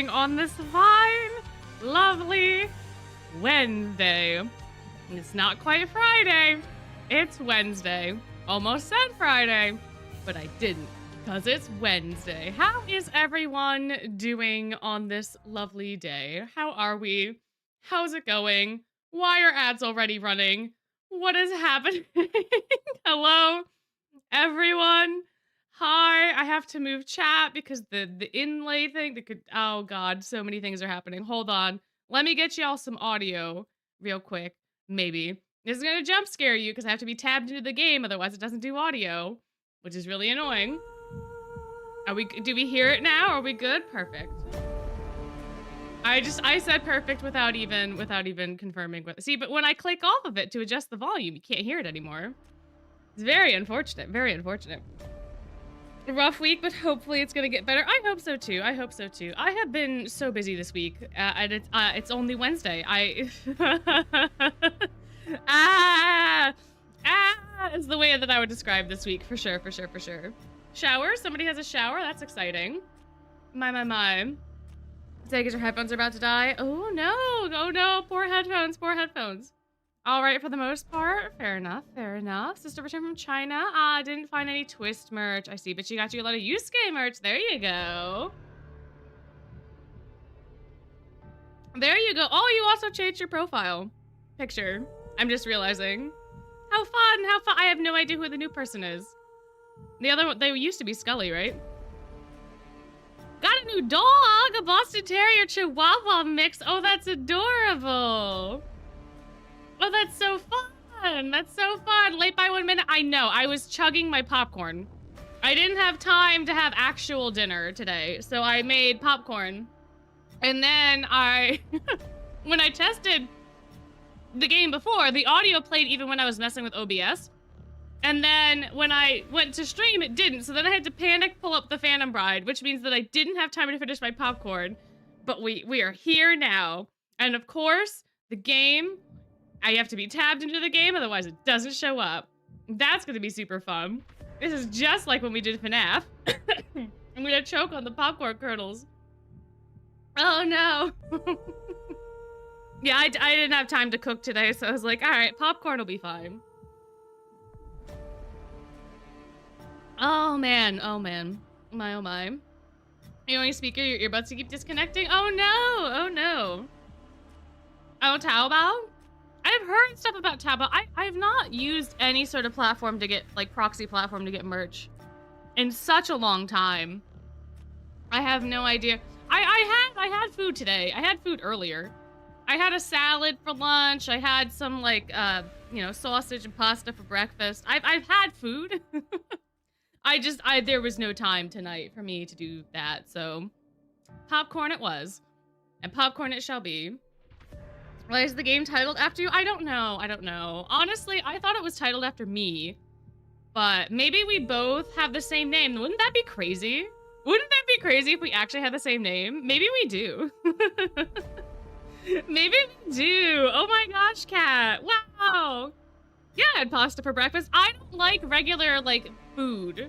doing on this fine, lovely Wednesday? It's not quite Friday. It's Wednesday. Almost said Friday, but I didn't because it's Wednesday. How is everyone doing on this lovely day? How are we? How's it going? Why are ads already running? What is happening? Hello, everyone. Hi, I have to move chat because the inlay thing that could, oh God, so many things are happening. Hold on. Let me get y'all some audio real quick. Maybe. This is gonna jump scare you because I have to be tabbed into the game, otherwise it doesn't do audio, which is really annoying. Do we hear it now? Are we good? Perfect. I said perfect without even confirming what, see, but when I click off of it to adjust the volume, you can't hear it anymore. It's very unfortunate, very unfortunate. A rough week, but hopefully it's gonna get better. I hope so too. I hope so too. I have been so busy this week, and it's only Wednesday. Is the way that I would describe this week for sure, for sure, for sure. Shower. Somebody has a shower. That's exciting. My. Say, your headphones are about to die. Oh no! Oh no! Poor headphones. Poor headphones. All right, for the most part. Fair enough. Fair enough. Sister returned from China. Didn't find any Twist merch. I see, but she got you a lot of Yusuke merch. There you go. There you go. Oh, you also changed your profile picture. I'm just realizing. How fun. How fun. I have no idea who the new person is. The other one, they used to be Scully, right? Got a new dog. A Boston Terrier Chihuahua mix. Oh, that's adorable. Oh, that's so fun. That's so fun. Late by 1 minute. I know. I was chugging my popcorn. I didn't have time to have actual dinner today, so I made popcorn. And then when I tested the game before, the audio played even when I was messing with OBS. And then when I went to stream, it didn't. So then I had to panic pull up the Phantom Bride, which means that I didn't have time to finish my popcorn. But we are here now. And of course, the game... I have to be tabbed into the game, otherwise it doesn't show up. That's gonna be super fun. This is just like when we did FNAF. I'm gonna choke on the popcorn kernels. Oh no. Yeah, I didn't have time to cook today, so I was like, all right, popcorn will be fine. Oh man, oh man. My oh my. You only speaker, your earbuds to keep disconnecting? Oh no, oh no. Oh, Taobao? I've heard stuff about Taobao. I've not used any sort of platform to get, like, proxy platform to get merch in such a long time. I have no idea. I had food today. I had food earlier. I had a salad for lunch. I had some, like, you know, sausage and pasta for breakfast. I've had food. There was no time tonight for me to do that, so popcorn it was. And popcorn it shall be. Why is the game titled after you? I don't know. I don't know. Honestly, I thought it was titled after me. But maybe we both have the same name. Wouldn't that be crazy? Wouldn't that be crazy if we actually had the same name? Maybe we do. Maybe we do. Oh my gosh, Kat. Wow. Yeah, I had pasta for breakfast. I don't like regular, like, food.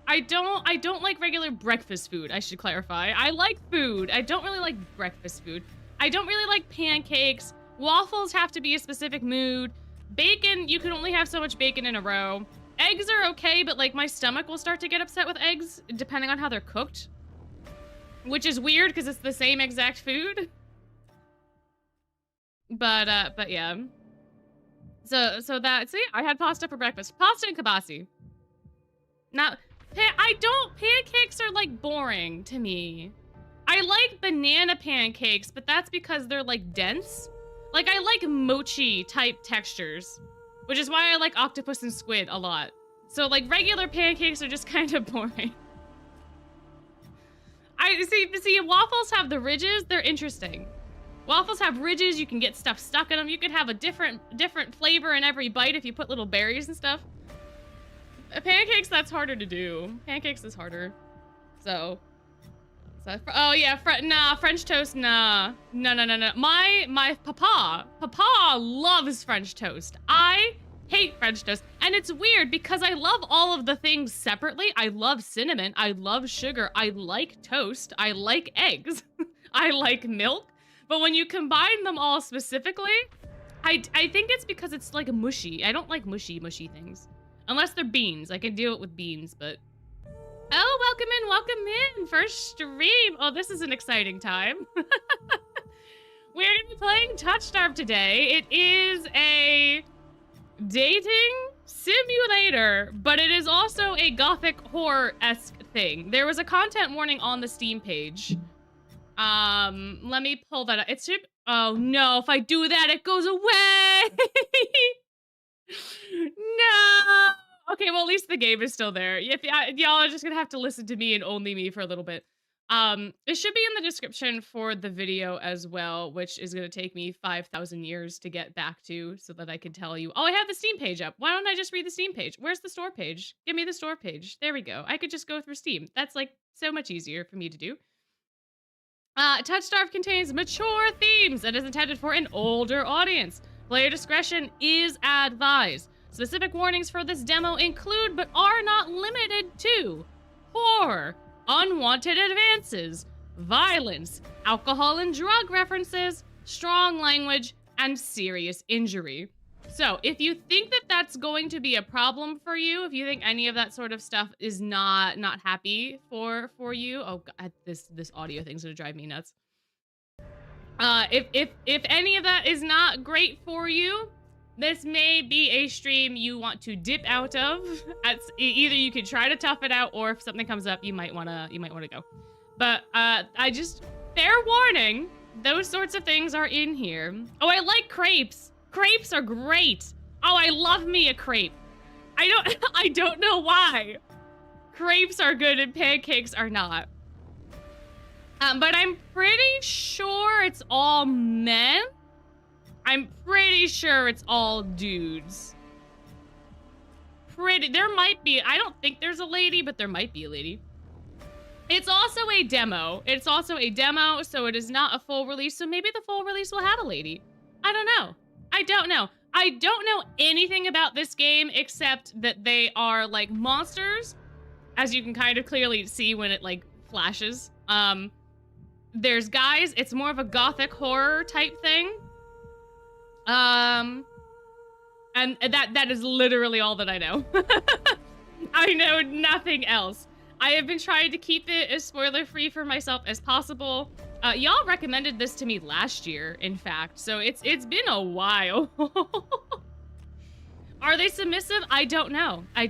I don't like regular breakfast food, I should clarify. I like food. I don't really like breakfast food. I don't really like pancakes. Waffles have to be a specific mood. Bacon, you can only have so much bacon in a row. Eggs are okay, but like my stomach will start to get upset with eggs depending on how they're cooked. Which is weird because it's the same exact food. But yeah. So yeah, I had pasta for breakfast. Pasta and kibasi. Now, pancakes are like boring to me. I like banana pancakes, but that's because they're like dense. Like I like mochi type textures, which is why I like octopus and squid a lot. So like regular pancakes are just kind of boring. I see waffles have the ridges, they're interesting. Waffles have ridges, you can get stuff stuck in them. You could have a different flavor in every bite if you put little berries and stuff. Pancakes, that's harder to do. Pancakes is harder. So oh yeah, nah, French toast, nah. No. My papa loves French toast. I hate French toast. And it's weird because I love all of the things separately. I love cinnamon. I love sugar. I like toast. I like eggs. I like milk. But when you combine them all specifically, I think it's because it's like mushy. I don't like mushy things. Unless they're beans. I can deal it with beans, but... Oh, welcome in. First stream. Oh, this is an exciting time. We're going to be playing Touchstarved today. It is a dating simulator, but it is also a gothic horror-esque thing. There was a content warning on the Steam page. Let me pull that up. It should... Oh, no. If I do that, it goes away. No. Okay, well, at least the game is still there. If y'all are just gonna have to listen to me and only me for a little bit. It should be in the description for the video as well, which is gonna take me 5,000 years to get back to so that I can tell you. Oh, I have the Steam page up. Why don't I just read the Steam page? Where's the store page? Give me the store page. There we go. I could just go through Steam. That's like so much easier for me to do. Touchstarved contains mature themes and is intended for an older audience. Player discretion is advised. Specific warnings for this demo include, but are not limited to, horror, unwanted advances, violence, alcohol and drug references, strong language, and serious injury. So, if you think that that's going to be a problem for you, if you think any of that sort of stuff is not happy for you, oh god, this audio thing's gonna drive me nuts. If any of that is not great for you, this may be a stream you want to dip out of. Either you could try to tough it out, or if something comes up, you might wanna go. But fair warning, those sorts of things are in here. Oh, I like crepes. Crepes are great. Oh, I love me a crepe. I don't know why. Crepes are good and pancakes are not. But I'm pretty sure it's all men. I'm pretty sure it's all dudes. There might be, I don't think there's a lady, but there might be a lady. It's also a demo. So it is not a full release, so maybe the full release will have a lady. I don't know. I don't know anything about this game except that they are like monsters, as you can kind of clearly see when it like flashes. There's guys, it's more of a gothic horror type thing. And that is literally all that I know. I know nothing else. I have been trying to keep it as spoiler-free for myself as possible. Y'all recommended this to me last year, in fact, so it's been a while. Are they submissive? I don't know. I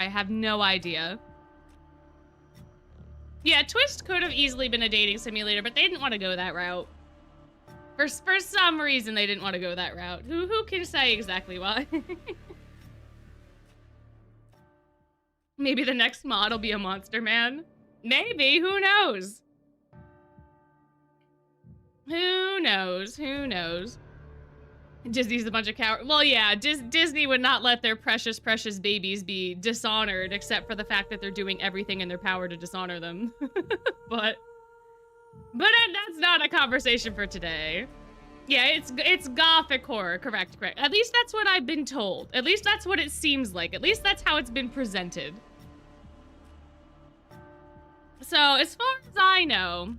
have no idea. Yeah, Twist could have easily been a dating simulator, but they didn't want to go that route. For some reason, they didn't want to go that route. Who can say exactly why? Maybe the next mod will be a monster man. Maybe, who knows? Who knows? Disney's a bunch of cowards. Well, yeah, Disney would not let their precious babies be dishonored, except for the fact that they're doing everything in their power to dishonor them. But that's not a conversation for today. Yeah, it's gothic horror, correct. At least that's what I've been told. At least that's what it seems like. At least that's how it's been presented. So, as far as I know,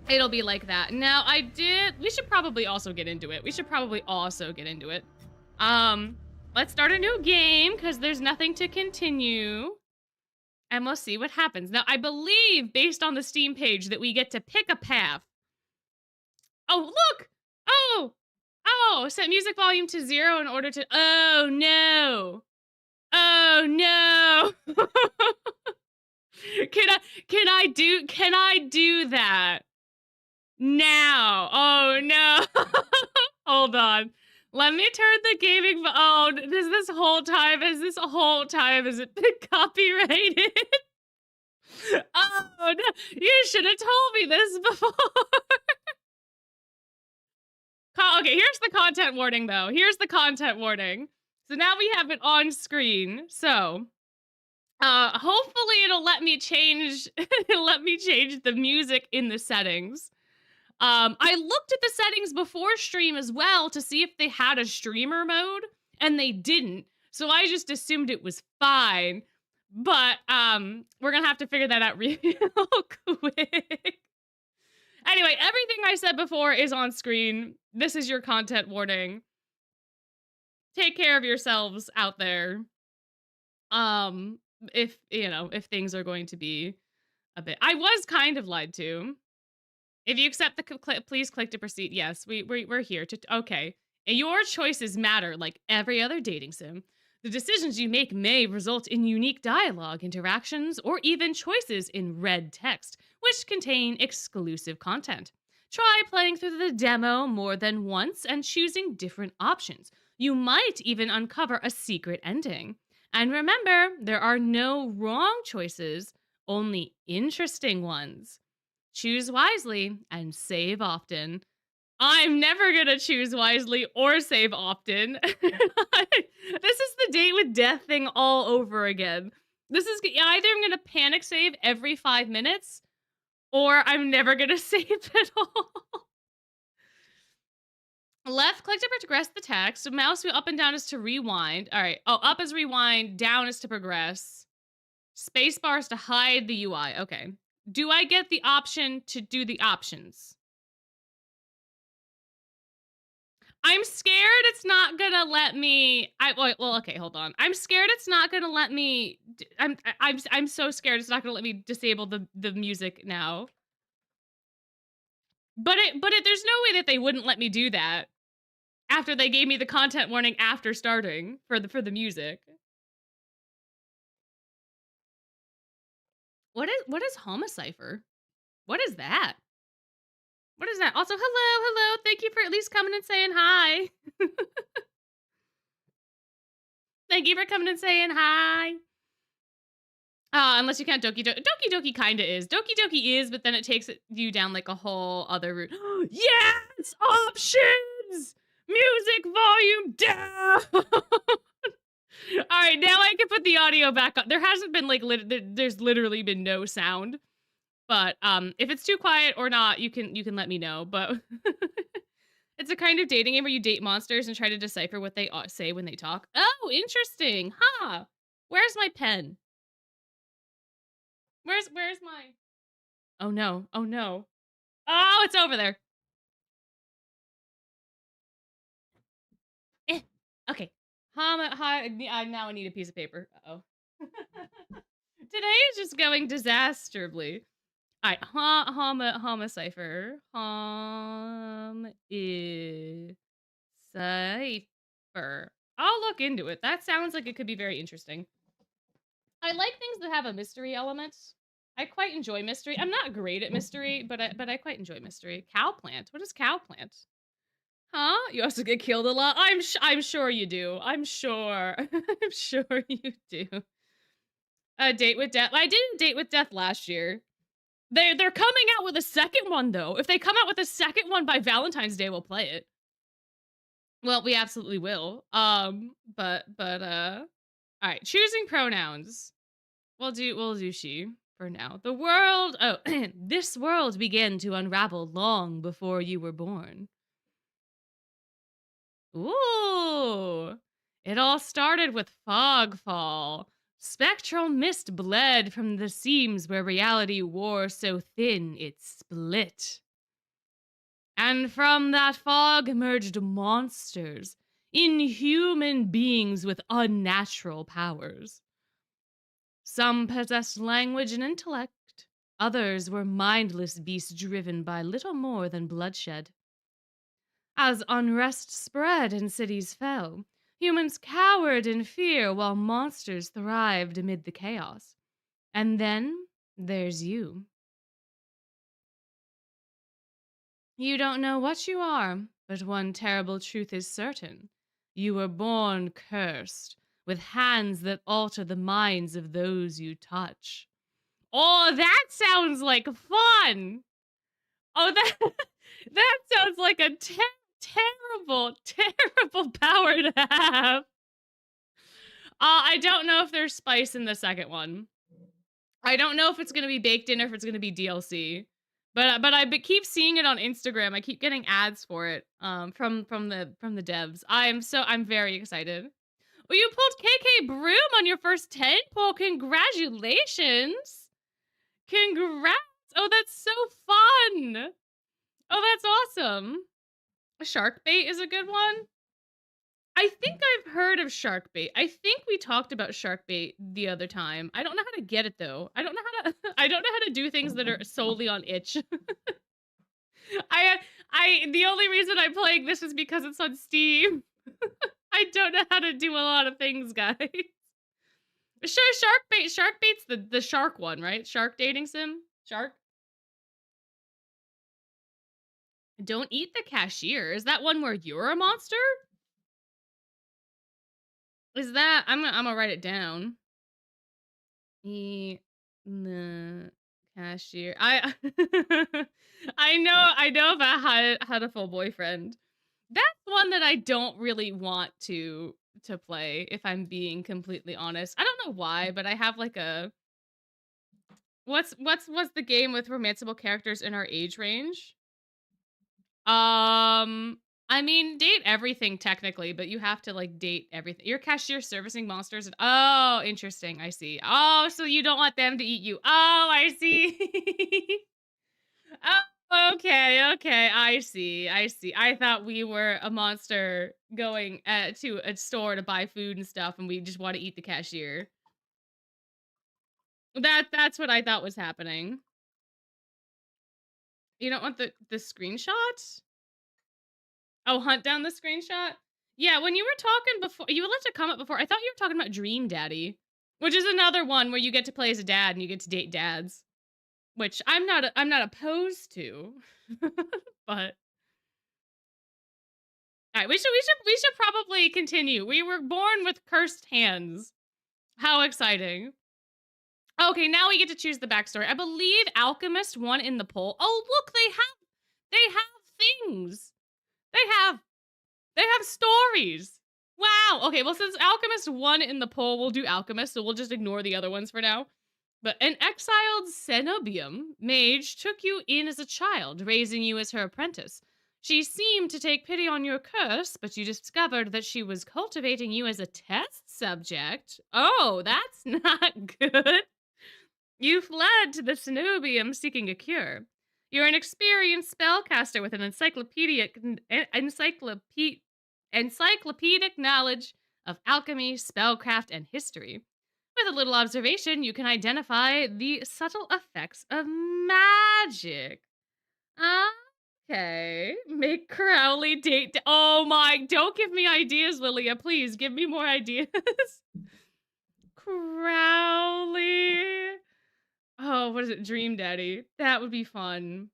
it'll be like that. Now, we should probably also get into it. Let's start a new game, because there's nothing to continue. And we'll see what happens. Now, I believe, based on the Steam page, that we get to pick a path. Oh, look! Oh, set music volume to 0 in order to... Oh, no! Can I do that? Now. Oh, no. Hold on. Let me turn the gaming... Oh, this whole time has it been copyrighted? Oh, no. You should have told me this before. Okay, here's the content warning, though. So now we have it on screen. So, hopefully it'll let me change the music in the settings. I looked at the settings before stream as well to see if they had a streamer mode, and they didn't. So I just assumed it was fine. But we're gonna have to figure that out real quick. Anyway, everything I said before is on screen. This is your content warning. Take care of yourselves out there. If, you know, if things are going to be a bit... I was kind of lied to. If you accept the please click to proceed. Yes, we're here to... Okay. Your choices matter like every other dating sim. The decisions you make may result in unique dialogue, interactions, or even choices in red text, which contain exclusive content. Try playing through the demo more than once and choosing different options. You might even uncover a secret ending. And remember, there are no wrong choices, only interesting ones. Choose wisely and save often. I'm never gonna choose wisely or save often. This is the date with death thing all over again. This is either I'm gonna panic save every 5 minutes, or I'm never gonna save at all. Left click to progress the text. Mouse wheel up and down is to rewind. All right. Oh, up is rewind. Down is to progress. Spacebar is to hide the UI. Okay. Do I get the option to do the options? I'm scared it's not gonna let me. Well, okay, hold on. I'm scared it's not gonna let me. I'm so scared it's not gonna let me disable the music now. But there's no way that they wouldn't let me do that after they gave me the content warning after starting for the music. What is Homicipher? What is that? What is that? Also, hello. Thank you for at least coming and saying hi. Thank you for coming and saying hi. Unless you count Doki Doki. Doki Doki kinda is. Doki Doki is, but then it takes you down like a whole other route. Yes! Options! Music volume down! Alright, now I can put the audio back up. There hasn't been like, there's literally been no sound. But if it's too quiet or not, you can let me know. But it's a kind of dating game where you date monsters and try to decipher what they say when they talk. Oh, interesting. Huh. Where's my pen? Where's my... Oh no. Oh no. Oh, it's over there. Okay. Now I need a piece of paper. Uh-oh. Today is just going disastrously. Alright, Homicipher. Homicipher. I'll look into it. That sounds like it could be very interesting. I like things that have a mystery element. I quite enjoy mystery. I'm not great at mystery, but I quite enjoy mystery. Cowplant. What is cowplant? Huh? You also get killed a lot? I'm sure you do. I'm sure. I'm sure you do. A date with death. I did a date with death last year. They're coming out with a second one though. If they come out with a second one by Valentine's Day, we'll play it. Well, we absolutely will. All right, choosing pronouns. We'll do she for now. The world, this world began to unravel long before you were born. Ooh. It all started with fogfall. Spectral mist bled from the seams where reality wore so thin it split. And from that fog emerged monsters, inhuman beings with unnatural powers. Some possessed language and intellect, others were mindless beasts driven by little more than bloodshed. As unrest spread and cities fell, humans cowered in fear while monsters thrived amid the chaos. And then there's you. You don't know what you are, but one terrible truth is certain. You were born cursed, with hands that alter the minds of those you touch. Oh, that sounds like fun! Oh, that sounds like a terrible, terrible power to have. I don't know if there's spice in the second one. I don't know if it's going to be baked in or if it's going to be DLC. But I keep seeing it on Instagram. I keep getting ads for it from the devs. I'm very excited. Oh, you pulled KK Broom on your first 10 pull. Congratulations. Congrats. Oh, that's so fun. Oh, that's awesome. Shark bait is a good one. I think I've heard of shark bait. I think we talked about shark bait the other time. I don't know how to get it though. I don't know how to I don't know how to do things that are solely on itch. The only reason I'm playing this is because it's on Steam. I don't know how to do a lot of things, guys. Sure, shark bait's the shark one, right? Shark dating sim? Shark? Don't eat the cashier. Is that one where you're a monster? Is that I'm gonna write it down. Eat the cashier. I know if I had a full boyfriend. That's one that I don't really want to play, if I'm being completely honest. I don't know why, but I have like a what's the game with romanceable characters in our age range? I mean, date everything technically, but you have to like date everything. Your cashier servicing monsters. Oh, interesting. I see. Oh, so you don't want them to eat you. Oh, I see. Oh, okay, okay. I see. I see. I thought we were a monster going to a store to buy food and stuff, and we just want to eat the cashier. That's what I thought was happening. You don't want the screenshot? Oh, hunt down the screenshot? Yeah, when you were talking before, you left a comment before. I thought you were talking about Dream Daddy, which is another one where you get to play as a dad and you get to date dads, which I'm not opposed to. But all right, we should probably continue. We were born with cursed hands. How exciting. Okay, now we get to choose the backstory. I believe Alchemist won in the poll. Oh, look, they have things. They have stories. Wow. Okay, well, since Alchemist won in the poll, we'll do Alchemist, so we'll just ignore the other ones for now. But an exiled Cenobium mage took you in as a child, raising you as her apprentice. She seemed to take pity on your curse, but you discovered that she was cultivating you as a test subject. Oh, that's not good. You fled to the Cenobium seeking a cure. You're an experienced spellcaster with an encyclopedic knowledge of alchemy, spellcraft, and history. With a little observation, you can identify the subtle effects of magic. Okay. Make Crowley date. Oh my, don't give me ideas, Lilia. Please give me more ideas. Crowley. Oh, what is it? Dream Daddy. That would be fun.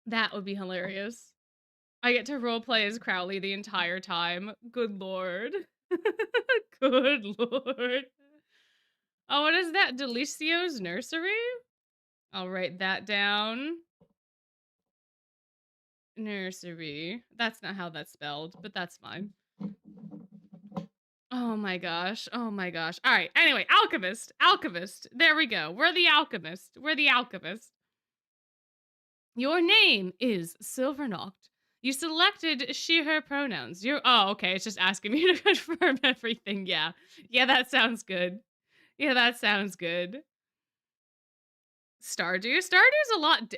That would be hilarious. I get to roleplay as Crowley the entire time. Good lord. Good lord. Oh, what is that? Delicio's nursery? I'll write that down. Nursery. That's not how that's spelled, but that's fine. Oh my gosh. Oh my gosh. All right. Anyway, Alchemist. Alchemist. There we go. We're the Alchemist. We're the Alchemist. Your name is Silvernoct. You selected she, her pronouns. Oh, okay. It's just asking me to confirm everything. Yeah. Yeah, that sounds good. Yeah, that sounds good. Stardew. Stardew's a lot.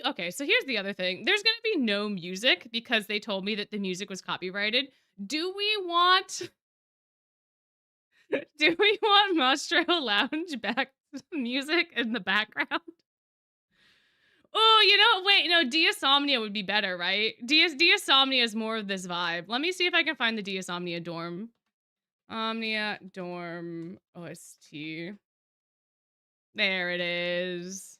Okay, so here's the other thing. There's going to be no music because they told me that the music was copyrighted. Do we want Monstro Lounge back music in the background? Oh, you know, wait, no, Diasomnia would be better, right? Diasomnia is more of this vibe. Let me see if I can find the Diasomnia dorm. Omnia dorm OST. There it is.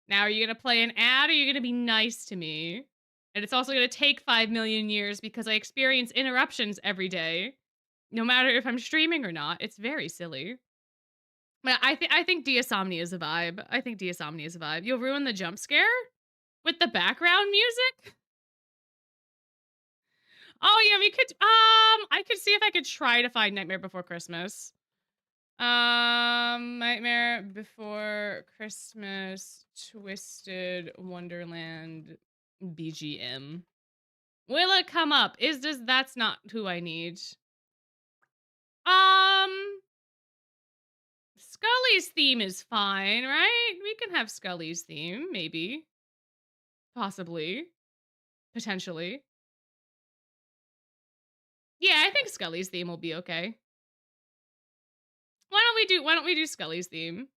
Now, are you gonna play an ad, or are you gonna be nice to me? And it's also gonna take 5 million years because I experience interruptions every day, no matter if I'm streaming or not. It's very silly. But I think Diasomnia is a vibe. I think Diasomnia is a vibe. You'll ruin the jump scare with the background music. Oh yeah, we could. I could see if I could try to find Nightmare Before Christmas. Nightmare Before Christmas, Twisted Wonderland, BGM. Will it come up? That's not who I need. Scully's theme is fine, right? We can have Scully's theme, maybe. Possibly. Potentially. Yeah, I think Scully's theme will be okay. Why don't we do Scully's theme?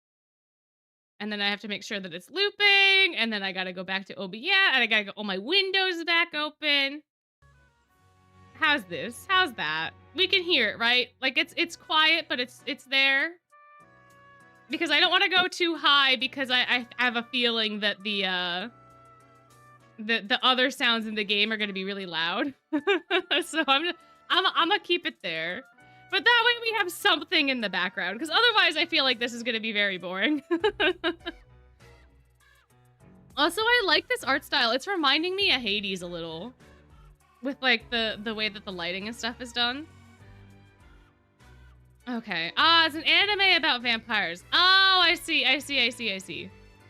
And then I have to make sure that it's looping, and then I gotta go back to OBS, and I gotta get all my windows back open. How's this? How's that? We can hear it, right? Like it's quiet, but it's there. Because I don't want to go too high because I have a feeling that the other sounds in the game are gonna be really loud. So I'm gonna keep it there. But that way we have something in the background, because otherwise I feel like this is gonna be very boring. Also, I like this art style. It's reminding me of Hades a little. With like the way that the lighting and stuff is done. Okay. It's an anime about vampires. Oh, I see.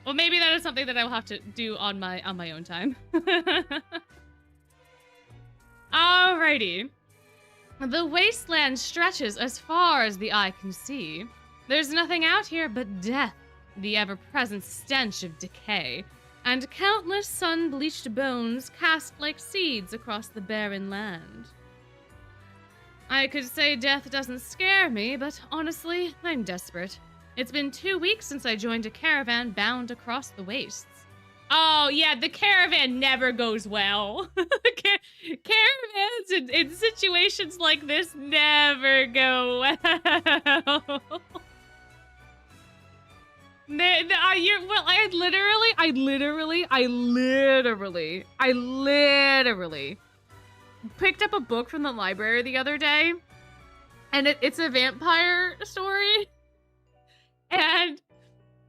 Well, maybe that is something that I will have to do on my own time. Alrighty. The wasteland stretches as far as the eye can see. There's nothing out here but death, the ever-present stench of decay, and countless sun-bleached bones cast like seeds across the barren land. I could say death doesn't scare me, but honestly, I'm desperate. It's been 2 weeks since I joined a caravan bound across the wastes. Oh, yeah, the caravan never goes well. Caravans in situations like this never go well. I literally picked up a book from the library the other day, and it's a vampire story, and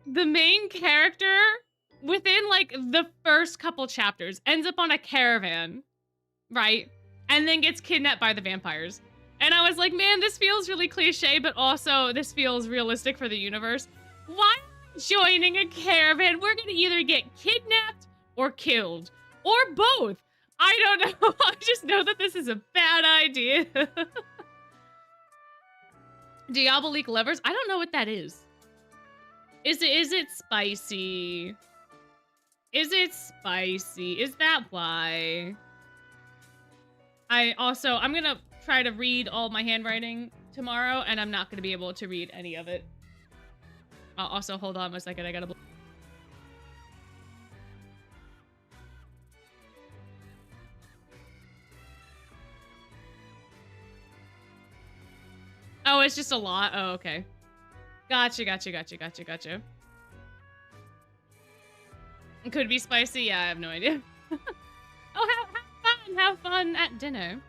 the main character, within like the first couple chapters, ends up on a caravan, right? And then gets kidnapped by the vampires. And I was like, man, this feels really cliche, but also this feels realistic for the universe. Why joining a caravan? We're gonna either get kidnapped or killed, or both. I don't know. I just know that this is a bad idea. Diabolique Lovers? I don't know what that is. Is it spicy? Is it spicy? Is that why? I'm gonna try to read all my handwriting tomorrow, and I'm not gonna be able to read any of it. Also, hold on a second, I gotta... Oh, it's just a lot? Oh, okay. Gotcha. It could be spicy? Yeah, I have no idea. Oh, have fun at dinner.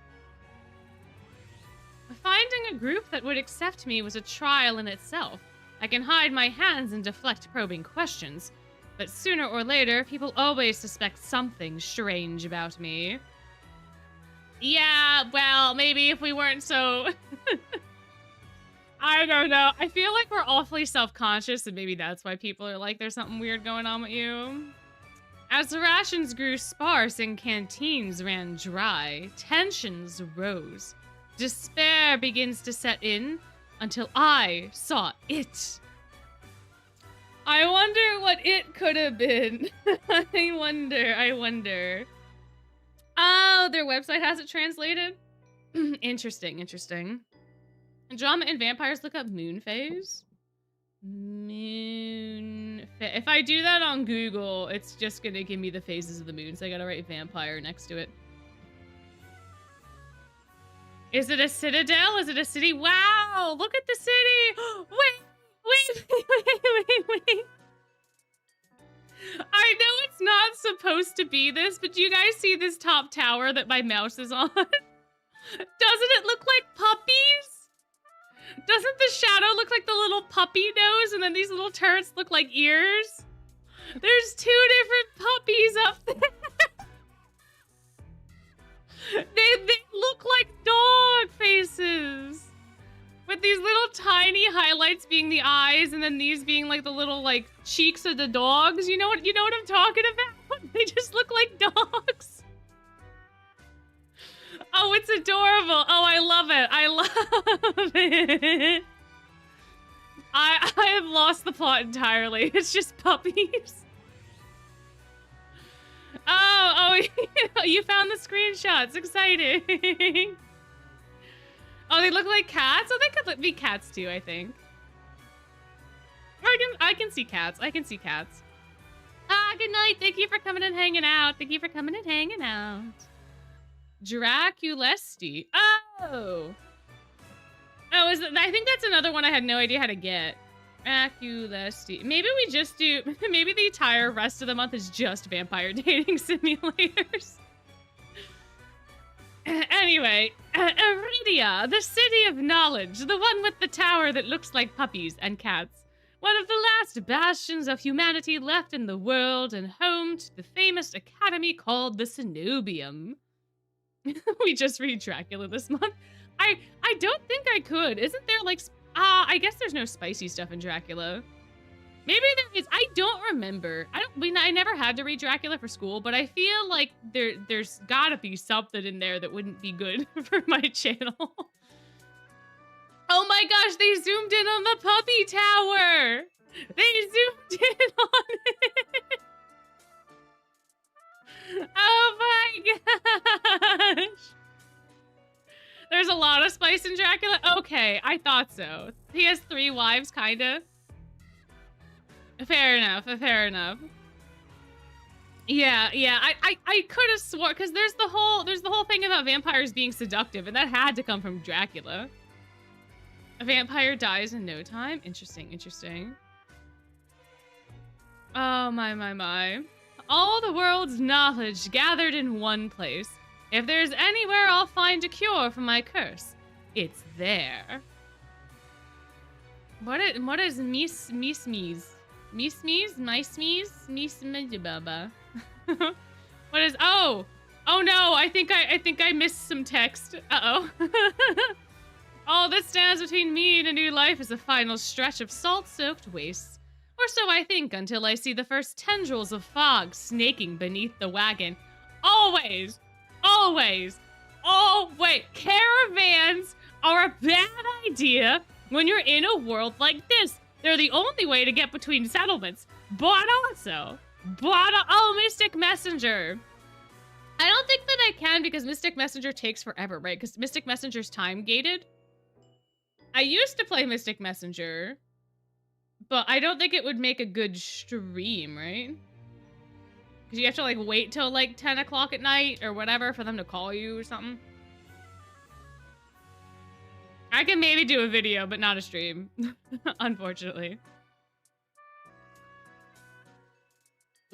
Finding a group that would accept me was a trial in itself. I can hide my hands and deflect probing questions, but sooner or later, people always suspect something strange about me. Yeah, well, maybe if we weren't so... I don't know. I feel like we're awfully self-conscious, and maybe that's why people are like, there's something weird going on with you. As the rations grew sparse and canteens ran dry, tensions rose. Despair begins to set in until I saw it. I wonder what it could have been. I wonder. Oh, their website has it translated? Interesting. Drama and vampires, look up moon phase. If I do that on Google, it's just gonna give me the phases of the moon, so I gotta write vampire next to it. Is it a citadel? Is it a city? Wow, look at the city! Wait! I know it's not supposed to be this, but do you guys see this top tower that my mouse is on? Doesn't it look like puppies? Doesn't the shadow look like the little puppy nose, and then these little turrets look like ears? There's 2 different puppies up there. They look like dog faces. With these little tiny highlights being the eyes, and then these being like the little like cheeks of the dogs. You know what I'm talking about? They just look like dogs. Oh, it's adorable. Oh, I love it. I love it. I have lost the plot entirely. It's just puppies. Oh, you found the screenshots. Exciting. Oh, they look like cats? Oh, they could be cats too, I think. I can see cats. I can see cats. Ah, good night. Thank you for coming and hanging out. Thank you for coming and hanging out. Draculesti. Oh. Oh, I think that's another one I had no idea how to get. Draculesti. Maybe we just do, maybe the entire rest of the month is just vampire dating simulators. Anyway, Iridia, the city of knowledge, the one with the tower that looks like puppies and cats. One of the last bastions of humanity left in the world and home to the famous academy called the Cenobium. We just read Dracula this month. I don't think I could. Isn't there like, I guess there's no spicy stuff in Dracula. Maybe there is. I don't remember. I never had to read Dracula for school, but I feel like there's gotta be something in there that wouldn't be good for my channel. Oh my gosh, they zoomed in on the puppy tower. They zoomed in on it. Oh my gosh. There's a lot of spice in Dracula? Okay, I thought so. He has 3 wives, kinda. Fair enough, fair enough. Yeah, I could have swore, because there's the whole thing about vampires being seductive, and that had to come from Dracula. A vampire dies in no time? Interesting, interesting. Oh my. All the world's knowledge gathered in one place. If there's anywhere I'll find a cure for my curse, it's there. What is mees? What is, oh no, I think I missed some text. Uh-oh. All that stands between me and a new life is a final stretch of salt-soaked wastes. Or so I think until I see the first tendrils of fog snaking beneath the wagon. Always. Oh, wait. Caravans are a bad idea when you're in a world like this. They're the only way to get between settlements. But also, Mystic Messenger. I don't think that I can because Mystic Messenger takes forever, right? Because Mystic Messenger's time gated. I used to play Mystic Messenger, but I don't think it would make a good stream, right? Because you have to like wait till like 10 o'clock at night or whatever for them to call you or something. I can maybe do a video, but not a stream, unfortunately.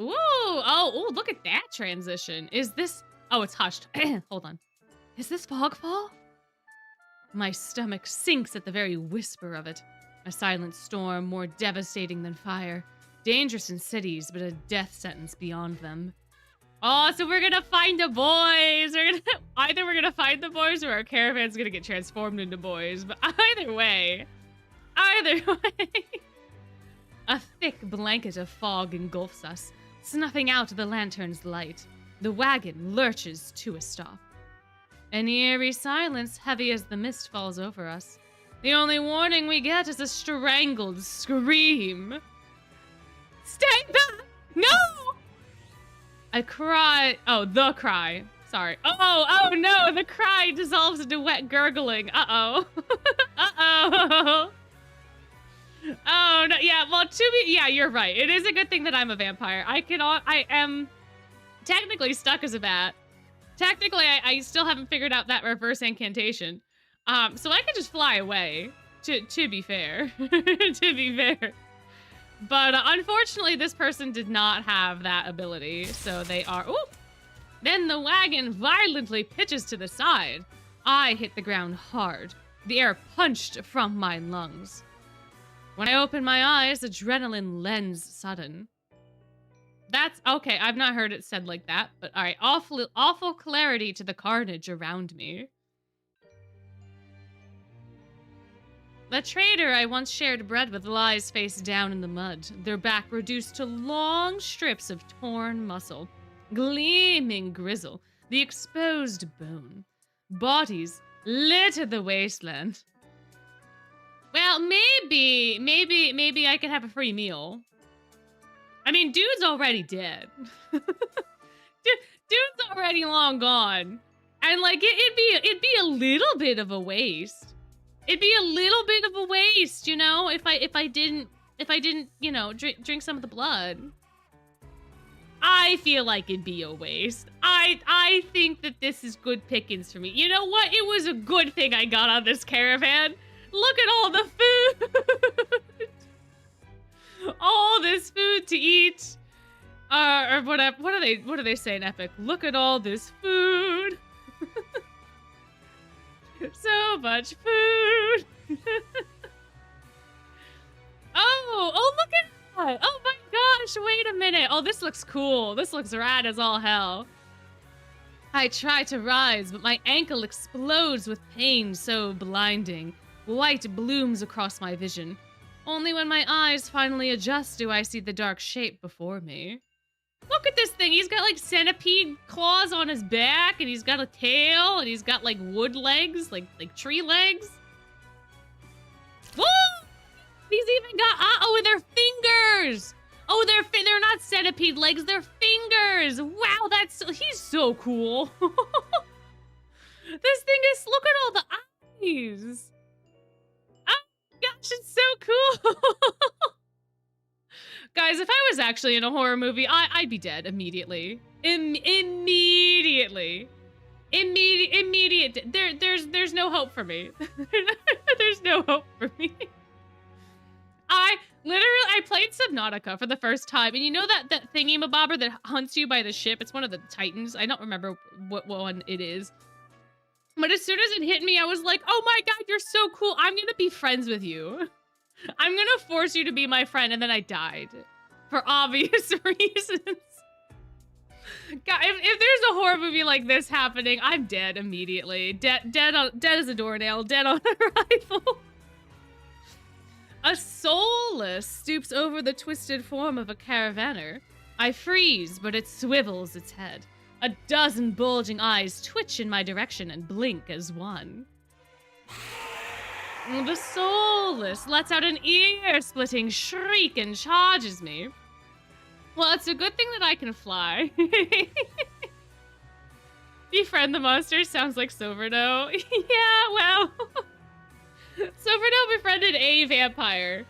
Ooh, oh, look at that transition. Is this, oh, it's hushed. Hold on. Is this Fogfall? My stomach sinks at the very whisper of it. A silent storm more devastating than fire. Dangerous in cities, but a death sentence beyond them. Oh, so we're gonna find the boys. Either we're gonna find the boys or our caravan's gonna get transformed into boys. But either way. A thick blanket of fog engulfs us, snuffing out the lantern's light. The wagon lurches to a stop. An eerie silence, heavy as the mist, falls over us. The only warning we get is a strangled scream. Stay back! No! A cry. Oh, the cry. Sorry. Oh no, the cry dissolves into wet gurgling. Uh-oh. Uh-oh. Oh, no, yeah, well, yeah, you're right. It is a good thing that I'm a vampire. I am technically stuck as a bat. Technically, I still haven't figured out that reverse incantation. So I could just fly away, to be fair. To be fair. But unfortunately, this person did not have that ability, so they are, ooh! Then the wagon violently pitches to the side. I hit the ground hard. The air punched from my lungs. When I open my eyes, adrenaline lends sudden. That's, okay, I've not heard it said like that, but alright, awful clarity to the carnage around me. The trader I once shared bread with lies face down in the mud, their back reduced to long strips of torn muscle, gleaming grizzle, the exposed bone. Bodies litter the wasteland. Well, maybe I could have a free meal. I mean, dude's already dead. Dude's already long gone. And like it'd be a little bit of a waste. It'd be a little bit of a waste, you know, if I didn't, you know, drink some of the blood. I feel like it'd be a waste. I think that this is good pickings for me. You know what? It was a good thing I got on this caravan. Look at all the food. All this food to eat. Or whatever. What do they say in Epic? Look at all this food. So much food. Oh, look at that. Oh my gosh, wait a minute. Oh, this looks cool. This looks rad as all hell. I try to rise, but my ankle explodes with pain so blinding. White blooms across my vision. Only when my eyes finally adjust do I see the dark shape before me. Look at this thing. He's got like centipede claws on his back, and he's got a tail, and he's got like wood legs, like tree legs. Whoa! He's even got and they're fingers. Oh, they're not centipede legs, they're fingers. Wow, he's so cool. This thing is, look at all the eyes. Oh my gosh, it's so cool. Guys, if I was actually in a horror movie, I'd be dead immediately. Immediately. Immediate. There's no hope for me. There's no hope for me. I played Subnautica for the first time, and you know that thingy-mabobber that hunts you by the ship? It's one of the Titans. I don't remember what one it is. But as soon as it hit me, I was like, oh my god, you're so cool. I'm gonna be friends with you. I'm gonna force you to be my friend, and then I died. For obvious reasons. God, if there's a horror movie like this happening, I'm dead immediately. Dead as a doornail, dead on arrival. A soulless stoops over the twisted form of a caravaner. I freeze, but it swivels its head. A dozen bulging eyes twitch in my direction and blink as one. The soulless lets out an ear-splitting shriek and charges me. Well, it's a good thing that I can fly. Befriend the monster sounds like Silverdoe. Yeah, well. Silverdoe befriended a vampire.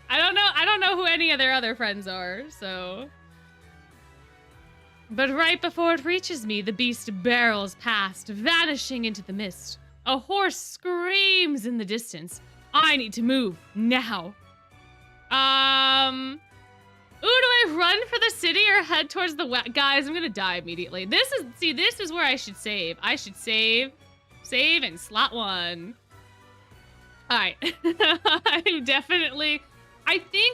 I don't know who any of their other friends are, so. But right before it reaches me, the beast barrels past, vanishing into the mist. A horse screams in the distance. I need to move now. Ooh, do I run for the city or head towards the guys? I'm gonna die immediately. This is where I should save. I should save and slot one. All right. I'm definitely. I feel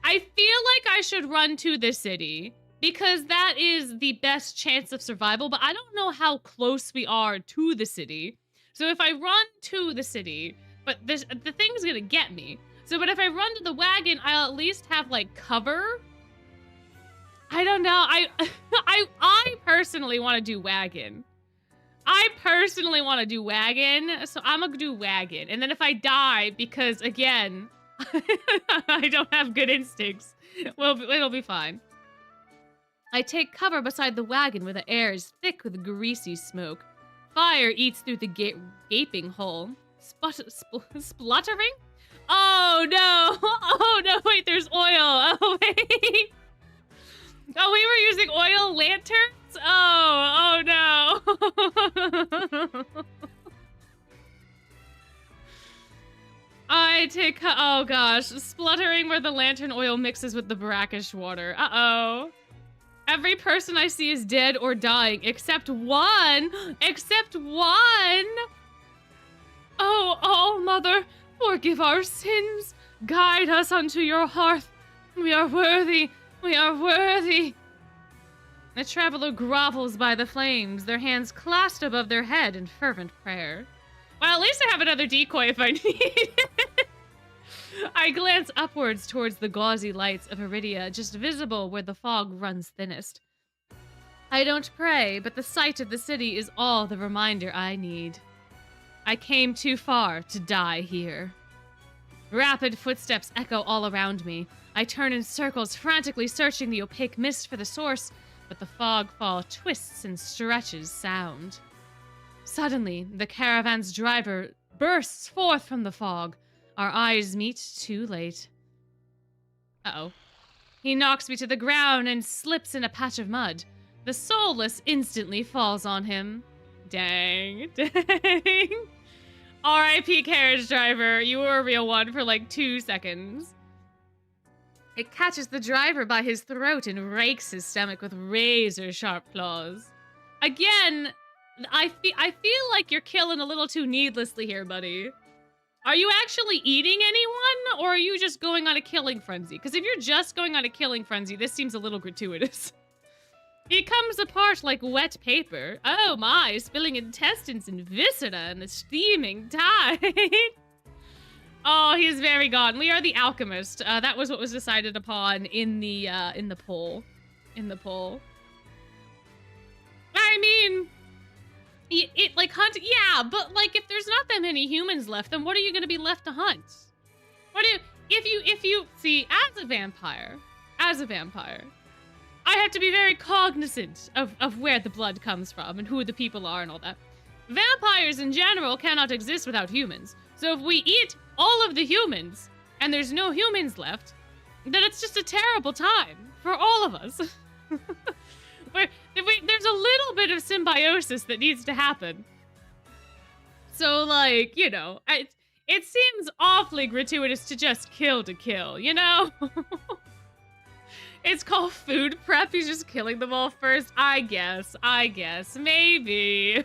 like I should run to the city because that is the best chance of survival. But I don't know how close we are to the city. So if I run to the city, but the thing's gonna get me. So, but if I run to the wagon, I'll at least have like cover. I don't know. I personally want to do wagon. So I'm gonna do wagon. And then if I die, because again, I don't have good instincts, well, it'll be fine. I take cover beside the wagon where the air is thick with greasy smoke. Fire eats through the gaping hole. Spluttering? Oh no! Oh no, wait, there's oil. Oh wait. Oh, we were using oil lanterns? Oh no. I take, oh gosh, spluttering where the lantern oil mixes with the brackish water. Uh-oh. Every person I see is dead or dying, except one. Except one. Oh, Mother, forgive our sins. Guide us unto your hearth. We are worthy. We are worthy. The traveler grovels by the flames, their hands clasped above their head in fervent prayer. Well, at least I have another decoy if I need it. I glance upwards towards the gauzy lights of Iridia, just visible where the fog runs thinnest. I don't pray, but the sight of the city is all the reminder I need. I came too far to die here. Rapid footsteps echo all around me. I turn in circles, frantically searching the opaque mist for the source, but the fog fall twists and stretches sound. Suddenly, the caravan's driver bursts forth from the fog. Our eyes meet too late. Uh-oh. He knocks me to the ground and slips in a patch of mud. The soulless instantly falls on him. Dang. R.I.P. carriage driver, you were a real one for like 2 seconds. It catches the driver by his throat and rakes his stomach with razor-sharp claws. Again, I feel like you're killing a little too needlessly here, buddy. Are you actually eating anyone, or are you just going on a killing frenzy? Because if you're just going on a killing frenzy, this seems a little gratuitous. It comes apart like wet paper. Oh my, spilling intestines and viscera in the steaming tide. Oh, he's very gone. We are the alchemist. That was what was decided upon in the poll. In the poll. I mean, it like hunt. Yeah, but like if there's not that many humans left, then what are you gonna be left to hunt? What do you, if you see as a vampire, I have to be very cognizant of where the blood comes from and who the people are and all that. Vampires in general cannot exist without humans. So if we eat all of the humans and there's no humans left, then it's just a terrible time for all of us. There's a little bit of symbiosis that needs to happen. So like, you know, it seems awfully gratuitous to just kill, you know? It's called food prep. He's just killing them all first. I guess. Maybe.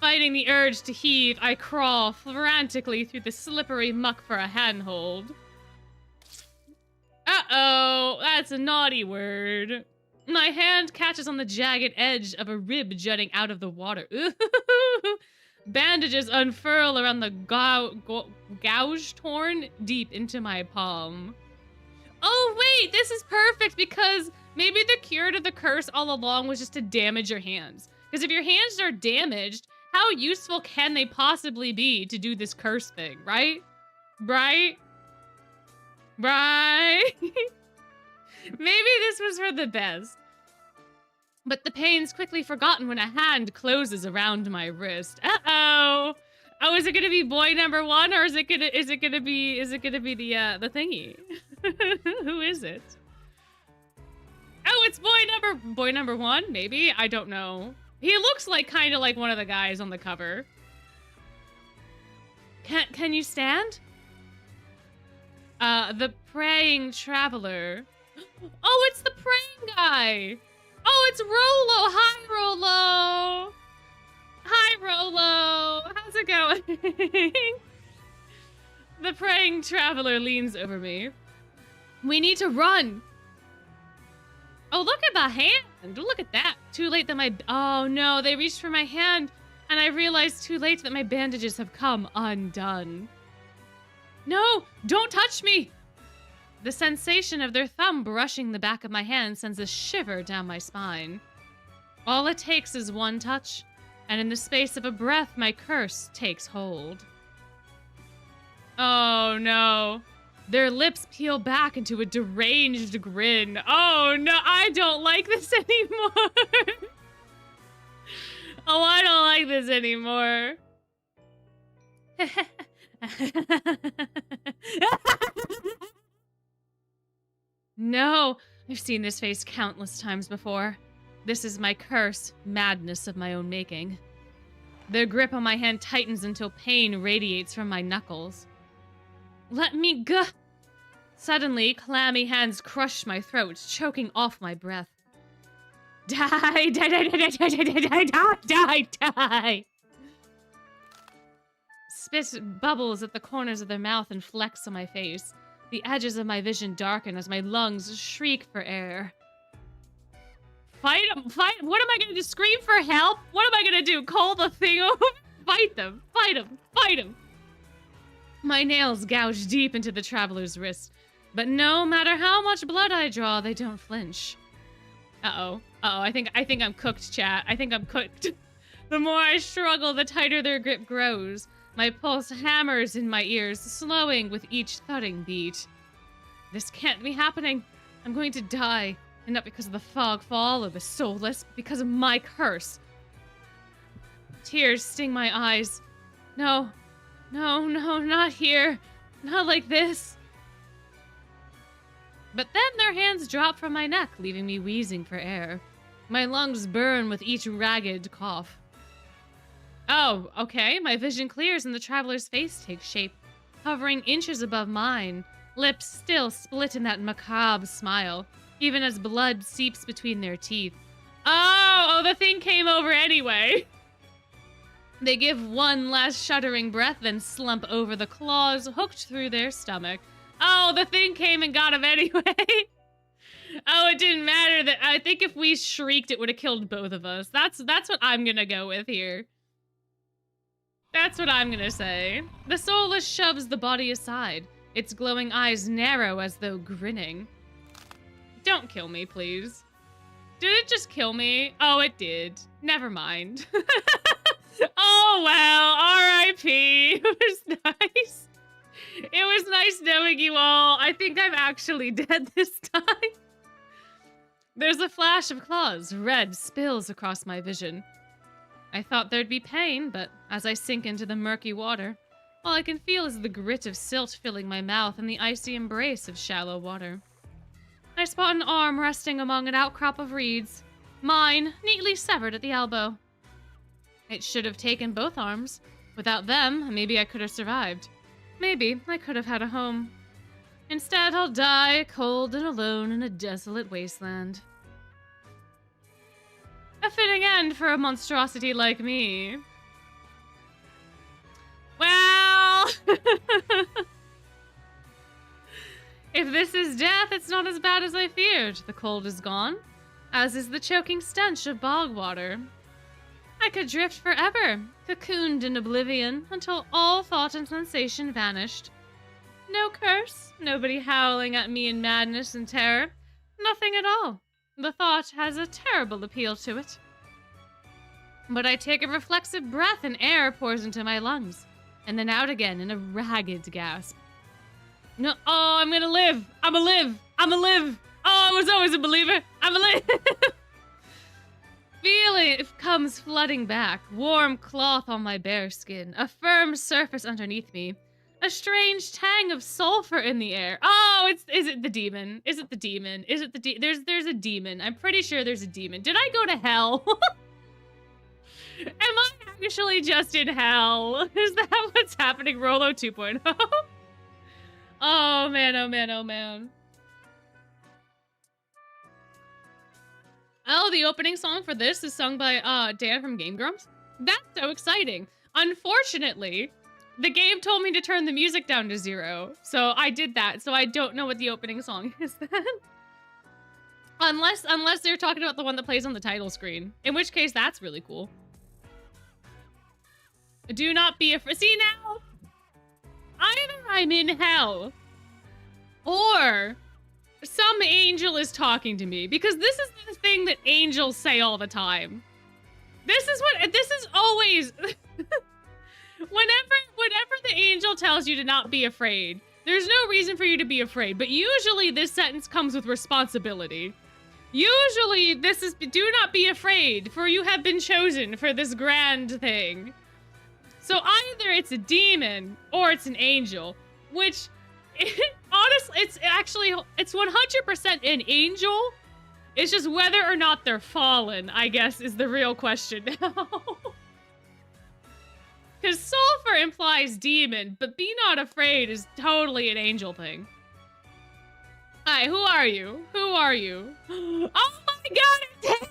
Fighting the urge to heave, I crawl frantically through the slippery muck for a handhold. Uh-oh, that's a naughty word. My hand catches on the jagged edge of a rib jutting out of the water. Ooh. Bandages unfurl around the gouge torn deep into my palm. Oh wait, this is perfect because maybe the cure to the curse all along was just to damage your hands. Because if your hands are damaged, how useful can they possibly be to do this curse thing, right? Right? Maybe this was for the best. But the pain's quickly forgotten when a hand closes around my wrist. Uh-oh. Oh, is it gonna be boy number 1 or is it gonna be the thingy? Who is it? Oh, it's boy number 1, maybe? I don't know. He looks like kind of like one of the guys on the cover. Can you stand? The praying traveler. Oh, it's the praying guy. Oh, it's Rolo. Hi, Rolo. Hi, Rolo. How's it going? The praying traveler leans over me. We need to run. Oh, look at the hand. Look at that. Too late that my... Oh, no. They reached for my hand, and I realized too late that my bandages have come undone. No, don't touch me. The sensation of their thumb brushing the back of my hand sends a shiver down my spine. All it takes is one touch, and in the space of a breath, my curse takes hold. Oh no. Their lips peel back into a deranged grin. Oh no, I don't like this anymore. Oh, I don't like this anymore. No, I've seen this face countless times before. This is my curse, madness of my own making. Their grip on my hand tightens until pain radiates from my knuckles. Let me go. Suddenly, clammy hands crush my throat, choking off my breath. Die, die, die, die, die, die, die, die, die. Spit bubbles at the corners of their mouth and flecks on my face. The edges of my vision darken as my lungs shriek for air. Fight them. Fight. What am I gonna do? Scream for help? What am I gonna do? Call the thing over? Fight them. Fight them. Fight them. My nails gouge deep into the traveler's wrist, but no matter how much blood I draw, they don't flinch. Uh-oh. Uh-oh, I think I'm cooked, chat. I think I'm cooked. The more I struggle, the tighter their grip grows. My pulse hammers in my ears, slowing with each thudding beat. This can't be happening. I'm going to die. And not because of the fog fall or the soulless, but because of my curse. Tears sting my eyes. No. No, no, not here. Not like this. But then their hands drop from my neck, leaving me wheezing for air. My lungs burn with each ragged cough. Oh, okay. My vision clears and the traveler's face takes shape, hovering inches above mine, lips still split in that macabre smile, even as blood seeps between their teeth. Oh, the thing came over anyway. They give one last shuddering breath, then slump over, the claws hooked through their stomach. Oh, the thing came and got him anyway. Oh, it didn't matter. That I think if we shrieked, it would have killed both of us. That's what I'm gonna go with here. That's what I'm gonna say. The soulless shoves the body aside, its glowing eyes narrow as though grinning. Don't kill me, please. Did it just kill me? Oh, it did. Never mind. Oh, well, R.I.P. It was nice. It was nice knowing you all. I think I'm actually dead this time. There's a flash of claws. Red spills across my vision. I thought there'd be pain, but as I sink into the murky water, all I can feel is the grit of silt filling my mouth and the icy embrace of shallow water. I spot an arm resting among an outcrop of reeds, mine neatly severed at the elbow. It should have taken both arms. Without them, maybe I could have survived. Maybe I could have had a home. Instead, I'll die cold and alone in a desolate wasteland. A fitting end for a monstrosity like me. Well... If this is death, it's not as bad as I feared. The cold is gone, as is the choking stench of bog water. I could drift forever, cocooned in oblivion, until all thought and sensation vanished. No curse, nobody howling at me in madness and terror. Nothing at all. The thought has a terrible appeal to it. But I take a reflexive breath and air pours into my lungs, and then out again in a ragged gasp. No, oh, I'm gonna live! I'm alive! I'm alive! Oh, I was always a believer! I'm alive! Feeling comes flooding back, warm cloth on my bare skin, a firm surface underneath me, a strange tang of sulfur in the air. Oh, is it the demon? Is it the demon? Is it the there's a demon. I'm pretty sure there's a demon. Did I go to hell? Am I actually just in hell? Is that what's happening? Rolo 2.0? Oh man, oh man, oh man. Oh, the opening song for this is sung by Dan from Game Grumps. That's so exciting. Unfortunately, the game told me to turn the music down to 0, so I did that. So I don't know what the opening song is then. Unless they're talking about the one that plays on the title screen, in which case that's really cool. Do not be afraid. See now, either I'm in hell, or some angel is talking to me, because this is the thing that angels say all the time. This is always, whenever the angel tells you to not be afraid, there's no reason for you to be afraid, but usually this sentence comes with responsibility. Usually this is, do not be afraid, for you have been chosen for this grand thing. So either it's a demon or it's an angel, which honestly, it's 100% an angel. It's just whether or not they're fallen, I guess, is the real question now. Because sulfur implies demon, but be not afraid is totally an angel thing. Hi, who are you? Who are you? Oh my god, it's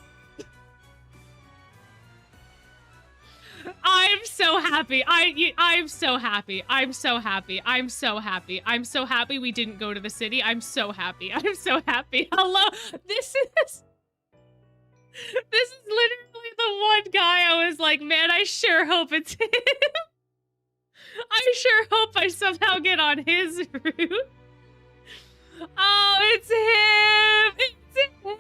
I'm so happy. I'm so happy. I'm so happy. I'm so happy. I'm so happy we didn't go to the city. I'm so happy. I'm so happy. Hello. This is... This is literally the one guy I was like, man, I sure hope it's him. I sure hope I somehow get on his route. Oh, it's him! It's him!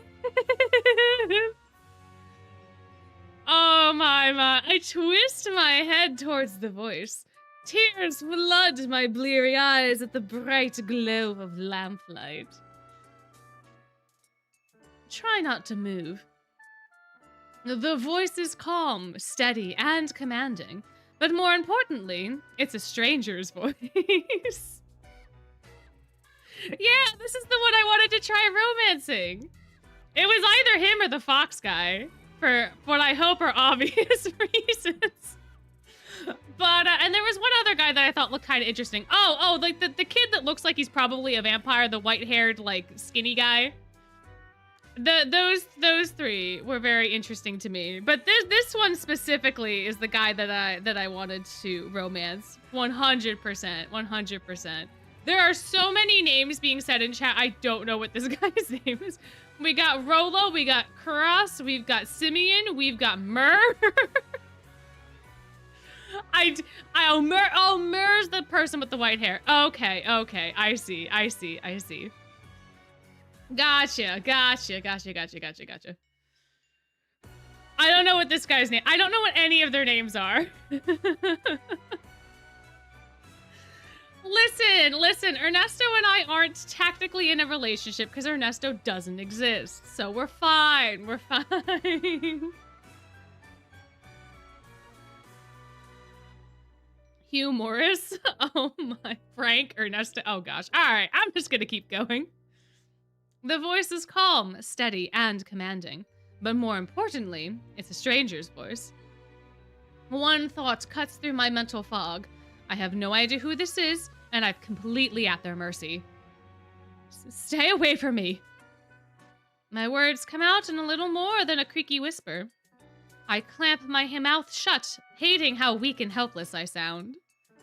Oh my. I twist my head towards the voice. Tears flood my bleary eyes at the bright glow of lamplight. Try not to move. The voice is calm, steady, and commanding. But more importantly, it's a stranger's voice. Yeah, this is the one I wanted to try romancing. It was either him or the fox guy, for what I hope are obvious reasons. But, and there was one other guy that I thought looked kind of interesting. Oh, like the kid that looks like he's probably a vampire, the white-haired, like, skinny guy. Those three were very interesting to me. But this one specifically is the guy that I wanted to romance. 100%, 100%. There are so many names being said in chat, I don't know what this guy's name is. We got Rolo, we got Kuras, we've got Simeon, we've got Mur. Mur's the person with the white hair. Okay, I see. Gotcha. I don't know what this guy's name. I don't know what any of their names are. Listen, Ernesto and I aren't technically in a relationship because Ernesto doesn't exist. So we're fine. Hugh Morris. Oh my. Frank, Ernesto. Oh gosh. All right, I'm just gonna keep going. The voice is calm, steady, and commanding. But more importantly, it's a stranger's voice. One thought cuts through my mental fog. I have no idea who this is, and I'm completely at their mercy. Stay away from me. My words come out in a little more than a creaky whisper. I clamp my mouth shut, hating how weak and helpless I sound.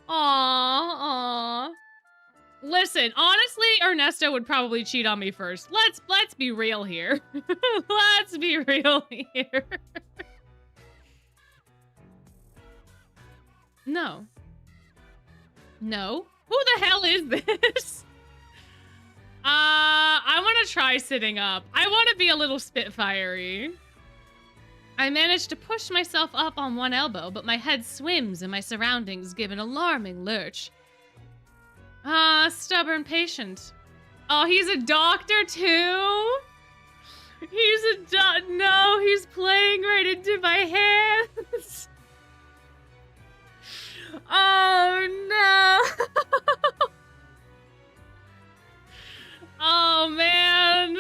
Aww. Listen, honestly, Ernesto would probably cheat on me first. Let's be real here. Let's be real here. No. Who the hell is this? I want to try sitting up. I want to be a little spitfire-y. I manage to push myself up on one elbow, but my head swims and my surroundings give an alarming lurch. Stubborn patient. Oh, he's a doctor too? No, he's playing right into my hands. Oh no. Oh man.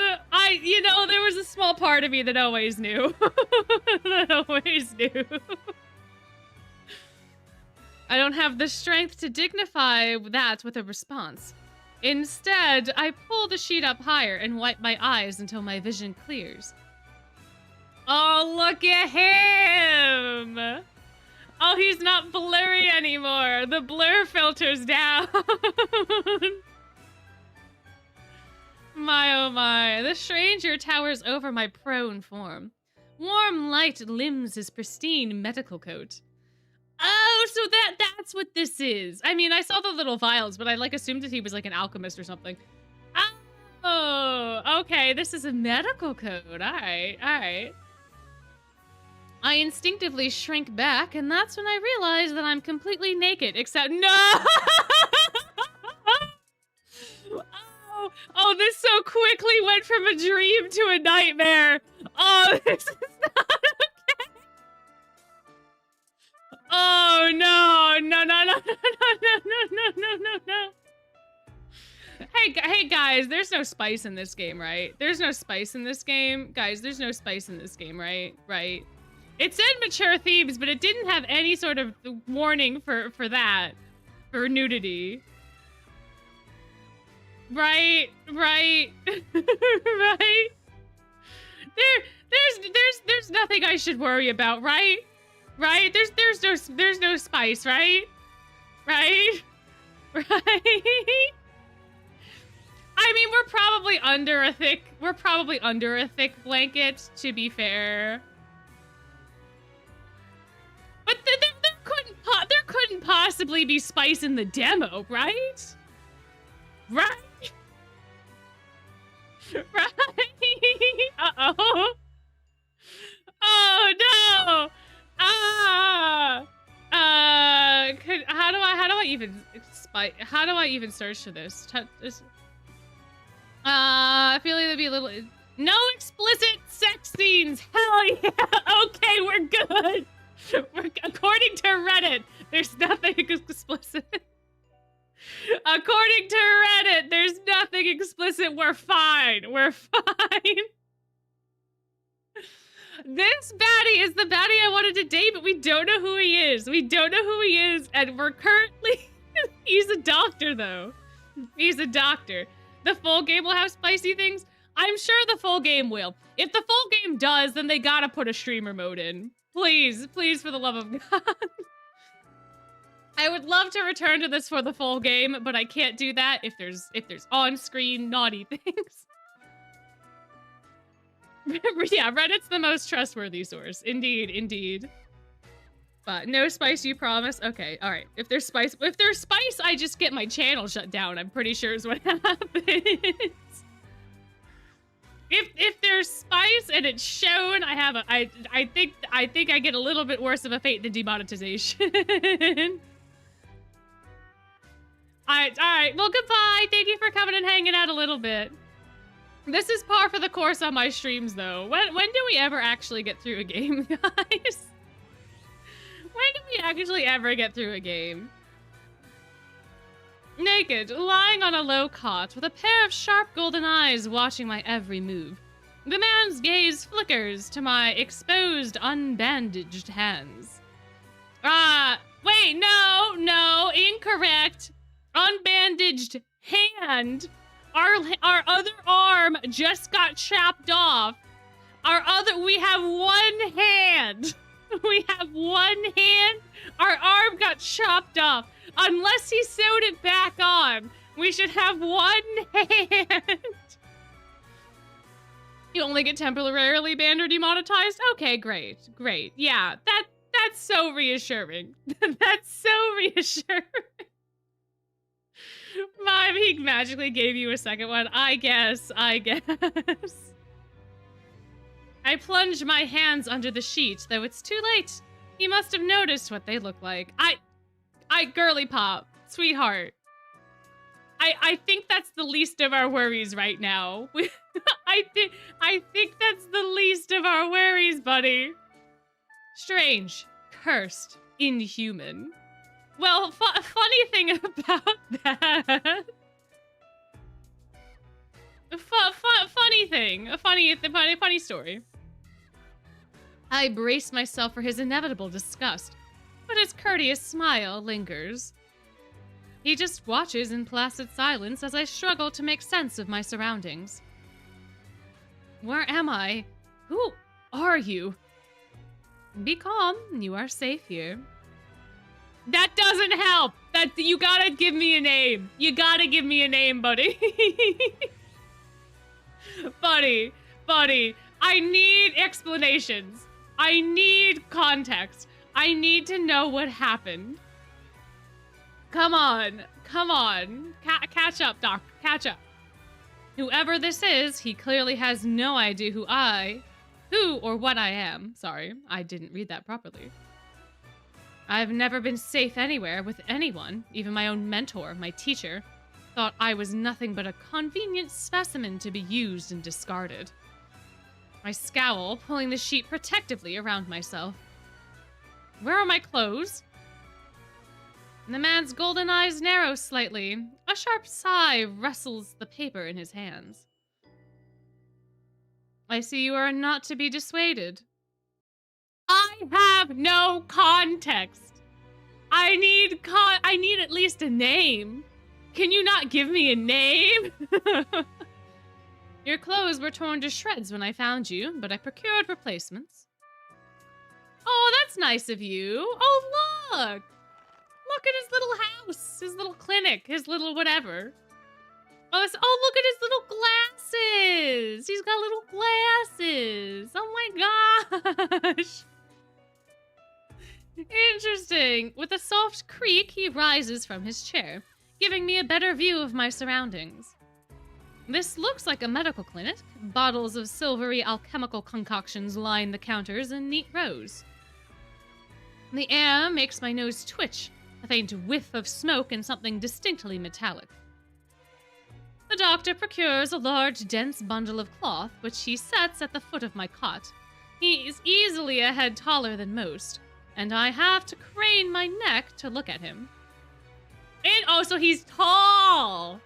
There was a small part of me that always knew. I don't have the strength to dignify that with a response. Instead, I pull the sheet up higher and wipe my eyes until my vision clears. Oh, look at him! Oh, he's not blurry anymore. The blur filter's down. My oh my, the stranger towers over my prone form. Warm light limbs his pristine medical coat. Oh, so that's what this is. I mean, I saw the little vials, but I assumed that he was like an alchemist or something. Oh, okay, this is a medical coat. All right. I instinctively shrink back, and that's when I realize that I'm completely naked, except no! Oh, this so quickly went from a dream to a nightmare. Oh, this is not okay. Oh, no. Hey, guys, there's no spice in this game, right? There's no spice in this game. Guys, there's no spice in this game, right? Right. It said mature themes, but it didn't have any sort of warning for that. For nudity. Right. Right. There's nothing I should worry about, right? Right? There's no spice, right? Right? Right? I mean, we're probably under a thick blanket, to be fair. But there couldn't possibly be spice in the demo, right? Right? Right? Uh-oh. Oh no! How do I even search for this? I feel like there'd be a little. No explicit sex scenes. Hell yeah. Okay, we're good. According to Reddit, there's nothing explicit. According to Reddit, there's nothing explicit. We're fine. We're fine. This baddie is the baddie I wanted to date, but we don't know who he is. We don't know who he is, and we're currently... He's a doctor, though. He's a doctor. The full game will have spicy things? I'm sure the full game will. If the full game does, then they gotta put a streamer mode in. Please, please, for the love of God. I would love to return to this for the full game, but I can't do that if there's on-screen naughty things. Yeah, Reddit's the most trustworthy source. Indeed, indeed. But no spice, you promise? Okay, all right. If there's spice, I just get my channel shut down. I'm pretty sure is what happens. If there's spice and it's shown, I think I get a little bit worse of a fate than demonetization. All right. Well, goodbye. Thank you for coming and hanging out a little bit. This is par for the course on my streams, though. When do we ever actually get through a game, guys? When do we actually ever get through a game? Naked, lying on a low cot, with a pair of sharp golden eyes watching my every move. The man's gaze flickers to my exposed, unbandaged hands. Wait, no, incorrect. Unbandaged hand. Our other arm just got chopped off. We have one hand. We have one hand. Our arm got chopped off. Unless he sewed it back on, we should have one hand. You only get temporarily banned or demonetized? Okay, great. Yeah, that's so reassuring. That's so reassuring. Mom, he magically gave you a second one. I guess. I plunged my hands under the sheet, though it's too late. He must have noticed what they look like. Girly pop, sweetheart. I think that's the least of our worries right now. I think that's the least of our worries, buddy. Strange, cursed, inhuman. Well, funny thing about that. Funny story. I brace myself for his inevitable disgust, but his courteous smile lingers. He just watches in placid silence as I struggle to make sense of my surroundings. Where am I? Who are you? Be calm, you are safe here. That doesn't help! You gotta give me a name. You gotta give me a name, buddy. Buddy, I need explanations. I need context. I need to know what happened. Come on. Catch up, Doc. Catch up. Whoever this is, he clearly has no idea who or what I am. Sorry, I didn't read that properly. I've never been safe anywhere with anyone. Even my own mentor, my teacher, thought I was nothing but a convenient specimen to be used and discarded. I scowl, pulling the sheet protectively around myself. Where are my clothes? The man's golden eyes narrow slightly. A sharp sigh rustles the paper in his hands. I see you are not to be dissuaded. I have no context. I need at least a name. Can you not give me a name? Your clothes were torn to shreds when I found you, but I procured replacements. Oh, that's nice of you. Oh, look. Look at his little house, his little clinic, his little whatever. Oh, look at his little saying, with a soft creak, he rises from his chair, giving me a better view of my surroundings. This looks like a medical clinic. Bottles of silvery alchemical concoctions line the counters in neat rows. The air makes my nose twitch, a faint whiff of smoke and something distinctly metallic. The doctor procures a large, dense bundle of cloth, which he sets at the foot of my cot. He is easily a head taller than most, and I have to crane my neck to look at him. And oh, so he's tall!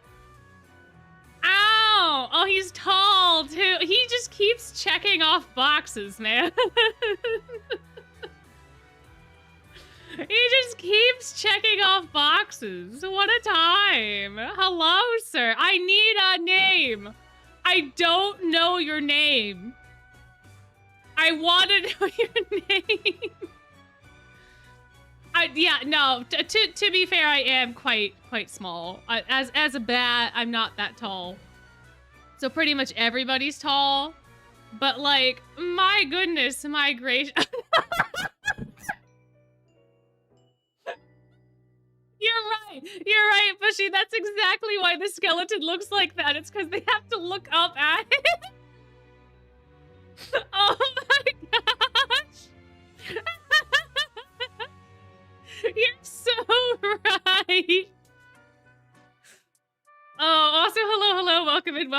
Ow! Oh, he's tall, too. He just keeps checking off boxes, man. He just keeps checking off boxes. What a time. Hello, sir. I need a name. I don't know your name. I want to know your name. Yeah, no. To be fair, I am quite small. As a bat, I'm not that tall. So pretty much everybody's tall. But like, my goodness, my gracious. You're right, Bushy. That's exactly why the skeleton looks like that. It's because they have to look up at it. Oh my gosh. You're so right. Oh, also, hello, welcome in.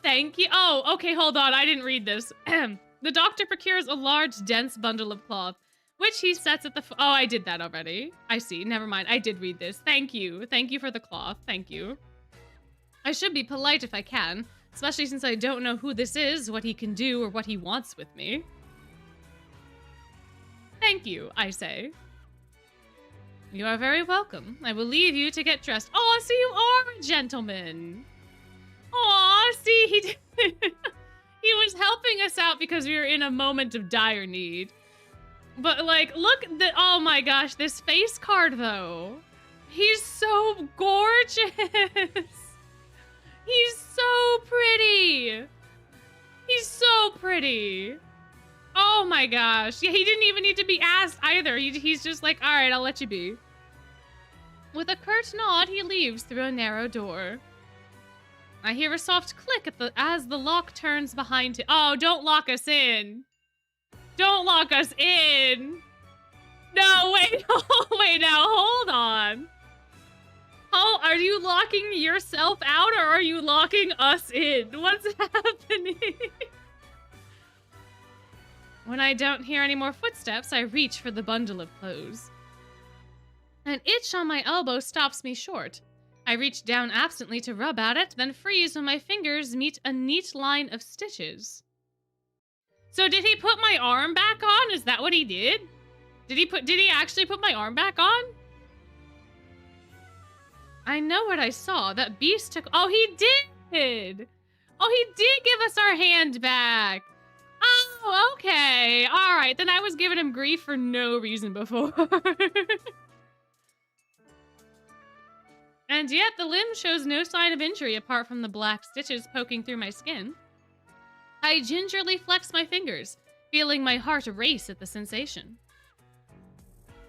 Thank you. Oh, okay, hold on, I didn't read this. The doctor procures a large, dense bundle of cloth, which he sets at the oh, I did that already. I see, never mind, I did read this. Thank you for the cloth, thank you. I should be polite if I can, especially since I don't know who this is, what he can do, or what he wants with me. Thank you, I say. You are very welcome. I will leave you to get dressed. Oh, so you are a gentleman. Aw, see, he was helping us out because we were in a moment of dire need. But, like, look, oh my gosh, this face card, though. He's so gorgeous. He's so pretty. He's so pretty. Oh my gosh. Yeah, he didn't even need to be asked either. He's just like, all right, I'll let you be. With a curt nod, he leaves through a narrow door. I hear a soft click as the lock turns behind him. Oh, don't lock us in. Don't lock us in. No, wait, wait, now, hold on. Oh, are you locking yourself out or are you locking us in? What's happening? When I don't hear any more footsteps, I reach for the bundle of clothes. An itch on my elbow stops me short. I reach down absently to rub at it, then freeze when my fingers meet a neat line of stitches. So did he put my arm back on? Is that what he did? Did he actually put my arm back on? I know what I saw. That beast took, oh, he did. Oh, he did give us our hand back. Oh, okay. All right, then I was giving him grief for no reason before. And yet the limb shows no sign of injury apart from the black stitches poking through my skin. I gingerly flex my fingers, feeling my heart race at the sensation.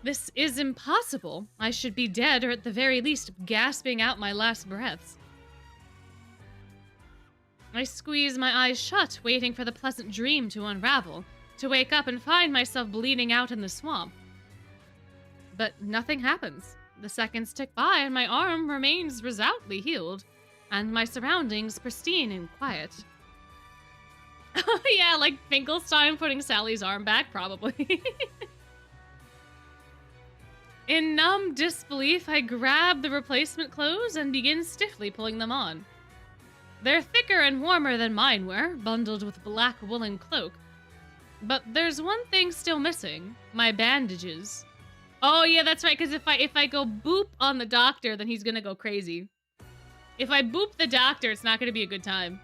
This is impossible. I should be dead or at the very least gasping out my last breaths. I squeeze my eyes shut, waiting for the pleasant dream to unravel, to wake up and find myself bleeding out in the swamp. But nothing happens. The seconds tick by and my arm remains resolutely healed, and my surroundings pristine and quiet. Yeah, like Finkelstein putting Sally's arm back, probably. In numb disbelief, I grab the replacement clothes and begin stiffly pulling them on. They're thicker and warmer than mine were, bundled with black woolen cloak. But there's one thing still missing, my bandages. Oh yeah, that's right, because if I go boop on the doctor, then he's gonna go crazy. If I boop the doctor, it's not gonna be a good time.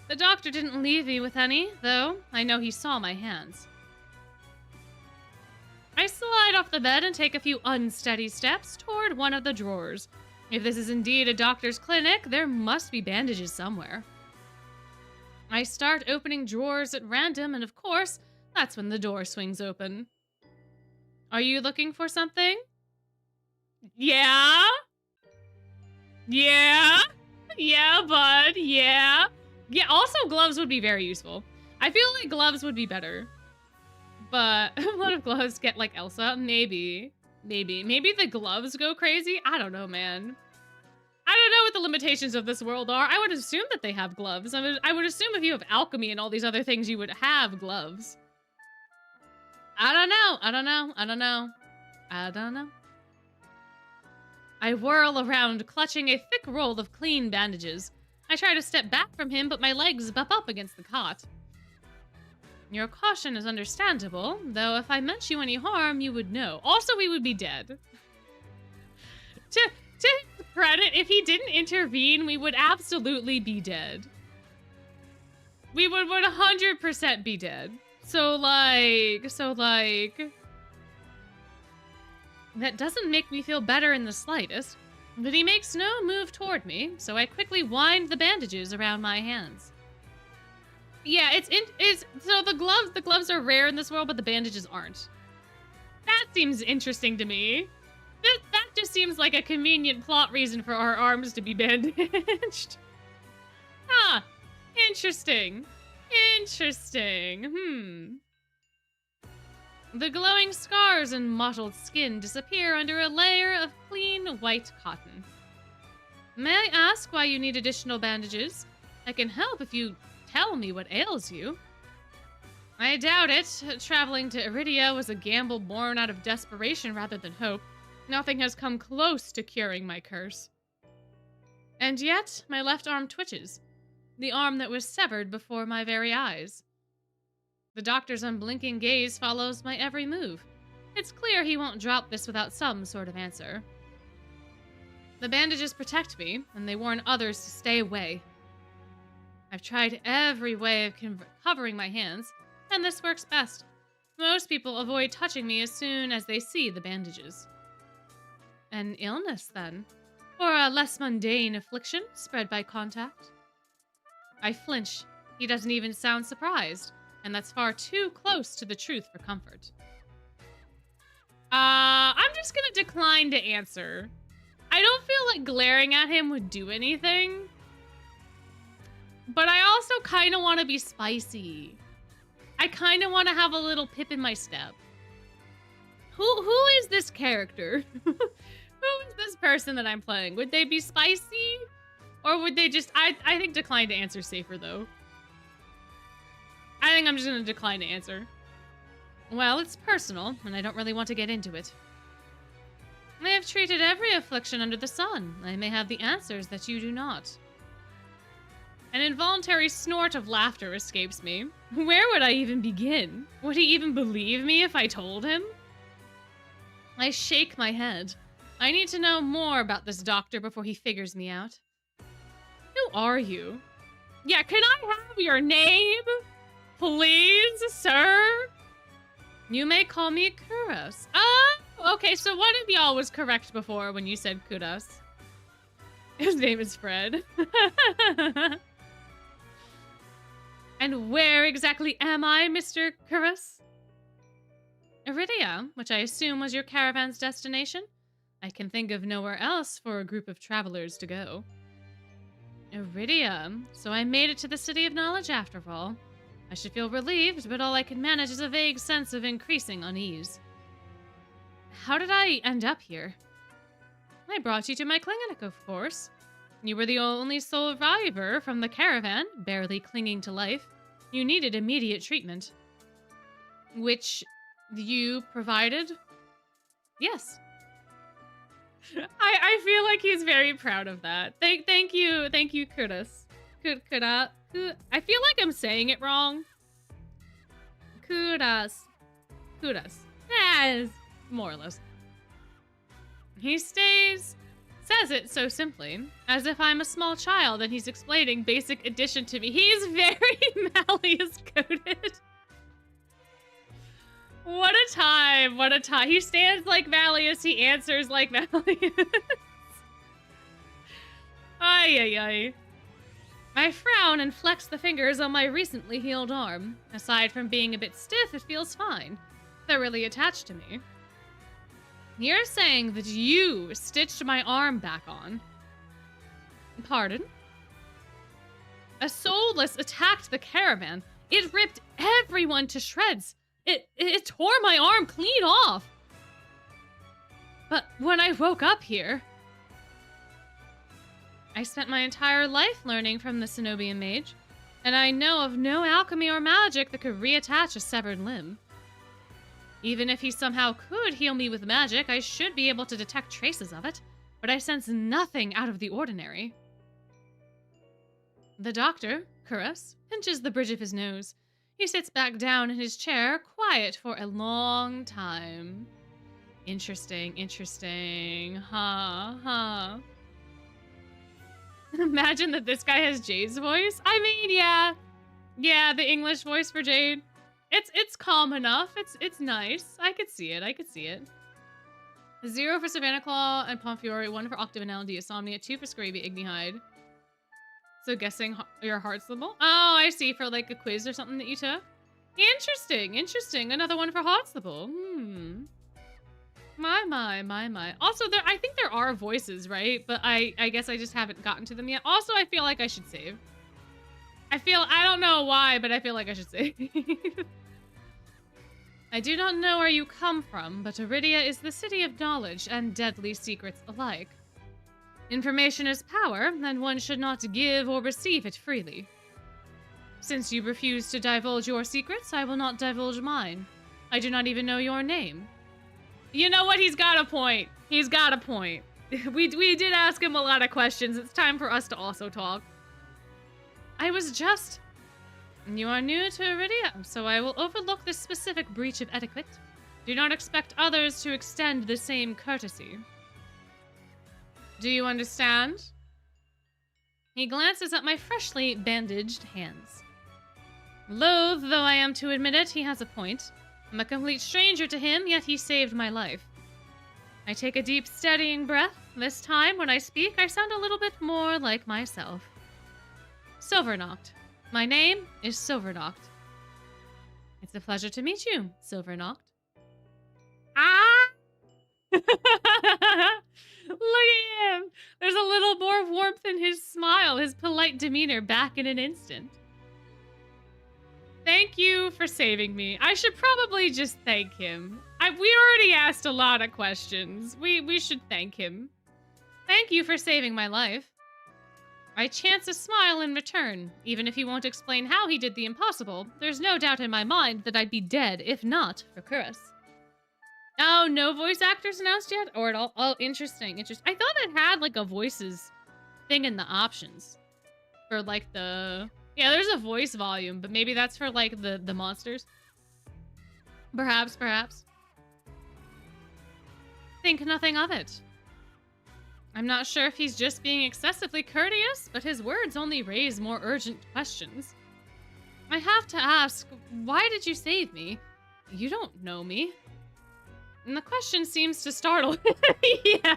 The doctor didn't leave me with any, though. I know he saw my hands. I slide off the bed and take a few unsteady steps toward one of the drawers. If this is indeed a doctor's clinic, there must be bandages somewhere. I start opening drawers at random, and of course, That's when the door swings open. Are you looking for something? Yeah? Yeah? Yeah, bud. Yeah. Yeah, also gloves would be very useful. I feel like gloves would be better. But what if gloves get like Elsa? Maybe. Maybe the gloves go crazy? I don't know, man. I don't know what the limitations of this world are. I would assume that they have gloves. I would assume if you have alchemy and all these other things, you would have gloves. I don't know. I whirl around, clutching a thick roll of clean bandages. I try to step back from him, but my legs butt up against the cot. Your caution is understandable, though if I meant you any harm, you would know. Also, we would be dead. To his credit, if he didn't intervene, we would absolutely be dead. We would 100% be dead. So like... That doesn't make me feel better in the slightest. But he makes no move toward me, so I quickly wind the bandages around my hands. Yeah, so the gloves are rare in this world, but the bandages aren't. That seems interesting to me. That just seems like a convenient plot reason for our arms to be bandaged. Ah, interesting. The glowing scars and mottled skin disappear under a layer of clean white cotton. May I ask why you need additional bandages? I can help if you tell me what ails you. I doubt it. Traveling to Iridia was a gamble born out of desperation rather than hope. Nothing has come close to curing my curse. And yet, my left arm twitches. The arm that was severed before my very eyes. The doctor's unblinking gaze follows my every move. It's clear he won't drop this without some sort of answer. The bandages protect me, and they warn others to stay away. I've tried every way of covering my hands, and this works best. Most people avoid touching me as soon as they see the bandages. An illness, then? Or a less mundane affliction spread by contact? I flinch. He doesn't even sound surprised, and that's far too close to the truth for comfort. I'm just gonna decline to answer. I don't feel like glaring at him would do anything. But I also kind of want to be spicy. I kind of want to have a little pip in my step. Who is this character? Who is this person that I'm playing? Would they be spicy? Or would they just... I think decline to answer safer, though. I think I'm just going to decline to answer. Well, it's personal, and I don't really want to get into it. I have treated every affliction under the sun. I may have the answers that you do not. An involuntary snort of laughter escapes me. Where would I even begin? Would he even believe me if I told him? I shake my head. I need to know more about this doctor before he figures me out. Who are you? Yeah, can I have your name? Please, sir? You may call me Kuros. Okay, so one of y'all was correct before when you said Kuros. His name is Fred. And where exactly am I, Mr. Kuros? Iridia, which I assume was your caravan's destination? I can think of nowhere else for a group of travelers to go. Iridia, so I made it to the City of Knowledge after all. I should feel relieved, but all I can manage is a vague sense of increasing unease. How did I end up here? I brought you to my clinic, of course. You were the only survivor from the caravan, barely clinging to life. You needed immediate treatment. Which you provided? Yes. I feel like he's very proud of that. Thank you, Kudos. I feel like I'm saying it wrong. Kudos. Yes, more or less. He says it so simply, as if I'm a small child and he's explaining basic addition to me. He's very Malleus-coded. What a time, what a time. He stands like Malleus, he answers like Malleus. Ay. I frown and flex the fingers on my recently healed arm. Aside from being a bit stiff, it feels fine. They're really attached to me. You're saying that you stitched my arm back on? Pardon? A soulless attacked the caravan. It ripped everyone to shreds. It tore my arm clean off. But when I woke up here, I spent my entire life learning from the Cenobian mage, and I know of no alchemy or magic that could reattach a severed limb. Even if he somehow could heal me with magic, I should be able to detect traces of it, but I sense nothing out of the ordinary. The doctor, Kuras, pinches the bridge of his nose. He sits back down in his chair, quiet for a long time. Interesting, interesting. Huh. Imagine that this guy has Jade's voice. I mean, yeah. Yeah, the English voice for Jade. It's calm enough. It's nice. I could see it. 0 for Savannah Claw and Pomfiore, 1 for Octavanel and Diasomnia, 2 for Scraby Ignihide. So guessing your heart symbol? Oh, I see, for like a quiz or something that you took. Interesting. Another one for heart symbol. My. Also, I think there are voices, right? But I guess I just haven't gotten to them yet. Also, I feel like I should save. I don't know why, but I feel like I should save. I do not know where you come from, but Iridia is the city of knowledge and deadly secrets alike. Information is power, and one should not give or receive it freely. Since you refuse to divulge your secrets, I will not divulge mine. I do not even know your name. You know what? He's got a point. We did ask him a lot of questions. It's time for us to also talk. You are new to Iridia, so I will overlook this specific breach of etiquette. Do not expect others to extend the same courtesy. Do you understand? He glances at my freshly bandaged hands. Loath though I am to admit it, he has a point. I'm a complete stranger to him, yet he saved my life. I take a deep, steadying breath. This time, when I speak, I sound a little bit more like myself. Silvernoct. My name is Silvernoct. It's a pleasure to meet you, Silvernoct. Ah! Look at him! There's a little more warmth in his smile, his polite demeanor back in an instant. Thank you for saving me. I should probably just thank him. We already asked a lot of questions. We should thank him. Thank you for saving my life. I chance a smile in return. Even if he won't explain how he did the impossible, there's no doubt in my mind that I'd be dead if not for Kuras. Oh, no voice actors announced yet? Or at all? Oh, interesting. I thought it had like a voices thing in the options. For like the... Yeah, there's a voice volume, but maybe that's for like the monsters. Perhaps. Think nothing of it. I'm not sure if he's just being excessively courteous, but his words only raise more urgent questions. I have to ask, why did you save me? You don't know me. And the question seems to startle. Yeah.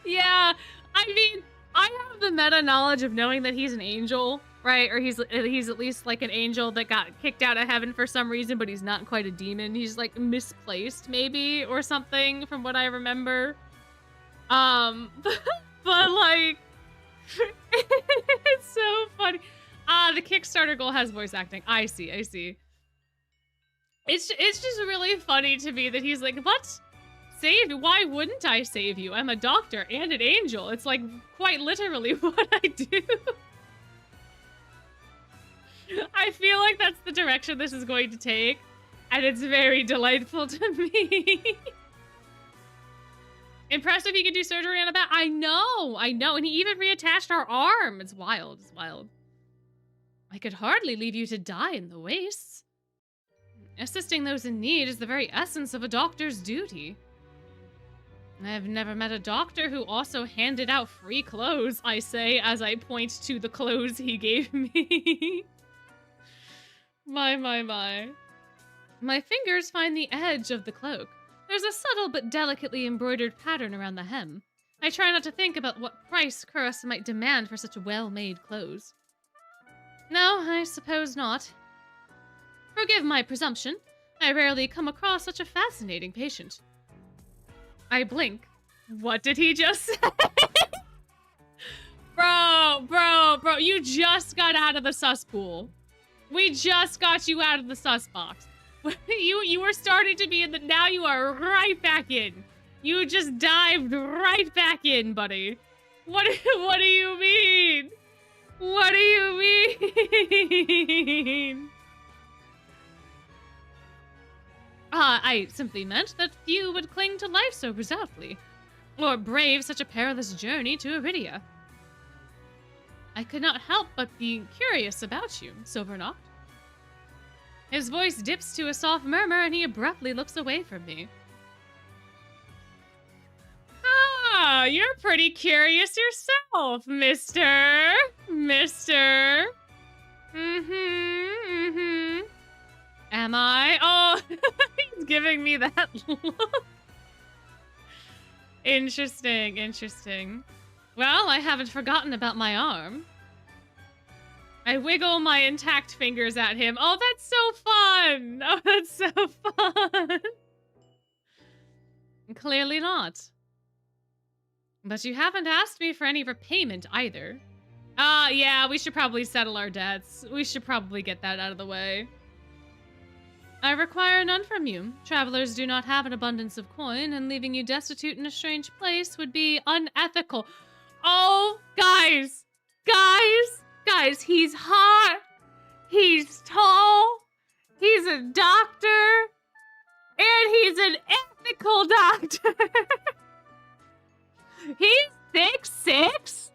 Yeah, I mean, I have the meta knowledge of knowing that he's an angel, right? Or he's at least like an angel that got kicked out of heaven for some reason, but he's not quite a demon. He's like misplaced maybe or something from what I remember. But like, it's so funny. The Kickstarter goal has voice acting. I see. It's just really funny to me that he's like, what? Saved? Why wouldn't I save you? I'm a doctor and an angel. It's like quite literally what I do. I feel like that's the direction this is going to take, and it's very delightful to me. Impressive he could do surgery on a bat. I know, and he even reattached our arm. It's wild. I could hardly leave you to die in the wastes. Assisting those in need is the very essence of a doctor's duty. I have never met a doctor who also handed out free clothes, I say, as I point to the clothes he gave me. My. My fingers find the edge of the cloak. There's a subtle but delicately embroidered pattern around the hem. I try not to think about what price Kuros might demand for such well-made clothes. No, I suppose not. Forgive my presumption. I rarely come across such a fascinating patient. I blink. What did he just say? Bro, you just got out of the sus pool. We just got you out of the sus box. You were starting to be in the, now you are right back in. You just dived right back in, buddy. What do you mean? What do you mean? I simply meant that few would cling to life so resolutely, or brave such a perilous journey to Iridia. I could not help but be curious about you, Silverknocht. His voice dips to a soft murmur, and he abruptly looks away from me. Ah, you're pretty curious yourself, mister. Am I? Oh, he's giving me that look. Interesting. Well, I haven't forgotten about my arm. I wiggle my intact fingers at him. Oh, that's so fun! Oh, that's so fun! Clearly not. But you haven't asked me for any repayment either. Yeah, we should probably settle our debts. We should probably get that out of the way. I require none from you. Travelers do not have an abundance of coin, and leaving you destitute in a strange place would be unethical. Oh, guys, he's hot, he's tall, he's a doctor, and he's an ethical doctor. He's 6'6".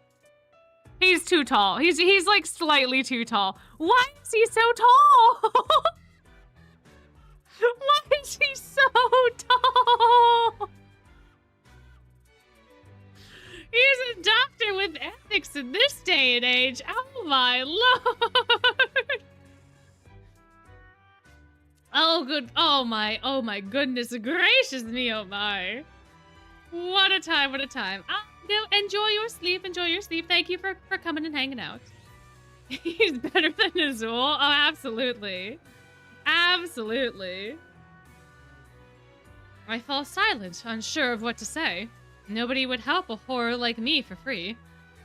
He's too tall. He's like slightly too tall. Why is he so tall? Why is he so tall? He's a doctor with ethics in this day and age. Oh my lord. Oh my goodness gracious me, oh my. What a time. No, enjoy your sleep. Thank you for coming and hanging out. He's better than Azul. Oh, absolutely. I fall silent, unsure of what to say. Nobody would help a horror like me for free.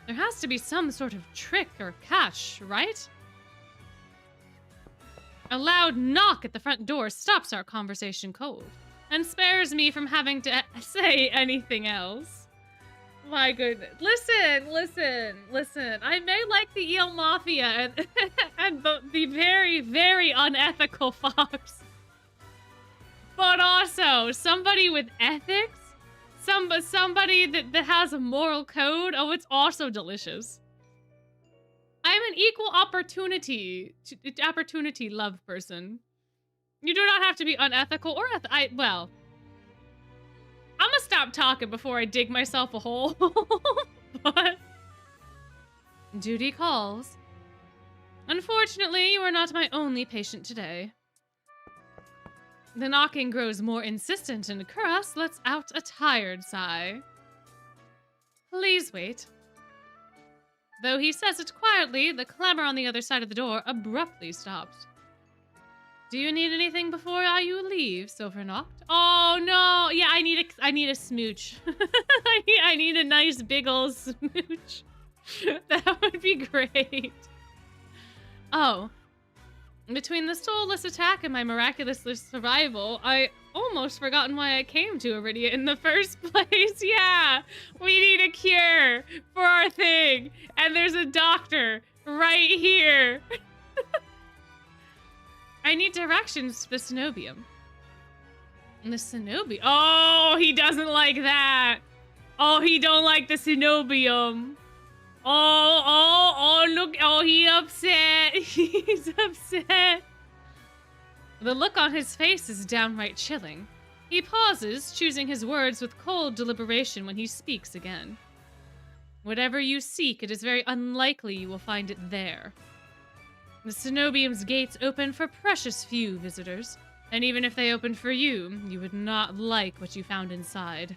There has to be some sort of trick or catch, right? A loud knock at the front door stops our conversation cold and spares me from having to say anything else. My goodness. Listen. I may like the Eel Mafia and the very, very unethical fox. But also, somebody with ethics? Somebody that has a moral code? Oh, it's also delicious. I'm an equal opportunity love person. You do not have to be unethical or well, I'm gonna stop talking before I dig myself a hole. But duty calls. Unfortunately, you are not my only patient today. The knocking grows more insistent, and Kuros lets out a tired sigh. Please wait. Though he says it quietly, the clamor on the other side of the door abruptly stops. Do you need anything before you leave, Silverknocht? Oh no! Yeah, I need a smooch. I need a nice big ol' smooch. That would be great. Oh. Between the soulless attack and my miraculous survival, I almost forgotten why I came to Iridia in the first place. Yeah, we need a cure for our thing, and there's a doctor right here. I need directions to the cenobium. The cenobium? Oh, he doesn't like that. Oh, he don't like the cenobium. Oh, look. Oh, he upset. He's upset. The look on his face is downright chilling. He pauses, choosing his words with cold deliberation when he speaks again. Whatever you seek, it is very unlikely you will find it there. The cenobium's gates open for precious few visitors, and even if they opened for you, you would not like what you found inside.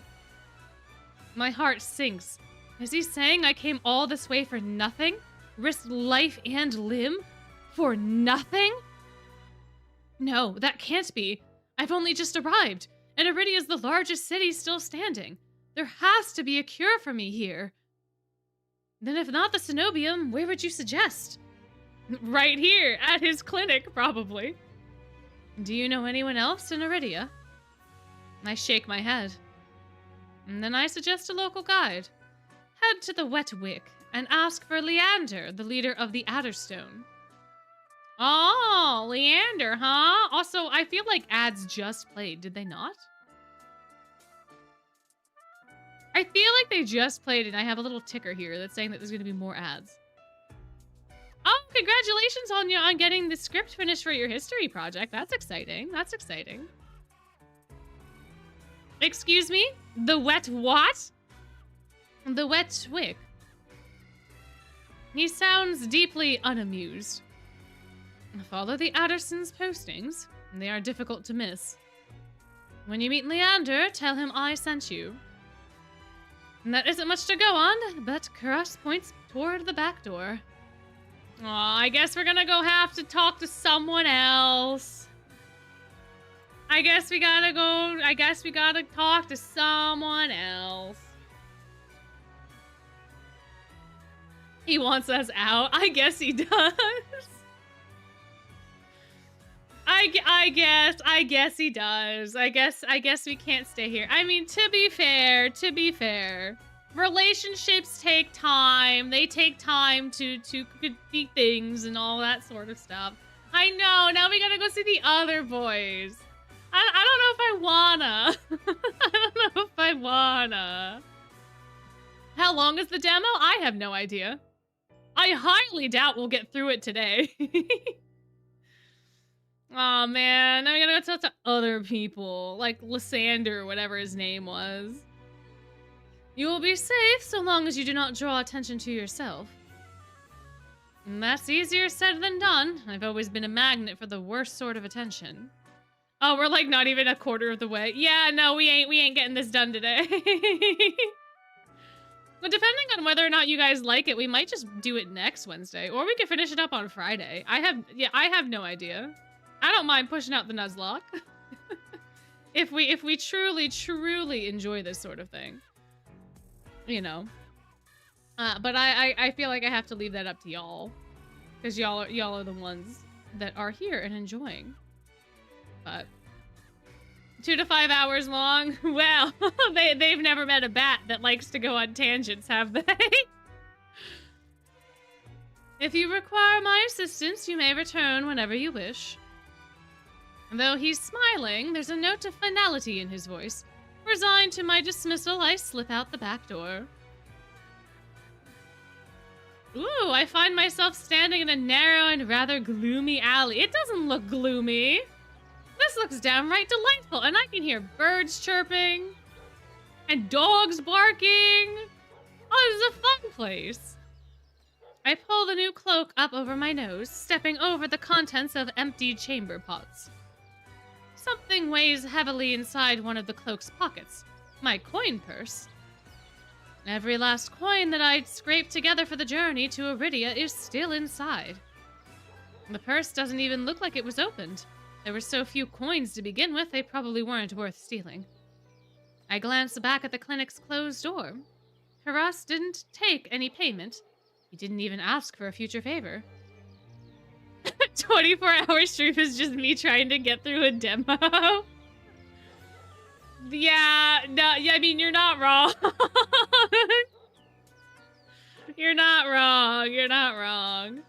My heart sinks. Is he saying I came all this way for nothing? Risked life and limb? For nothing? No, that can't be. I've only just arrived, and Iridia is the largest city still standing. There has to be a cure for me here. Then if not the cenobium, where would you suggest? Right here, at his clinic, probably. Do you know anyone else in Iridia? I shake my head. And then I suggest a local guide. Head to the Wet Wick and ask for Leander, the leader of the Adderstone. Oh, Leander, huh? Also, I feel like ads just played, did they not? I feel like they just played and I have a little ticker here that's saying that there's going to be more ads. Oh, congratulations on getting the script finished for your history project. That's exciting. That's exciting. Excuse me? The wet what? The Wet Wick. He sounds deeply unamused. Follow the Adderson's postings. They are difficult to miss. When you meet Leander, tell him I sent you. And that isn't much to go on, but Karas points toward the back door. Aw, I guess we're gonna have to talk to someone else. I guess we gotta talk to someone else. He wants us out. I guess he does. I guess he does. I guess we can't stay here. I mean, to be fair, relationships take time. They take time to complete things and all that sort of stuff. I know. Now we gotta go see the other boys. I don't know if I wanna. How long is the demo? I have no idea. I highly doubt we'll get through it today. Oh man, now we gotta go talk to other people, like Lysander, whatever his name was. You will be safe so long as you do not draw attention to yourself. And that's easier said than done. I've always been a magnet for the worst sort of attention. Oh, we're like not even a quarter of the way. Yeah, no, we ain't getting this done today. But depending on whether or not you guys like it, we might just do it next Wednesday, or we could finish it up on Friday. I have no idea. I don't mind pushing out the Nuzlocke. if we truly enjoy this sort of thing. You know. But I feel like I have to leave that up to y'all. Because y'all are the ones that are here and enjoying. But 2 to 5 hours long? Well, they've never met a bat that likes to go on tangents, have they? If you require my assistance, you may return whenever you wish. Though he's smiling, there's a note of finality in his voice. Resigned to my dismissal, I slip out the back door. Ooh, I find myself standing in a narrow and rather gloomy alley. It doesn't look gloomy. This looks downright delightful, and I can hear birds chirping and dogs barking. Oh, this is a fun place. I pull the new cloak up over my nose, stepping over the contents of emptied chamber pots. Something weighs heavily inside one of the cloak's pockets. My coin purse. Every last coin that I'd scraped together for the journey to Iridia is still inside. The purse doesn't even look like it was opened. There were so few coins to begin with, they probably weren't worth stealing. I glanced back at the clinic's closed door. Karas didn't take any payment. He didn't even ask for a future favor. 24-hour stream is just me trying to get through a demo. Yeah, no, I mean, you're not wrong. You're not wrong.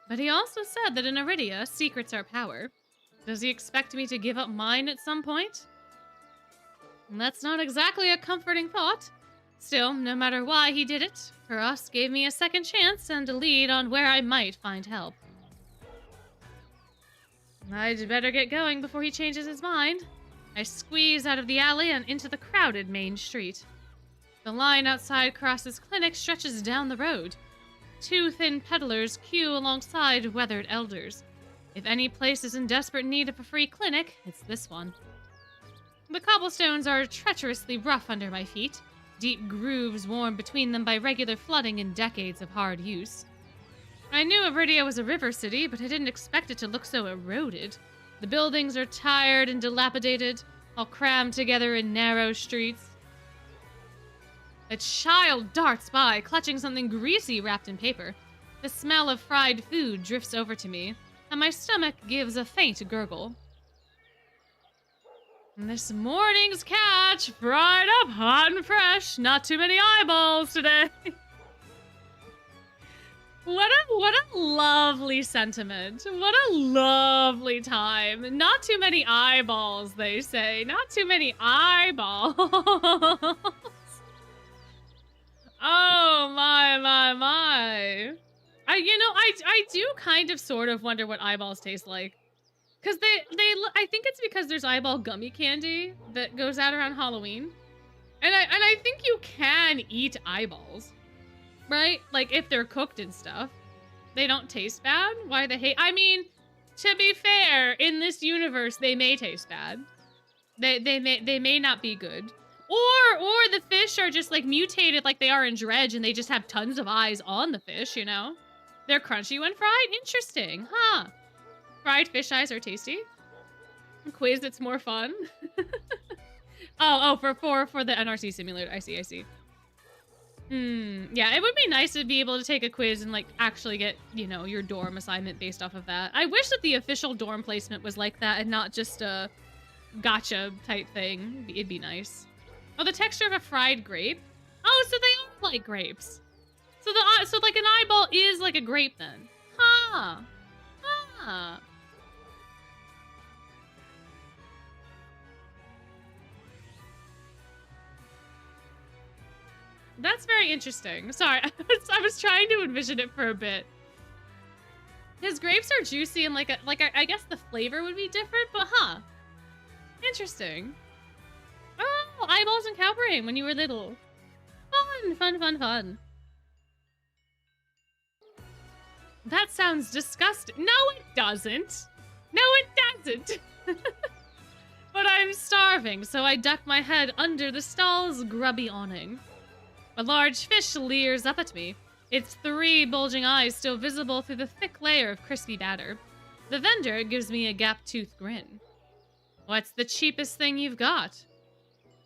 But he also said that in Iridia, secrets are power. Does he expect me to give up mine at some point? That's not exactly a comforting thought. Still, no matter why he did it, Karas gave me a second chance and a lead on where I might find help. I'd better get going before he changes his mind. I squeeze out of the alley and into the crowded main street. The line outside Karas's clinic stretches down the road. 2 thin peddlers queue alongside weathered elders. If any place is in desperate need of a free clinic, it's this one. The cobblestones are treacherously rough under my feet, deep grooves worn between them by regular flooding and decades of hard use. I knew Iridia was a river city, but I didn't expect it to look so eroded. The buildings are tired and dilapidated, all crammed together in narrow streets. A child darts by, clutching something greasy wrapped in paper. The smell of fried food drifts over to me, and my stomach gives a faint gurgle. This morning's catch, fried up hot and fresh. Not too many eyeballs today. What a lovely sentiment. What a lovely time. Not too many eyeballs, they say. Not too many eyeballs. Oh, my. I do kind of sort of wonder what eyeballs taste like. Because I think it's because there's eyeball gummy candy that goes out around Halloween. And I think you can eat eyeballs. Right? Like, if they're cooked and stuff. They don't taste bad? Why the hate? I mean, to be fair, in this universe, they may taste bad. They may not be good. Or the fish are just, like, mutated like they are in Dredge, and they just have tons of eyes on the fish, you know? They're crunchy when fried? Interesting, huh? Fried fish eyes are tasty? Quiz, it's more fun. for the NRC simulator. I see. Yeah, it would be nice to be able to take a quiz and, like, actually get, you know, your dorm assignment based off of that. I wish that the official dorm placement was like that and not just a gotcha type thing. It'd be nice. Oh, the texture of a fried grape? Oh, so they are like grapes. So like an eyeball is like a grape then. Huh. That's very interesting. Sorry, I was trying to envision it for a bit. His grapes are juicy and I guess the flavor would be different, but huh. Interesting. Oh, eyeballs and cow brain when you were little. Fun. That sounds disgusting. No, it doesn't. But I'm starving, so I duck my head under the stall's grubby awning. A large fish leers up at me, its 3 bulging eyes still visible through the thick layer of crispy batter. The vendor gives me a gap-toothed grin. What's the cheapest thing you've got?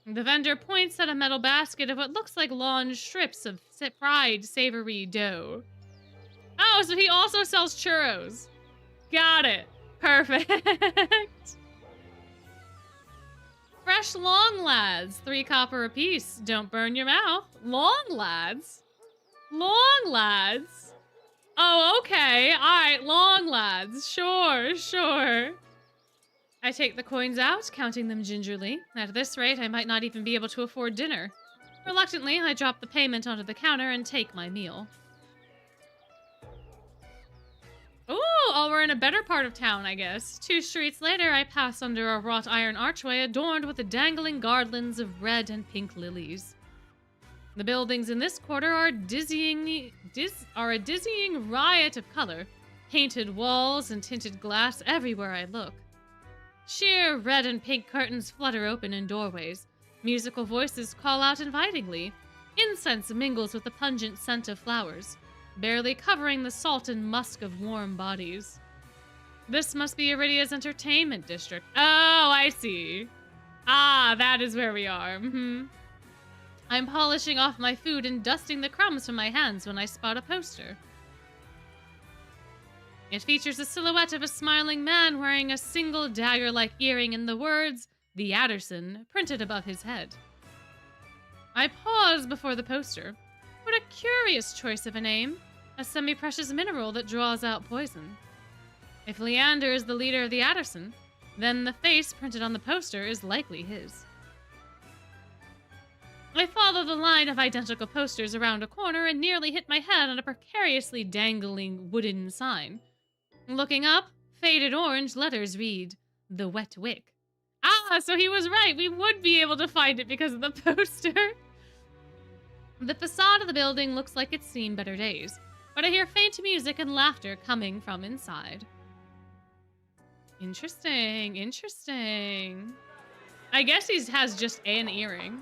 The vendor points at a metal basket of what looks like long strips of fried savory dough. Oh, so he also sells churros. Got it. Perfect. Fresh long lads, 3 copper apiece. Don't burn your mouth. Long lads? Oh, okay. All right, long lads. Sure. I take the coins out, counting them gingerly. At this rate, I might not even be able to afford dinner. Reluctantly, I drop the payment onto the counter and take my meal. Oh, we're in a better part of town, I guess. 2 streets later, I pass under a wrought iron archway adorned with the dangling garlands of red and pink lilies. The buildings in this quarter are a dizzying riot of color. Painted walls and tinted glass everywhere I look. Sheer red and pink curtains flutter open in doorways. Musical voices call out invitingly. Incense mingles with the pungent scent of flowers, barely covering the salt and musk of warm bodies. This must be Iridia's entertainment district. Oh, I see. Ah, that is where we are. I'm polishing off my food and dusting the crumbs from my hands when I spot a poster. It features a silhouette of a smiling man wearing a single dagger-like earring and the words, "The Adderson," printed above his head. I pause before the poster. What a curious choice of a name. A semi-precious mineral that draws out poison. If Leander is the leader of the Adderson, then the face printed on the poster is likely his. I follow the line of identical posters around a corner and nearly hit my head on a precariously dangling wooden sign. Looking up, faded orange letters read, "The Wet Wick." Ah, so he was right. We would be able to find it because of the poster. The facade of the building looks like it's seen better days, but I hear faint music and laughter coming from inside. Interesting. I guess he has just an earring.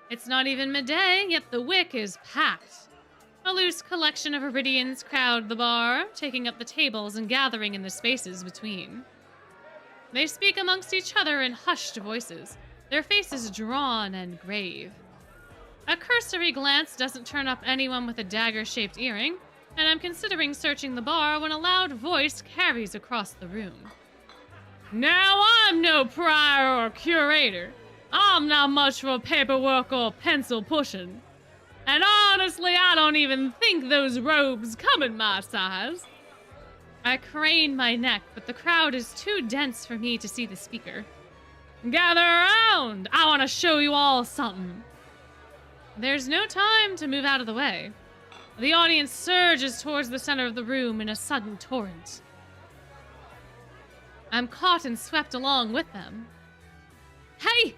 It's not even midday, yet the wick is packed. A loose collection of Iridians crowd the bar, taking up the tables and gathering in the spaces between. They speak amongst each other in hushed voices, their faces drawn and grave. A cursory glance doesn't turn up anyone with a dagger-shaped earring, and I'm considering searching the bar when a loud voice carries across the room. Now I'm no prior or curator. I'm not much for paperwork or pencil pushing. And honestly, I don't even think those robes come in my size. I crane my neck, but the crowd is too dense for me to see the speaker. Gather around! I want to show you all something. There's no time to move out of the way. The audience surges towards the center of the room in a sudden torrent. I'm caught and swept along with them. Hey!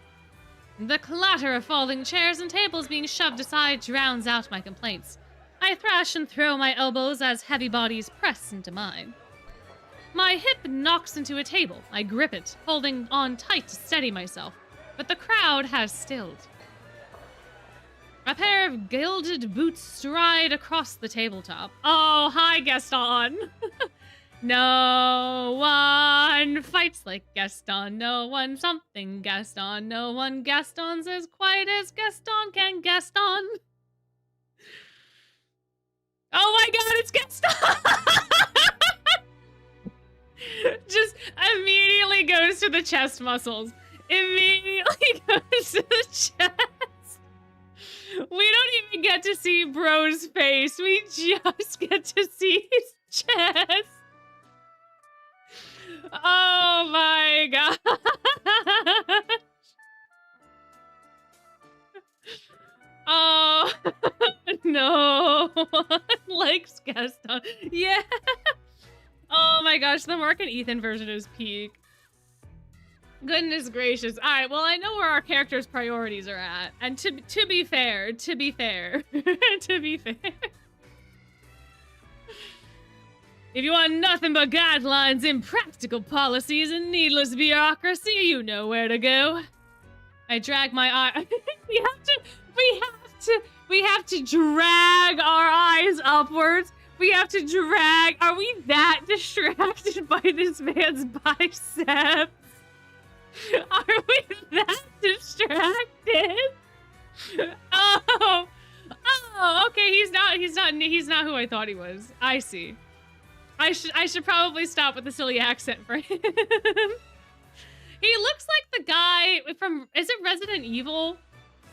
The clatter of falling chairs and tables being shoved aside drowns out my complaints. I thrash and throw my elbows as heavy bodies press into mine. My hip knocks into a table. I grip it, holding on tight to steady myself, but the crowd has stilled. A pair of gilded boots stride across the tabletop. Oh, hi, Gaston! No one fights like Gaston, no one something Gaston, no one Gaston's as quiet as Gaston can Gaston. Oh my god, it's Gaston! Just immediately goes to the chest muscles. Immediately goes to the chest. We don't even get to see bro's face. We just get to see his chest. Oh my god. Oh no one likes Gaston. Yeah. Oh my gosh, the Mark and Ethan version is peak. Goodness gracious. Alright, well I know where our characters' priorities are at. And to be fair, to be fair. If you want nothing but guidelines, impractical policies, and needless bureaucracy, you know where to go. I drag my eye. We have to drag our eyes upwards. We have to drag. Are we that distracted by this man's biceps? Are we that distracted? Oh, okay. He's not who I thought he was. I see. I should probably stop with the silly accent for him. He looks like the guy from, is it Resident Evil?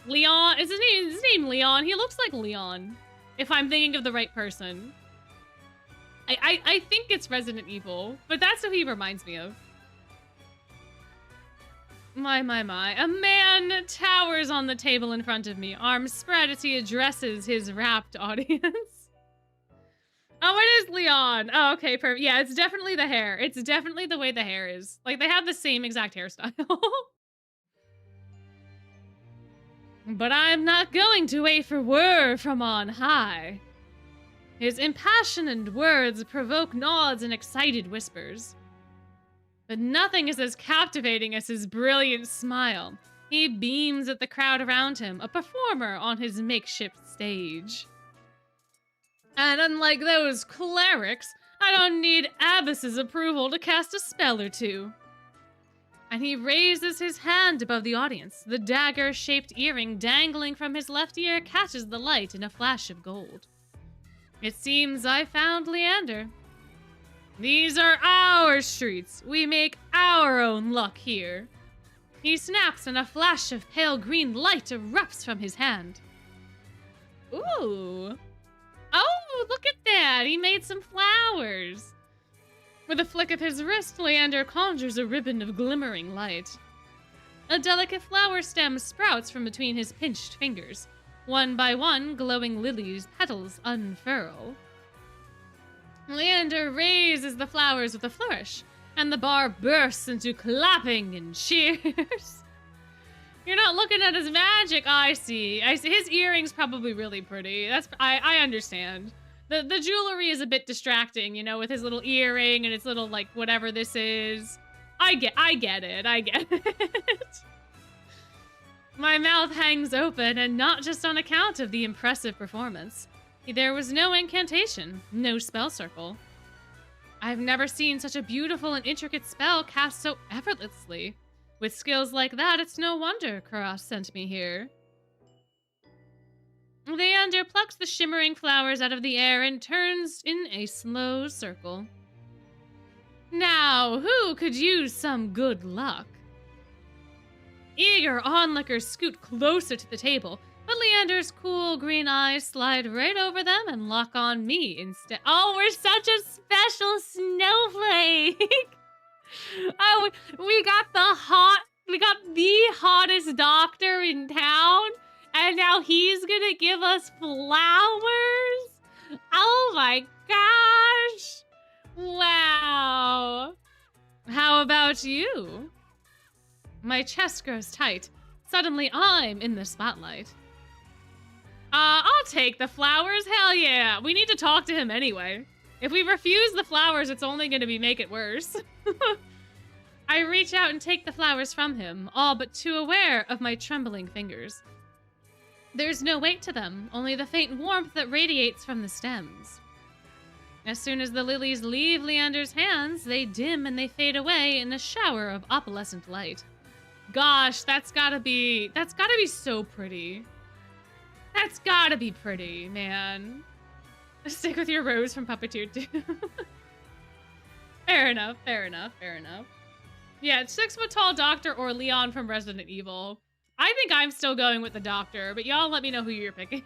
Leon? Is his name Leon? He looks like Leon, if I'm thinking of the right person. I think it's Resident Evil, but that's who he reminds me of. My. A man towers on the table in front of me, arms spread as he addresses his rapt audience. Oh, it is Leon. Oh, okay, perfect. Yeah, it's definitely the hair. It's definitely the way the hair is. Like, they have the same exact hairstyle. But I'm not going to wait for word from on high. His impassioned words provoke nods and excited whispers. But nothing is as captivating as his brilliant smile. He beams at the crowd around him, a performer on his makeshift stage. And unlike those clerics, I don't need Abbas's approval to cast a spell or two. And he raises his hand above the audience. The dagger-shaped earring dangling from his left ear catches the light in a flash of gold. It seems I found Leander. These are our streets. We make our own luck here. He snaps and a flash of pale green light erupts from his hand. Ooh. Oh, look at that! He made some flowers! With a flick of his wrist, Leander conjures a ribbon of glimmering light. A delicate flower stem sprouts from between his pinched fingers. One by one, glowing lilies' petals unfurl. Leander raises the flowers with a flourish, and the bar bursts into clapping and cheers. You're not looking at his magic. Oh, I see. His earring's probably really pretty. I understand. The jewelry is a bit distracting, you know, with his little earring and his little, like, whatever this is. I get it. My mouth hangs open, and not just on account of the impressive performance. There was no incantation, no spell circle. I've never seen such a beautiful and intricate spell cast so effortlessly. With skills like that, it's no wonder Karas sent me here. Leander plucks the shimmering flowers out of the air and turns in a slow circle. Now, who could use some good luck? Eager onlookers scoot closer to the table, but Leander's cool green eyes slide right over them and lock on me instead. Oh, we're such a special snowflake! Oh, we got the hottest doctor in town, and now he's gonna give us flowers? Oh my gosh! Wow! How about you? My chest grows tight. Suddenly, I'm in the spotlight. I'll take the flowers, hell yeah! We need to talk to him anyway. If we refuse the flowers, it's only gonna make it worse. I reach out and take the flowers from him, all but too aware of my trembling fingers. There's no weight to them, only the faint warmth that radiates from the stems. As soon as the lilies leave Leander's hands, they dim and they fade away in a shower of opalescent light. Gosh, that's gotta be so pretty. That's gotta be pretty, man. Stick with your rose from Puppeteer 2. Fair enough. Yeah, 6-foot-tall doctor or Leon from Resident Evil. I think I'm still going with the doctor, but y'all let me know who you're picking.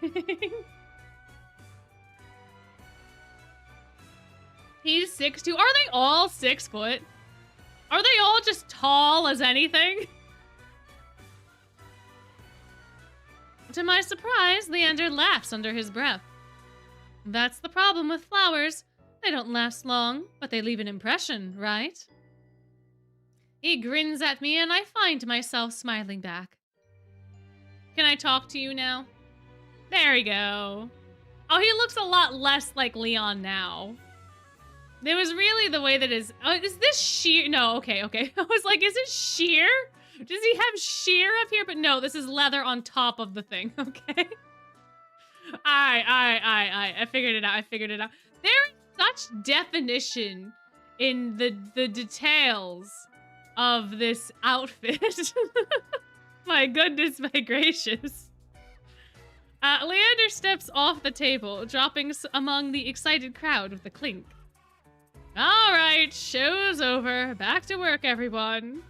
He's 6'2". Are they all 6 foot? Are they all just tall as anything? To my surprise, Leander laughs under his breath. That's the problem with flowers. They don't last long, but they leave an impression, right? He grins at me, and I find myself smiling back. Can I talk to you now? There we go. Oh, he looks a lot less like Leon now. It was really the way that his... Oh, is this sheer? No, okay. I was like, is it sheer? Does he have sheer up here? But no, this is leather on top of the thing, okay? I figured it out. There is such definition in the details of this outfit. My goodness, my gracious. Leander steps off the table, dropping among the excited crowd with a clink. All right, show's over. Back to work, everyone.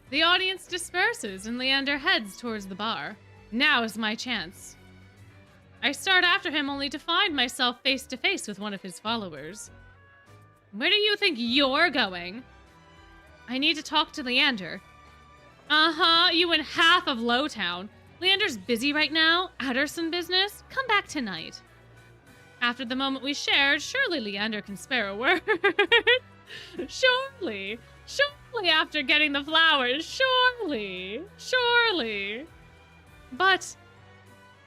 The audience disperses and Leander heads towards the bar. Now is my chance. I start after him only to find myself face to face with one of his followers. Where do you think you're going? I need to talk to Leander. Uh-huh, you and half of Lowtown. Leander's busy right now. Adderson business. Come back tonight. After the moment we shared, surely Leander can spare a word. Surely after getting the flowers, surely. But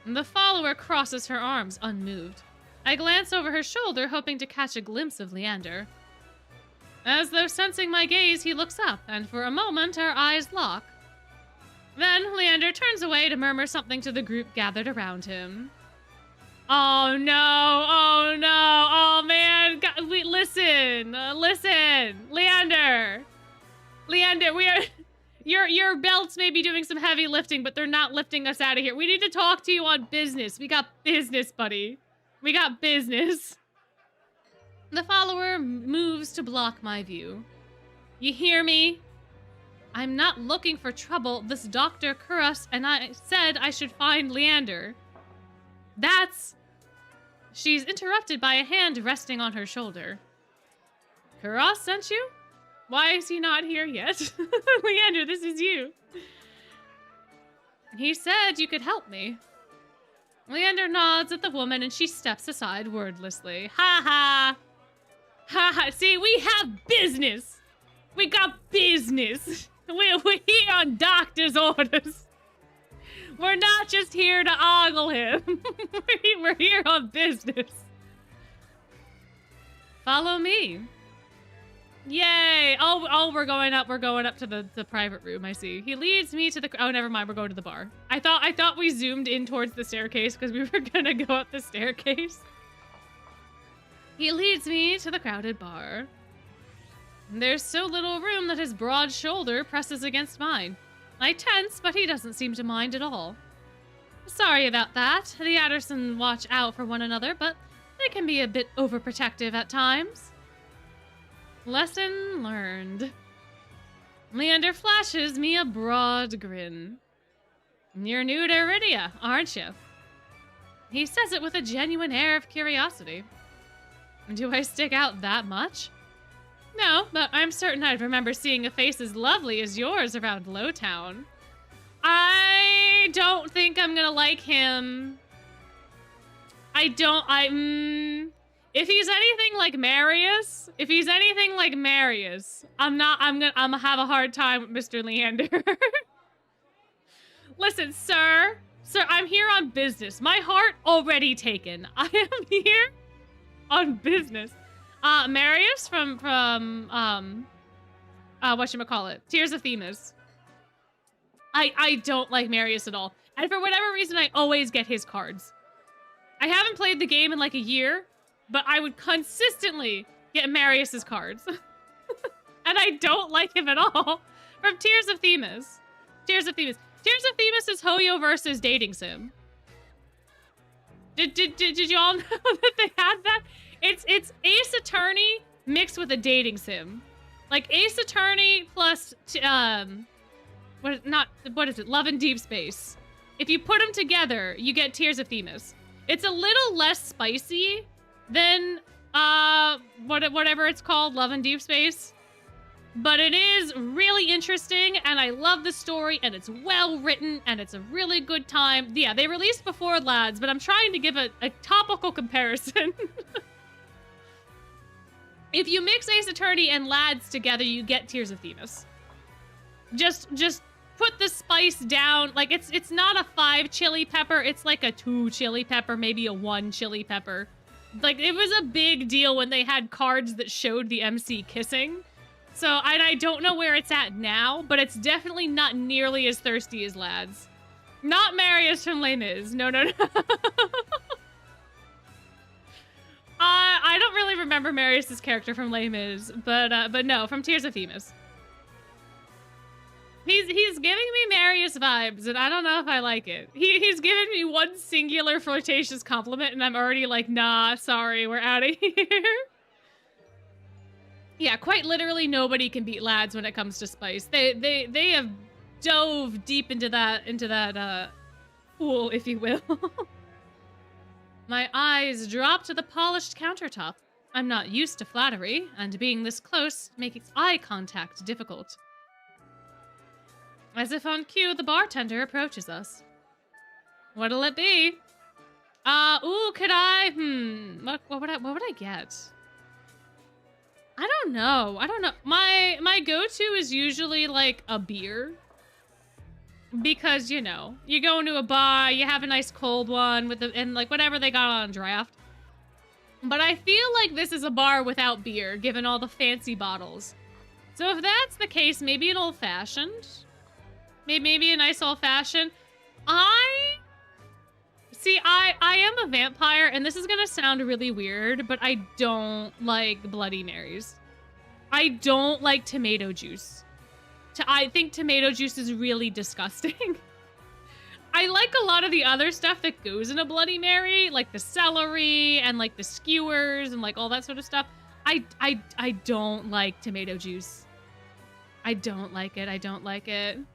the follower crosses her arms, unmoved. I glance over her shoulder, hoping to catch a glimpse of Leander. As though sensing my gaze, he looks up, and for a moment our eyes lock. Then Leander turns away to murmur something to the group gathered around him. Oh no, oh man, God, listen, Leander, we are, your belts may be doing some heavy lifting, but they're not lifting us out of here. We need to talk to you on business. We got business, buddy. We got business. The follower moves to block my view. You hear me? I'm not looking for trouble. This Dr. Kuras and I said I should find Leander. She's interrupted by a hand resting on her shoulder. Kuras sent you? Why is he not here yet? Leander, this is you. He said you could help me. Leander nods at the woman and she steps aside wordlessly. Ha ha! Ha ha! See, we have business! We got business! We're here on doctor's orders! We're not just here to ogle him. We're here on business. Follow me. Yay! Oh, we're going up to the private room, I see. He leads me to the, oh, never mind, we're going to the bar. I thought we zoomed in towards the staircase because we were gonna go up the staircase. He leads me to the crowded bar. There's so little room that his broad shoulder presses against mine. I tense, but he doesn't seem to mind at all. Sorry about that. The Adderson watch out for one another, but they can be a bit overprotective at times. Lesson learned. Leander flashes me a broad grin. You're new to Iridia, aren't you? He says it with a genuine air of curiosity. Do I stick out that much? No, but I'm certain I'd remember seeing a face as lovely as yours around Lowtown. I don't think I'm gonna like him. If he's anything like Marius, I'm gonna have a hard time with Mr. Leander. Listen, sir, I'm here on business. My heart already taken. I am here on business. Marius from whatchamacallit, Tears of Themis. I don't like Marius at all. And for whatever reason, I always get his cards. I haven't played the game in like a year, but I would consistently get Marius's cards. And I don't like him at all. From Tears of Themis. Tears of Themis is Hoyo versus Dating Sim. Did y'all know that they had that? It's Ace Attorney mixed with a dating sim. Like Ace Attorney plus what is it? Love and Deep Space. If you put them together, you get Tears of Themis. It's a little less spicy than whatever it's called, Love and Deep Space. But it is really interesting, and I love the story, and it's well written, and it's a really good time. Yeah, they released before Lads, but I'm trying to give a topical comparison. If you mix Ace Attorney and Lads together, you get Tears of Themis. Just put the spice down. Like, it's not a 5 chili pepper. It's like a 2 chili pepper, maybe a 1 chili pepper. Like, it was a big deal when they had cards that showed the MC kissing. So, I don't know where it's at now, but it's definitely not nearly as thirsty as Lads. Not Marius from Les Mis. No. I don't really remember Marius's character from Les Mis, but no, from Tears of Themis. He's giving me Marius vibes, and I don't know if I like it. He's giving me one singular flirtatious compliment, and I'm already like, nah, sorry, we're out of here. Yeah, quite literally nobody can beat Lads when it comes to spice. They have dove deep into that pool, if you will. My eyes drop to the polished countertop. I'm not used to flattery, and being this close makes eye contact difficult. As if on cue, the bartender approaches us. What'll it be? Could I? What would I get? I don't know. My go-to is usually like a beer. Because, you know, you go into a bar, you have a nice cold one and like whatever they got on draft. But I feel like this is a bar without beer, given all the fancy bottles. So if that's the case, maybe an old-fashioned. Maybe a nice old-fashioned. I am a vampire, and this is gonna sound really weird, but I don't like Bloody Marys. I don't like tomato juice. I think tomato juice is really disgusting. I like a lot of the other stuff that goes in a Bloody Mary, like the celery and like the skewers and like all that sort of stuff. I don't like tomato juice. I don't like it. Depends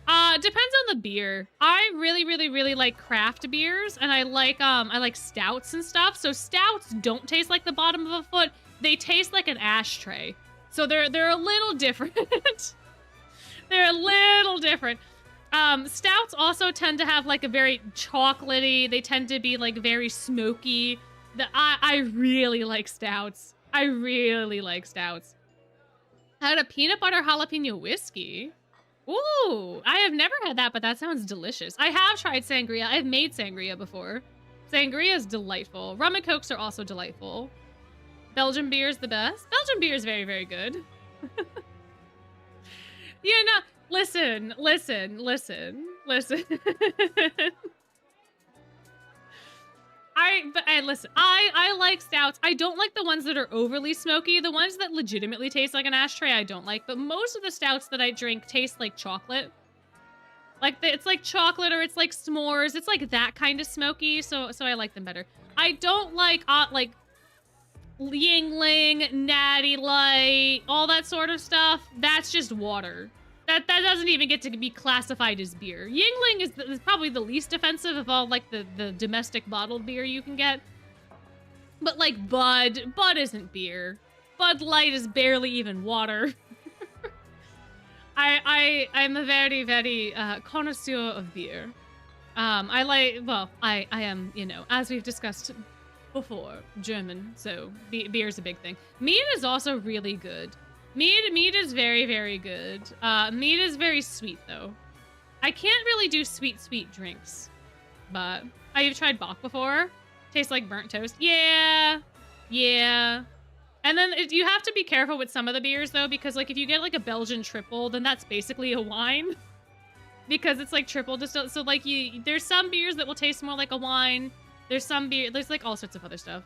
on the beer. I really like craft beers, and I like stouts and stuff. So stouts don't taste like the bottom of a foot. They taste like an ashtray. So they're a little different. They're a little different. Stouts also tend to have like a very chocolatey, they tend to be like very smoky. I really like stouts. I had a peanut butter jalapeno whiskey. Ooh, I have never had that, but that sounds delicious. I have tried sangria. I've made sangria before. Sangria is delightful. Rum and cokes are also delightful. Belgian beer is the best. Belgian beer is very, very good. Yeah, no, listen. Listen, I like stouts. I don't like the ones that are overly smoky. The ones that legitimately taste like an ashtray, I don't like. But most of the stouts that I drink taste like chocolate. Like, it's like chocolate or it's like s'mores. It's like that kind of smoky, so I like them better. I don't like Yingling, Natty Light, all that sort of stuff. That's just water. That doesn't even get to be classified as beer. Yingling is probably the least offensive of all, like, the domestic bottled beer you can get. But, like, Bud isn't beer. Bud Light is barely even water. I'm a very, very connoisseur of beer. I am, you know, as we've discussed before, German, so beer's a big thing. Mead is also really good. Mead is very, very good. Mead is very sweet, though. I can't really do sweet drinks, but I've tried Bock before. Tastes like burnt toast. Yeah. And then you have to be careful with some of the beers, though, because, like, if you get, like, a Belgian triple, then that's basically a wine. Because it's, like, triple distilled. So, like, there's some beers that will taste more like a wine. There's like, all sorts of other stuff.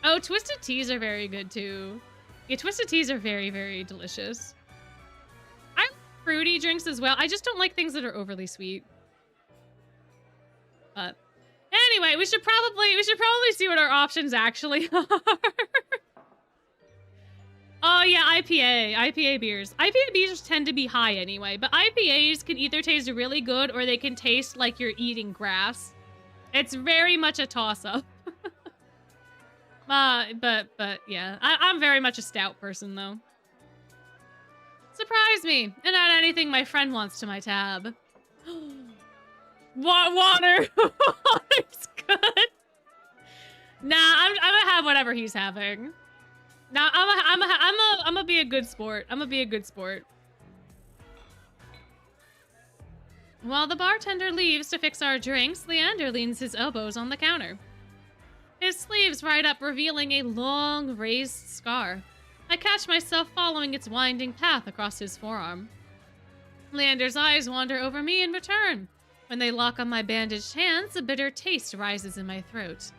Oh, twisted teas are very good, too. Yeah, twisted teas are very, very delicious. I like fruity drinks as well. I just don't like things that are overly sweet. But anyway, we should probably see what our options actually are. Oh yeah, IPA beers. IPA beers tend to be high anyway, but IPAs can either taste really good or they can taste like you're eating grass. It's very much a toss-up. But yeah, I'm very much a stout person, though. Surprise me and add anything my friend wants to my tab. Water. Water's good. Nah, I'm gonna have whatever he's having. Nah, I'm gonna be a good sport. I'm gonna be a good sport. While the bartender leaves to fix our drinks, Leander leans his elbows on the counter. His sleeves right up, revealing a long, raised scar. I catch myself following its winding path across his forearm. Leander's eyes wander over me in return. When they lock on my bandaged hands, a bitter taste rises in my throat.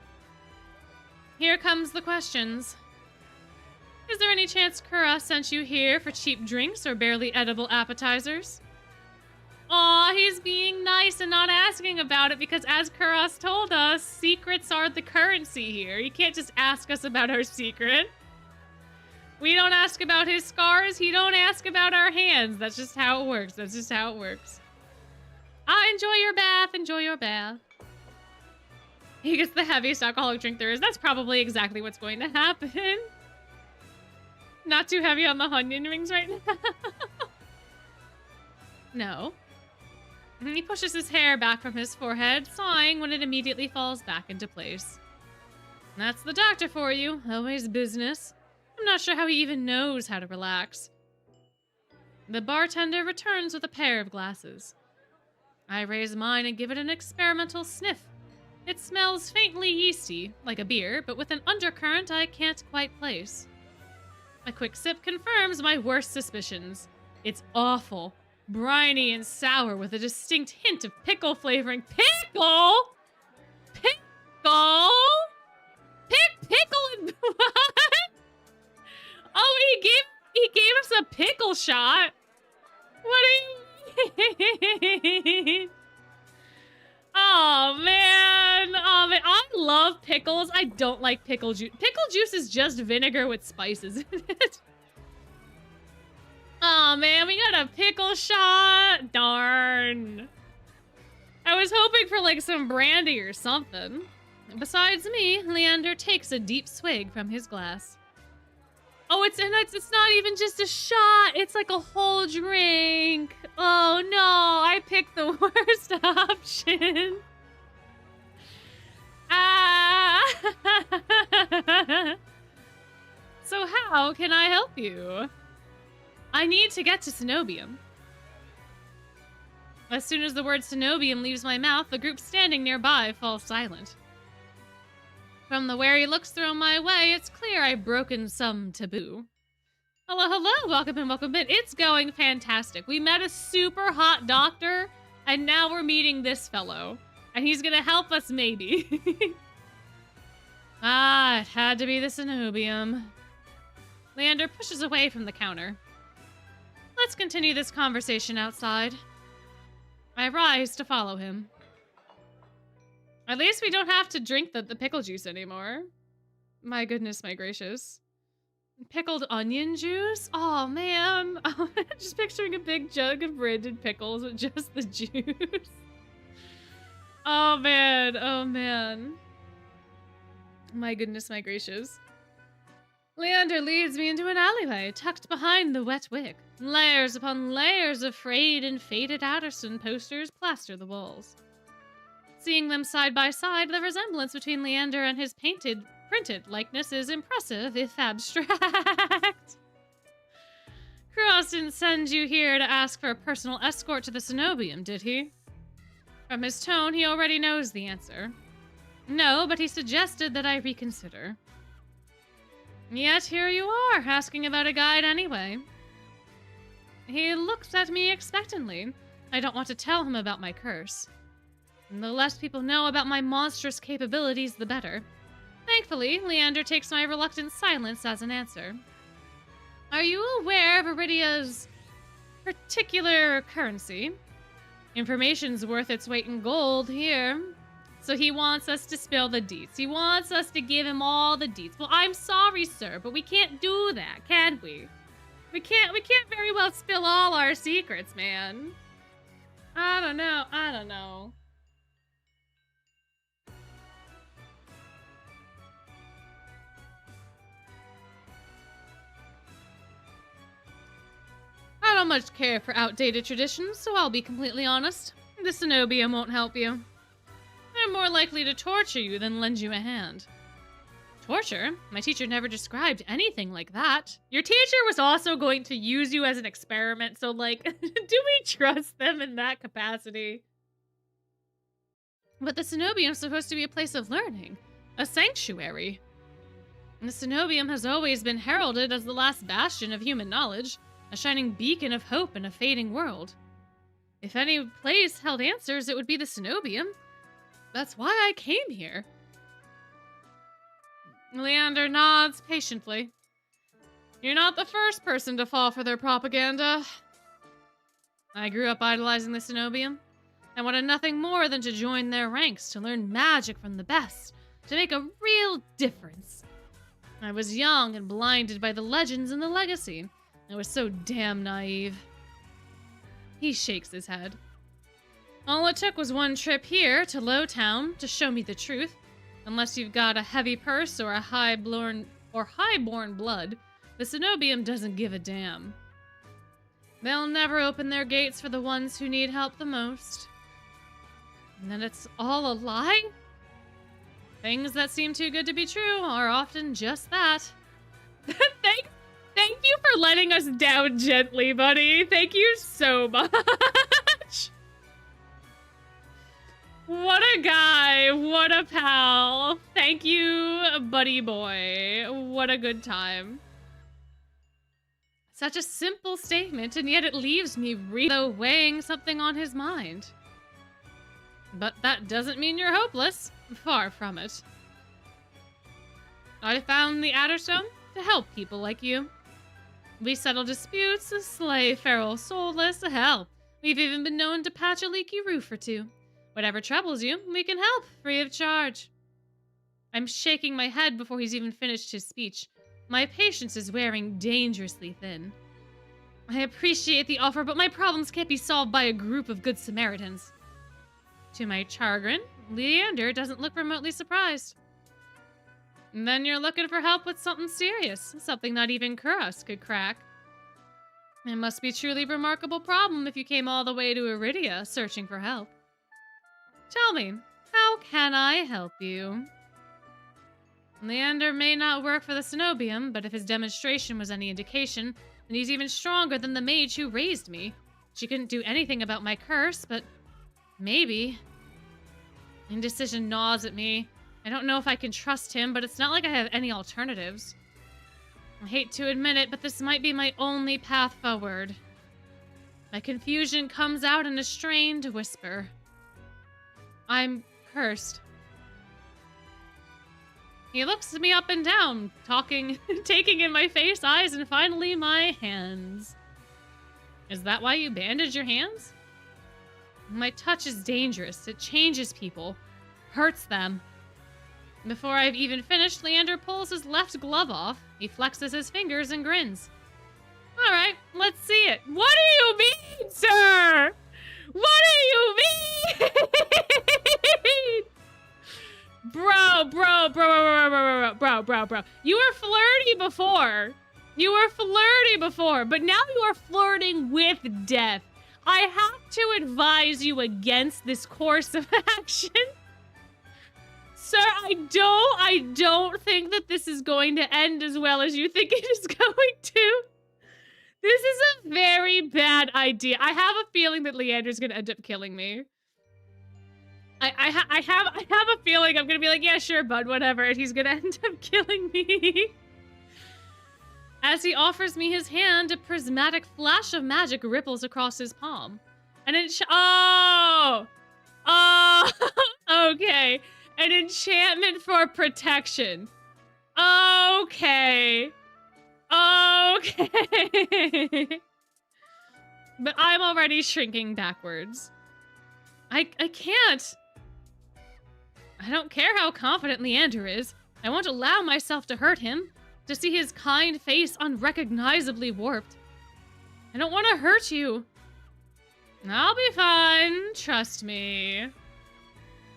Here comes the questions. Is there any chance Kura sent you here for cheap drinks or barely edible appetizers? Aw, he's being nice and not asking about it because, as Kuras told us, secrets are the currency here. You can't just ask us about our secret. We don't ask about his scars, he don't ask about our hands. That's just how it works. That's just how it works. Enjoy your bath, enjoy your bath. He gets the heaviest alcoholic drink there is. That's probably exactly what's going to happen. Not too heavy on the onion rings right now. No. He pushes his hair back from his forehead, sighing when it immediately falls back into place. That's the doctor for you. Always business. I'm not sure how he even knows how to relax. The bartender returns with a pair of glasses. I raise mine and give it an experimental sniff. It smells faintly yeasty, like a beer, but with an undercurrent I can't quite place. A quick sip confirms my worst suspicions. It's awful. Briny and sour with a distinct hint of pickle flavoring. Pickle? Pickle? Pickle and what? Oh, he gave us a pickle shot. What do you mean? Oh man, I love pickles. I don't like pickle juice. Pickle juice is just vinegar with spices in it. Oh man, we got a pickle shot. Darn. I was hoping for like some brandy or something. Besides me, Leander takes a deep swig from his glass. Oh, it's not even just a shot. It's like a whole drink. Oh no, I picked the worst option. So how can I help you? I need to get to Cenobium. As soon as the word Cenobium leaves my mouth, the group standing nearby falls silent. From the wary looks thrown my way, it's clear I've broken some taboo. Hello, hello, welcome in, welcome in. It's going fantastic. We met a super hot doctor, and now we're meeting this fellow. And he's gonna help us, maybe. It had to be the Cenobium. Leander pushes away from the counter. Let's continue this conversation outside. I rise to follow him. At least we don't have to drink the pickle juice anymore. My goodness, my gracious. Pickled onion juice? Oh, man. Just picturing a big jug of branded pickles with just the juice. Oh, man. Oh, man. My goodness, my gracious. Leander leads me into an alleyway tucked behind the wet wick. Layers upon layers of frayed and faded Adderson posters plaster the walls. Seeing them side by side, the resemblance between Leander and his printed likeness is impressive, if abstract. Cross didn't send you here to ask for a personal escort to the Cenobium, did he? From his tone, he already knows the answer. No, but he suggested that I reconsider. Yet here you are, asking about a guide anyway. He looks at me expectantly. I don't want to tell him about my curse. And the less people know about my monstrous capabilities, the better. Thankfully, Leander takes my reluctant silence as an answer. Are you aware of Iridia's particular currency? Information's worth its weight in gold here. So he wants us to spill the deets. He wants us to give him all the deets. Well, I'm sorry, sir, but we can't do that, can we? We can't very well spill all our secrets, man. I don't know. I don't much care for outdated traditions, so I'll be completely honest. The Cenobium won't help you. They're more likely to torture you than lend you a hand. Torture? My teacher never described anything like that. Your teacher was also going to use you as an experiment, so like, do we trust them in that capacity? But the Cenobium's supposed to be a place of learning, a sanctuary. And the Cenobium has always been heralded as the last bastion of human knowledge, a shining beacon of hope in a fading world. If any place held answers, it would be the Cenobium. That's why I came here. Leander nods patiently. You're not the first person to fall for their propaganda. I grew up idolizing the Cenobium. I wanted nothing more than to join their ranks, to learn magic from the best, to make a real difference. I was young and blinded by the legends and the legacy. I was so damn naive. He shakes his head. All it took was one trip here to Lowtown to show me the truth. Unless you've got a heavy purse or a highborn blood, the Cenobium doesn't give a damn. They'll never open their gates for the ones who need help the most. And then it's all a lie? Things that seem too good to be true are often just that. Thank you for letting us down gently, buddy. Thank you so much. What a guy. What a pal. Thank you, buddy boy. What a good time. Such a simple statement, and yet it leaves me really weighing something on his mind. But that doesn't mean you're hopeless. Far from it. I found the Adderstone to help people like you. We settle disputes, slay feral soulless, hell. We've even been known to patch a leaky roof or two. Whatever troubles you, we can help, free of charge. I'm shaking my head before he's even finished his speech. My patience is wearing dangerously thin. I appreciate the offer, but my problems can't be solved by a group of good Samaritans. To my chagrin, Leander doesn't look remotely surprised. And then you're looking for help with something serious, something not even Kuros could crack. It must be a truly remarkable problem if you came all the way to Iridia searching for help. Tell me, how can I help you? Leander may not work for the Cenobium, but if his demonstration was any indication, then he's even stronger than the mage who raised me. She couldn't do anything about my curse, but maybe. Indecision gnaws at me. I don't know if I can trust him, but it's not like I have any alternatives. I hate to admit it, but this might be my only path forward. My confusion comes out in a strained whisper. I'm cursed. He looks me up and down, talking, taking in my face, eyes, and finally my hands. Is that why you bandage your hands? My touch is dangerous. It changes people, hurts them. Before I've even finished, Leander pulls his left glove off. He flexes his fingers and grins. All right, let's see it. What do you mean, sir? What do you mean? Bro. You were flirty before. But now you are flirting with death. I have to advise you against this course of action. Sir, I don't think that this is going to end as well as you think it is going to. This is a very bad idea. I have a feeling that Leander's gonna end up killing me. I have a feeling I'm gonna be like, yeah, sure, bud, whatever, and he's gonna end up killing me. As he offers me his hand, a prismatic flash of magic ripples across his palm. And okay. An enchantment for protection. Okay. But I'm already shrinking backwards. I can't. I don't care how confident Leander is. I won't allow myself to hurt him, to see his kind face unrecognizably warped. I don't want to hurt you. I'll be fine, trust me.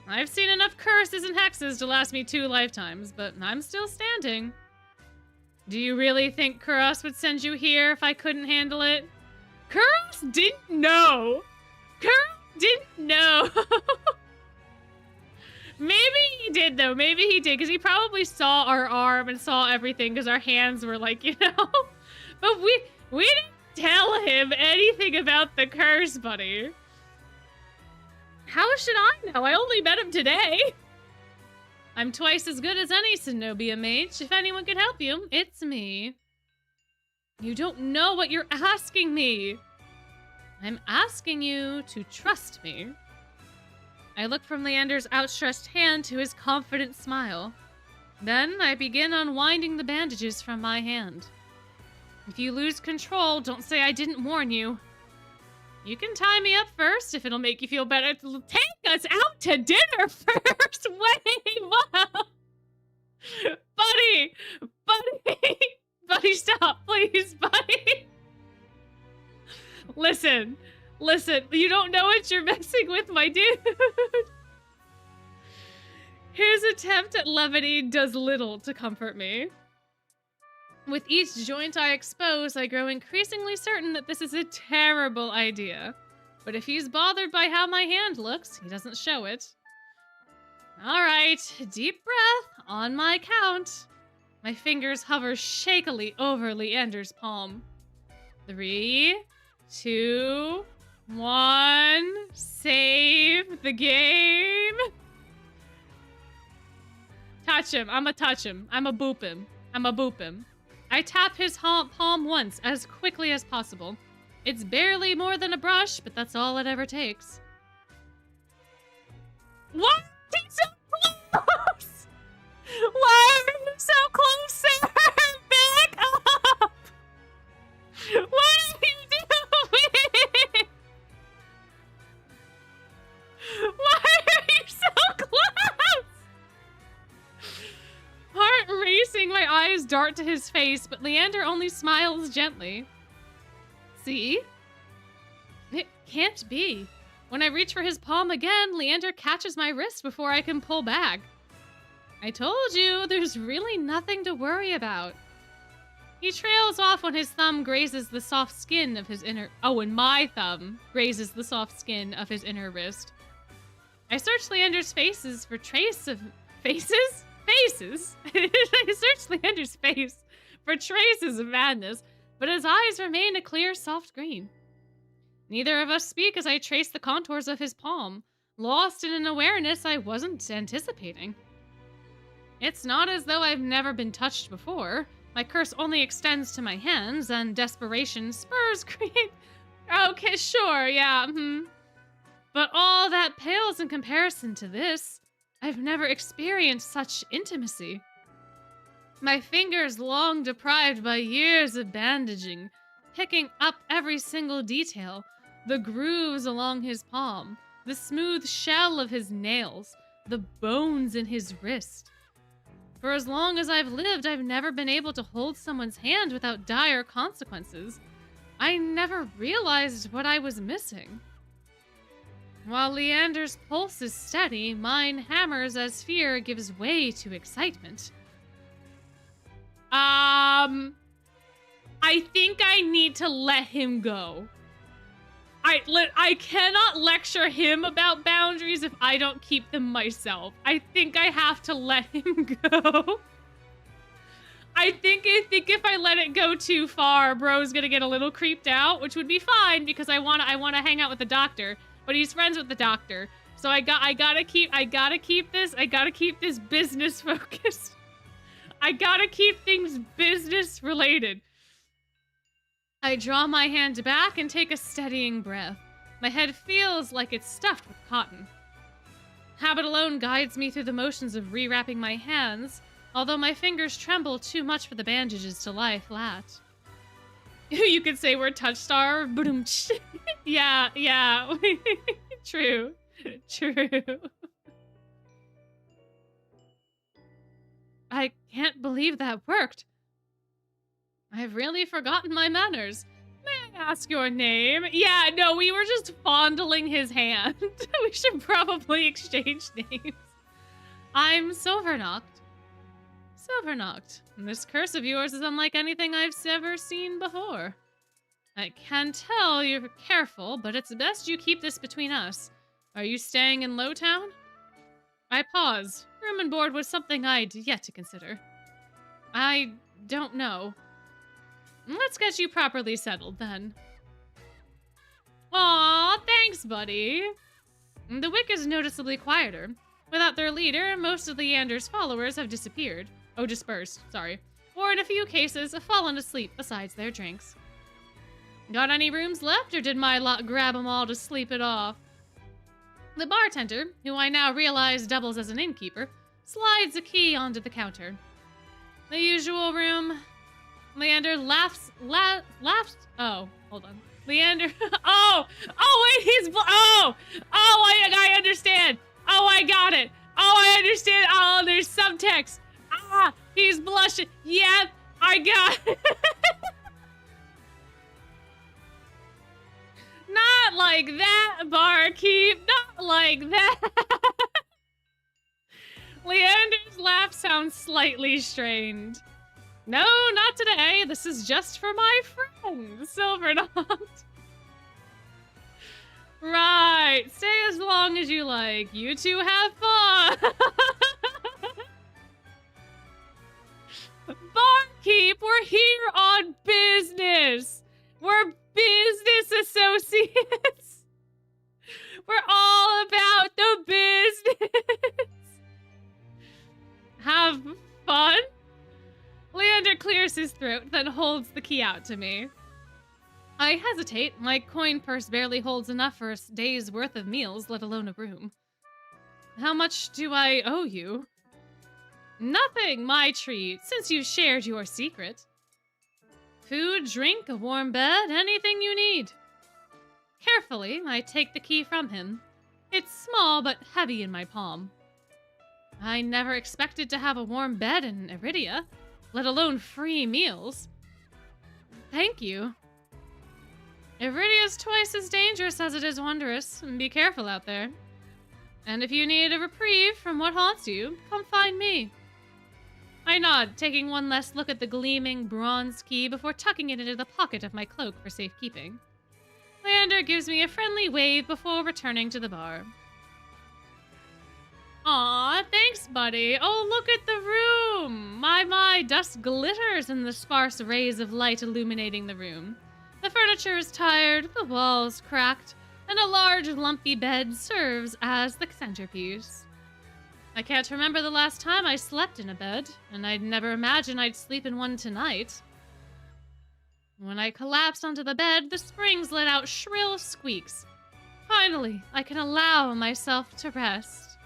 I've seen enough curses and hexes to last me 2 lifetimes, but I'm still standing. Do you really think Kuros would send you here if I couldn't handle it? Kuros didn't know. Maybe he did, though. Maybe he did, because he probably saw our arm and saw everything, because our hands were like, you know. But we didn't tell him anything about the curse, buddy. How should I know? I only met him today. I'm twice as good as any Zenobia mage. If anyone can help you, it's me. You don't know what you're asking me. I'm asking you to trust me. I look from Leander's outstretched hand to his confident smile. Then I begin unwinding the bandages from my hand. If you lose control, don't say I didn't warn you. You can tie me up first if it'll make you feel better. Take us out to dinner first! Wait, what? Buddy, stop, please, buddy. Listen, you don't know what you're messing with, my dude. His attempt at levity does little to comfort me. With each joint I expose, I grow increasingly certain that this is a terrible idea. But if he's bothered by how my hand looks, he doesn't show it. All right, deep breath on my count. My fingers hover shakily over Leander's palm. 3, 2, 1, save the game. Touch him, I'ma touch him. I'ma boop him. I tap his palm once, as quickly as possible. It's barely more than a brush, but that's all it ever takes. What? He's so close! Why are you so close, sir? Back up! What are you doing? Why are you so close? Heart racing, my eyes dart to his face, but Leander only smiles gently. See? It can't be. When I reach for his palm again, Leander catches my wrist before I can pull back. I told you, there's really nothing to worry about. He trails off when his thumb grazes the soft skin of his inner... Oh, and my thumb grazes the soft skin of his inner wrist. I search Leander's faces for trace of... Faces? Faces? I search Leander's face for traces of madness, but his eyes remain a clear, soft green. Neither of us speak as I trace the contours of his palm, lost in an awareness I wasn't anticipating. It's not as though I've never been touched before. My curse only extends to my hands, and desperation spurs create... Okay, sure, yeah, But all that pales in comparison to this. I've never experienced such intimacy. My fingers, long deprived by years of bandaging, picking up every single detail, the grooves along his palm, the smooth shell of his nails, the bones in his wrist. For as long as I've lived, I've never been able to hold someone's hand without dire consequences. I never realized what I was missing. While Leander's pulse is steady, mine hammers as fear gives way to excitement. I think I need to let him go. I cannot lecture him about boundaries if I don't keep them myself. I think I have to let him go. I think if I let it go too far, bro's gonna get a little creeped out, which would be fine because I wanna hang out with the doctor, but he's friends with the doctor. So I gotta keep this business focused. I gotta keep things business related. I draw my hand back and take a steadying breath. My head feels like it's stuffed with cotton. Habit alone guides me through the motions of rewrapping my hands, although my fingers tremble too much for the bandages to lie flat. You could say we're touch-starved. Yeah. True. I can't believe that worked. I've really forgotten my manners. May I ask your name? Yeah, no, we were just fondling his hand. We should probably exchange names. I'm Silvernoct. This curse of yours is unlike anything I've ever seen before. I can tell you're careful, but it's best you keep this between us. Are you staying in Lowtown? I pause. Room and board was something I'd yet to consider. I don't know. Let's get you properly settled, then. Aw, thanks, buddy. The Wick is noticeably quieter. Without their leader, most of Leander's followers have disappeared. Oh, dispersed, sorry. Or in a few cases, have fallen asleep besides their drinks. Got any rooms left, or did my lot grab 'em all to sleep it off? The bartender, who I now realize doubles as an innkeeper, slides a key onto the counter. The usual room. Leander laughs. Oh, hold on. Leander. Oh, wait, I understand. Oh, I got it. Oh, I understand. Oh, there's subtext. Ah, he's blushing. Yep, I got it. Not like that, barkeep. Not like that. Leander's laugh sounds slightly strained. No, not today. This is just for my friend, Silvernoct. Right. Stay as long as you like. You two have fun. Barkeep, we're here on business. We're business associates. We're all about the business. Have fun? Leander clears his throat, then holds the key out to me. I hesitate. My coin purse barely holds enough for a day's worth of meals, let alone a room. How much do I owe you? Nothing, my treat, since you've shared your secret. Food, drink, a warm bed, anything you need. Carefully, I take the key from him. It's small but heavy in my palm. I never expected to have a warm bed in Iridia, let alone free meals. Thank you. Iridia's twice as dangerous as it is wondrous. Be careful out there. And if you need a reprieve from what haunts you, come find me. I nod, taking one last look at the gleaming bronze key before tucking it into the pocket of my cloak for safekeeping. Leander gives me a friendly wave before returning to the bar. Aw, thanks, buddy. Oh, look at the room. My, dust glitters in the sparse rays of light illuminating the room. The furniture is tired, the walls cracked, and a large lumpy bed serves as the centerpiece. I can't remember the last time I slept in a bed, and I'd never imagined I'd sleep in one tonight. When I collapsed onto the bed, the springs let out shrill squeaks. Finally, I can allow myself to rest.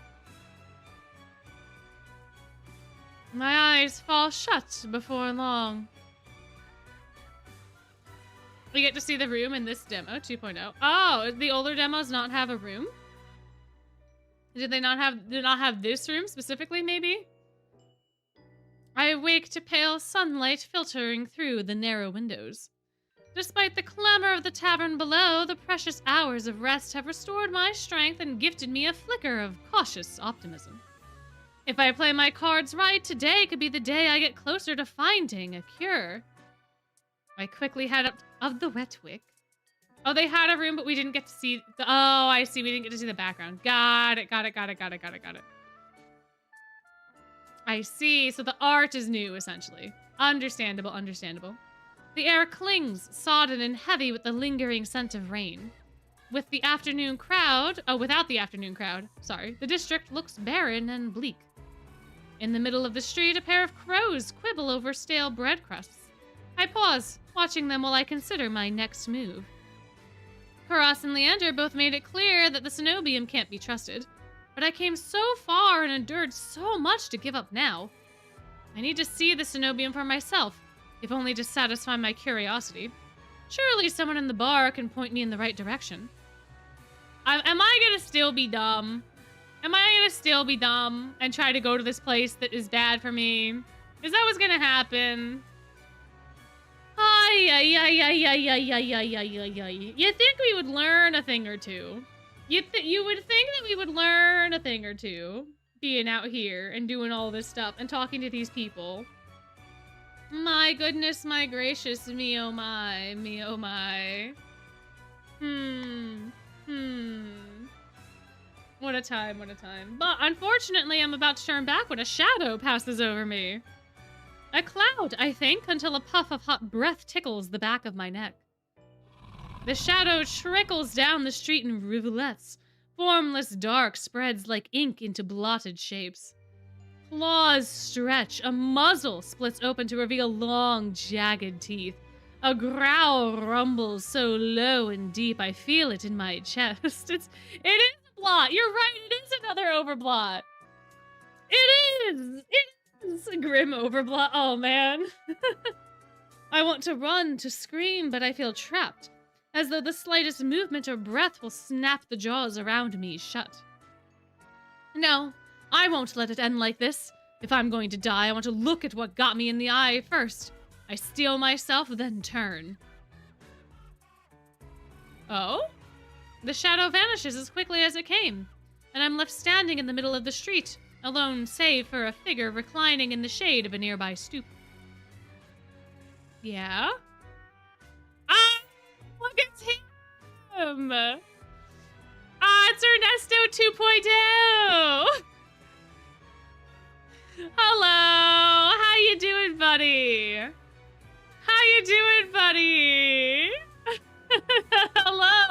My eyes fall shut before long. We get to see the room in this demo, 2.0. Oh, the older demos not have a room? Did not have this room specifically, maybe? I awake to pale sunlight filtering through the narrow windows. Despite the clamor of the tavern below, the precious hours of rest have restored my strength and gifted me a flicker of cautious optimism. If I play my cards right, today could be the day I get closer to finding a cure. I quickly head up of the wet wick. Oh, they had a room, but we didn't get to see the... Oh, I see. We didn't get to see the background. Got it. I see. So the art is new, essentially. Understandable. The air clings, sodden and heavy with the lingering scent of rain. Without the afternoon crowd, the district looks barren and bleak. In the middle of the street, a pair of crows quibble over stale bread crusts. I pause, watching them while I consider my next move. Karas and Leander both made it clear that the cenobium can't be trusted, but I came so far and endured so much to give up now. I need to see the cenobium for myself, if only to satisfy my curiosity. Surely someone in the bar can point me in the right direction. Am I gonna still be dumb? Am I gonna still be dumb and try to go to this place that is bad for me? Is that what's gonna happen? You think we would learn a thing or two? You would think that we would learn a thing or two being out here and doing all this stuff and talking to these people. My goodness, my gracious, me oh my, me oh my. What a time, what a time. But unfortunately, I'm about to turn back when a shadow passes over me. A cloud, I think, until a puff of hot breath tickles the back of my neck. The shadow trickles down the street in rivulets. Formless dark spreads like ink into blotted shapes. Claws stretch, a muzzle splits open to reveal long, jagged teeth. A growl rumbles so low and deep I feel it in my chest. It is a blot. You're right, it is another overblot. It is a grim overblot. Oh, man. I want to run, to scream, but I feel trapped, as though the slightest movement or breath will snap the jaws around me shut. No, I won't let it end like this. If I'm going to die, I want to look at what got me in the eye first. I steel myself, then turn. Oh? The shadow vanishes as quickly as it came, and I'm left standing in the middle of the street, alone save for a figure reclining in the shade of a nearby stoop. Yeah? Ah! Look at him! Ah, it's Ernesto 2.0! Hello! How you doing, buddy? How you doing, buddy? Hello!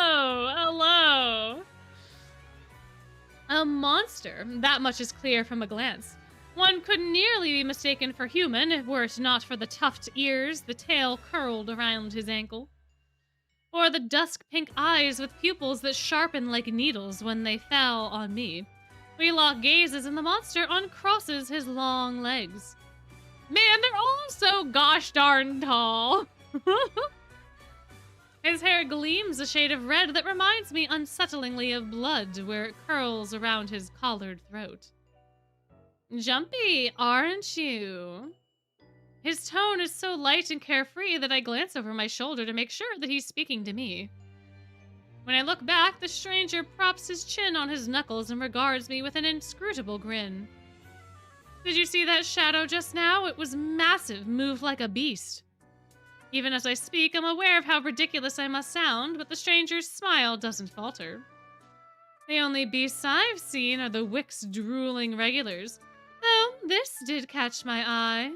A monster, that much is clear from a glance. One could nearly be mistaken for human, were it not for the tufted ears, the tail curled around his ankle. Or the dusk-pink eyes with pupils that sharpen like needles when they fell on me. We lock gazes and the monster uncrosses his long legs. Man, they're all so gosh darn tall. His hair gleams a shade of red that reminds me unsettlingly of blood where it curls around his collared throat. Jumpy, aren't you? His tone is so light and carefree that I glance over my shoulder to make sure that he's speaking to me. When I look back, the stranger props his chin on his knuckles and regards me with an inscrutable grin. Did you see that shadow just now? It was massive, moved like a beast. Even as I speak, I'm aware of how ridiculous I must sound, but the stranger's smile doesn't falter. The only beasts I've seen are the Wick's drooling regulars, though this did catch my eye.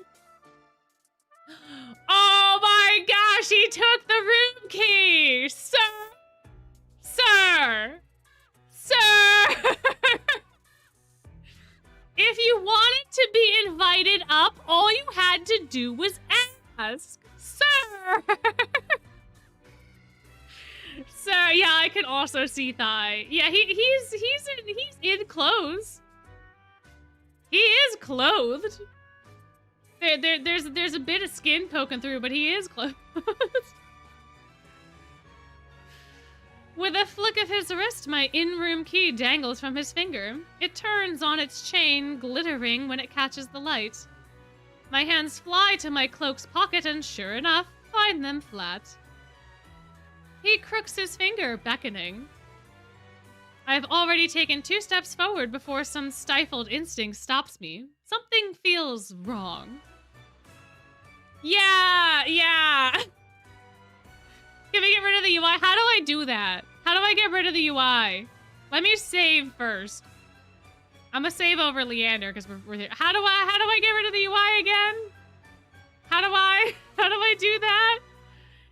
Oh my gosh, he took the room key! Sir! do was ask. Sir! Sir, yeah, I can also see thigh. Yeah, he's in clothes. He is clothed. There's a bit of skin poking through, but he is clothed. With a flick of his wrist, my in-room key dangles from his finger. It turns on its chain, glittering when it catches the light. My hands fly to my cloak's pocket and, sure enough, find them flat. He crooks his finger, beckoning. I've already taken 2 steps forward before some stifled instinct stops me. Something feels wrong. Yeah! Can we get rid of the UI? How do I do that? How do I get rid of the UI? Let me save first. I'm gonna save over Leander because we're here. How do I get rid of the UI again? How do I do that?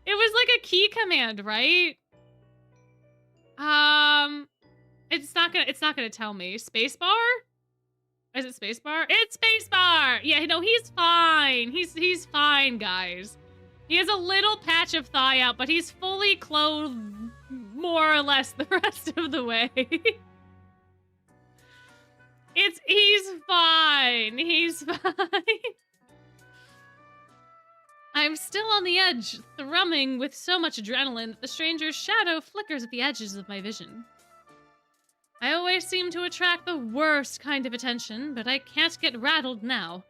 It was like a key command, right? It's not gonna tell me. Spacebar? Is it spacebar? It's spacebar! Yeah, no, he's fine. He's fine, guys. He has a little patch of thigh out, but he's fully clothed more or less the rest of the way. He's fine. He's fine. I'm still on the edge, thrumming with so much adrenaline that the stranger's shadow flickers at the edges of my vision. I always seem to attract the worst kind of attention, but I can't get rattled now.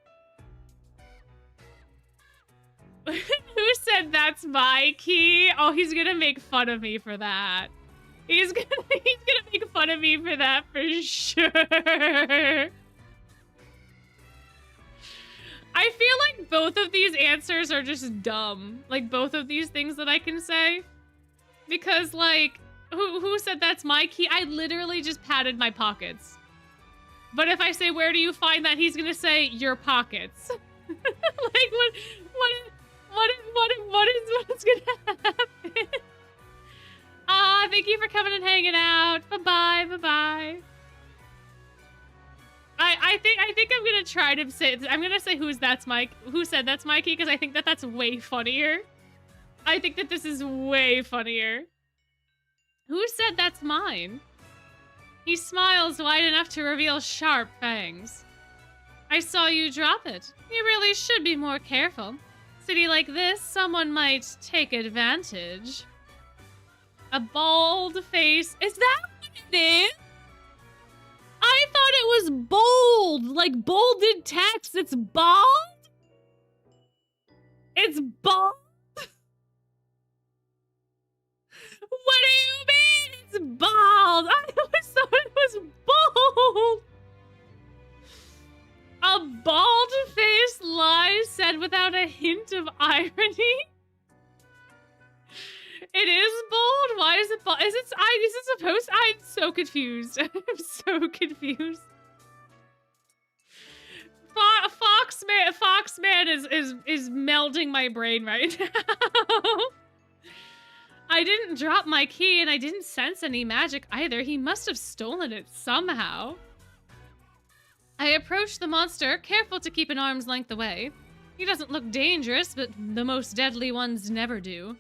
Who said that's my key? Oh, he's gonna make fun of me for that. He's gonna make fun of me for that for sure. I feel like both of these answers are just dumb. Like, both of these things that I can say. Because, like, who said that's my key? I literally just patted my pockets. But if I say, where do you find that? He's gonna say, your pockets. Like, what's gonna happen? Thank you for coming and hanging out. Bye-bye. I think I'm gonna try to say, I'm gonna say who said that's my key, because I think that's way funnier. I think that this is way funnier. Who said that's mine? He smiles wide enough to reveal sharp fangs. I saw you drop it. You really should be more careful. City like this, someone might take advantage. A bald face. Is that what it is? I thought it was bold, like bolded text. It's bald? It's bald? What do you mean it's bald? I always thought it was bold. A bald-faced lie said without a hint of irony? It is bold? Why is it bold? Is it supposed? I'm so confused. I'm so confused. Foxman is melding my brain right now. I didn't drop my key and I didn't sense any magic either. He must have stolen it somehow. I approached the monster, careful to keep an arm's length away. He doesn't look dangerous, but the most deadly ones never do.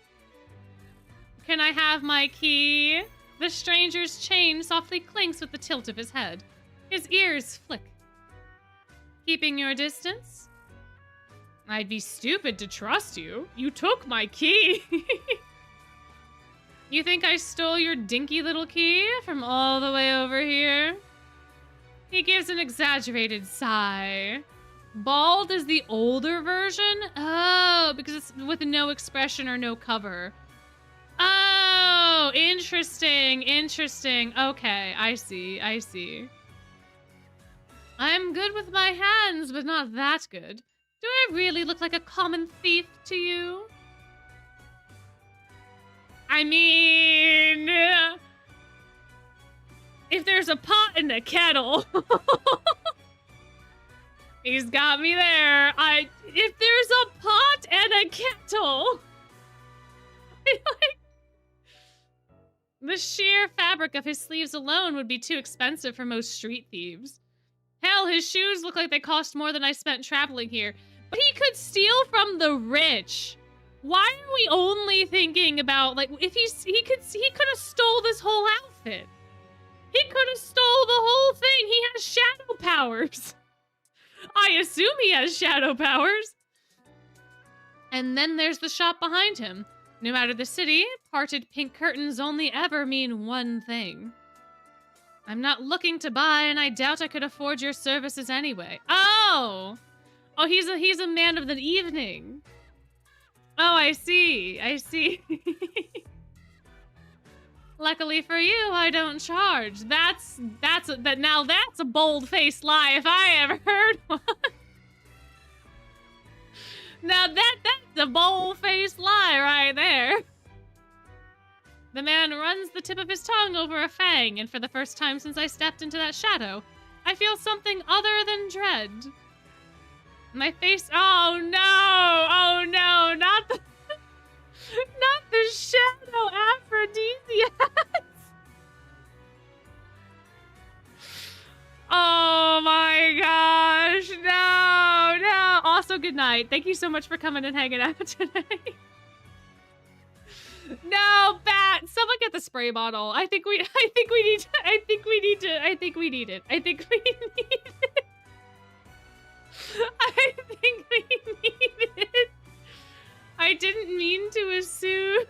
Can I have my key? The stranger's chain softly clinks with the tilt of his head. His ears flick. Keeping your distance? I'd be stupid to trust you. You took my key. You think I stole your dinky little key from all the way over here? He gives an exaggerated sigh. Bald is the older version? Oh, because it's with no expression or no cover. Oh, interesting. Okay, I see. I'm good with my hands, but not that good. Do I really look like a common thief to you? I mean, if there's a pot and a kettle, he's got me there. If there's a pot and a kettle, the sheer fabric of his sleeves alone would be too expensive for most street thieves. Hell, his shoes look like they cost more than I spent traveling here. But he could steal from the rich. Why are we only thinking about, like, if he could have stole this whole outfit. He could have stole the whole thing. He has shadow powers. I assume he has shadow powers. And then there's the shop behind him. No matter the city, parted pink curtains only ever mean one thing. I'm not looking to buy, and I doubt I could afford your services anyway. Oh! Oh, he's a man of the evening. Oh, I see. I see. Luckily for you, I don't charge. Now that's a bold-faced lie if I ever heard one. Now that's a bold-faced lie right there. The man runs the tip of his tongue over a fang, and for the first time since I stepped into that shadow, I feel something other than dread. My face, oh no, not the shadow aphrodisiacs. Oh my gosh, no. Also, good night. Thank you so much for coming and hanging out today. No, Bat! Someone get the spray bottle. I think we need it. I didn't mean to assume.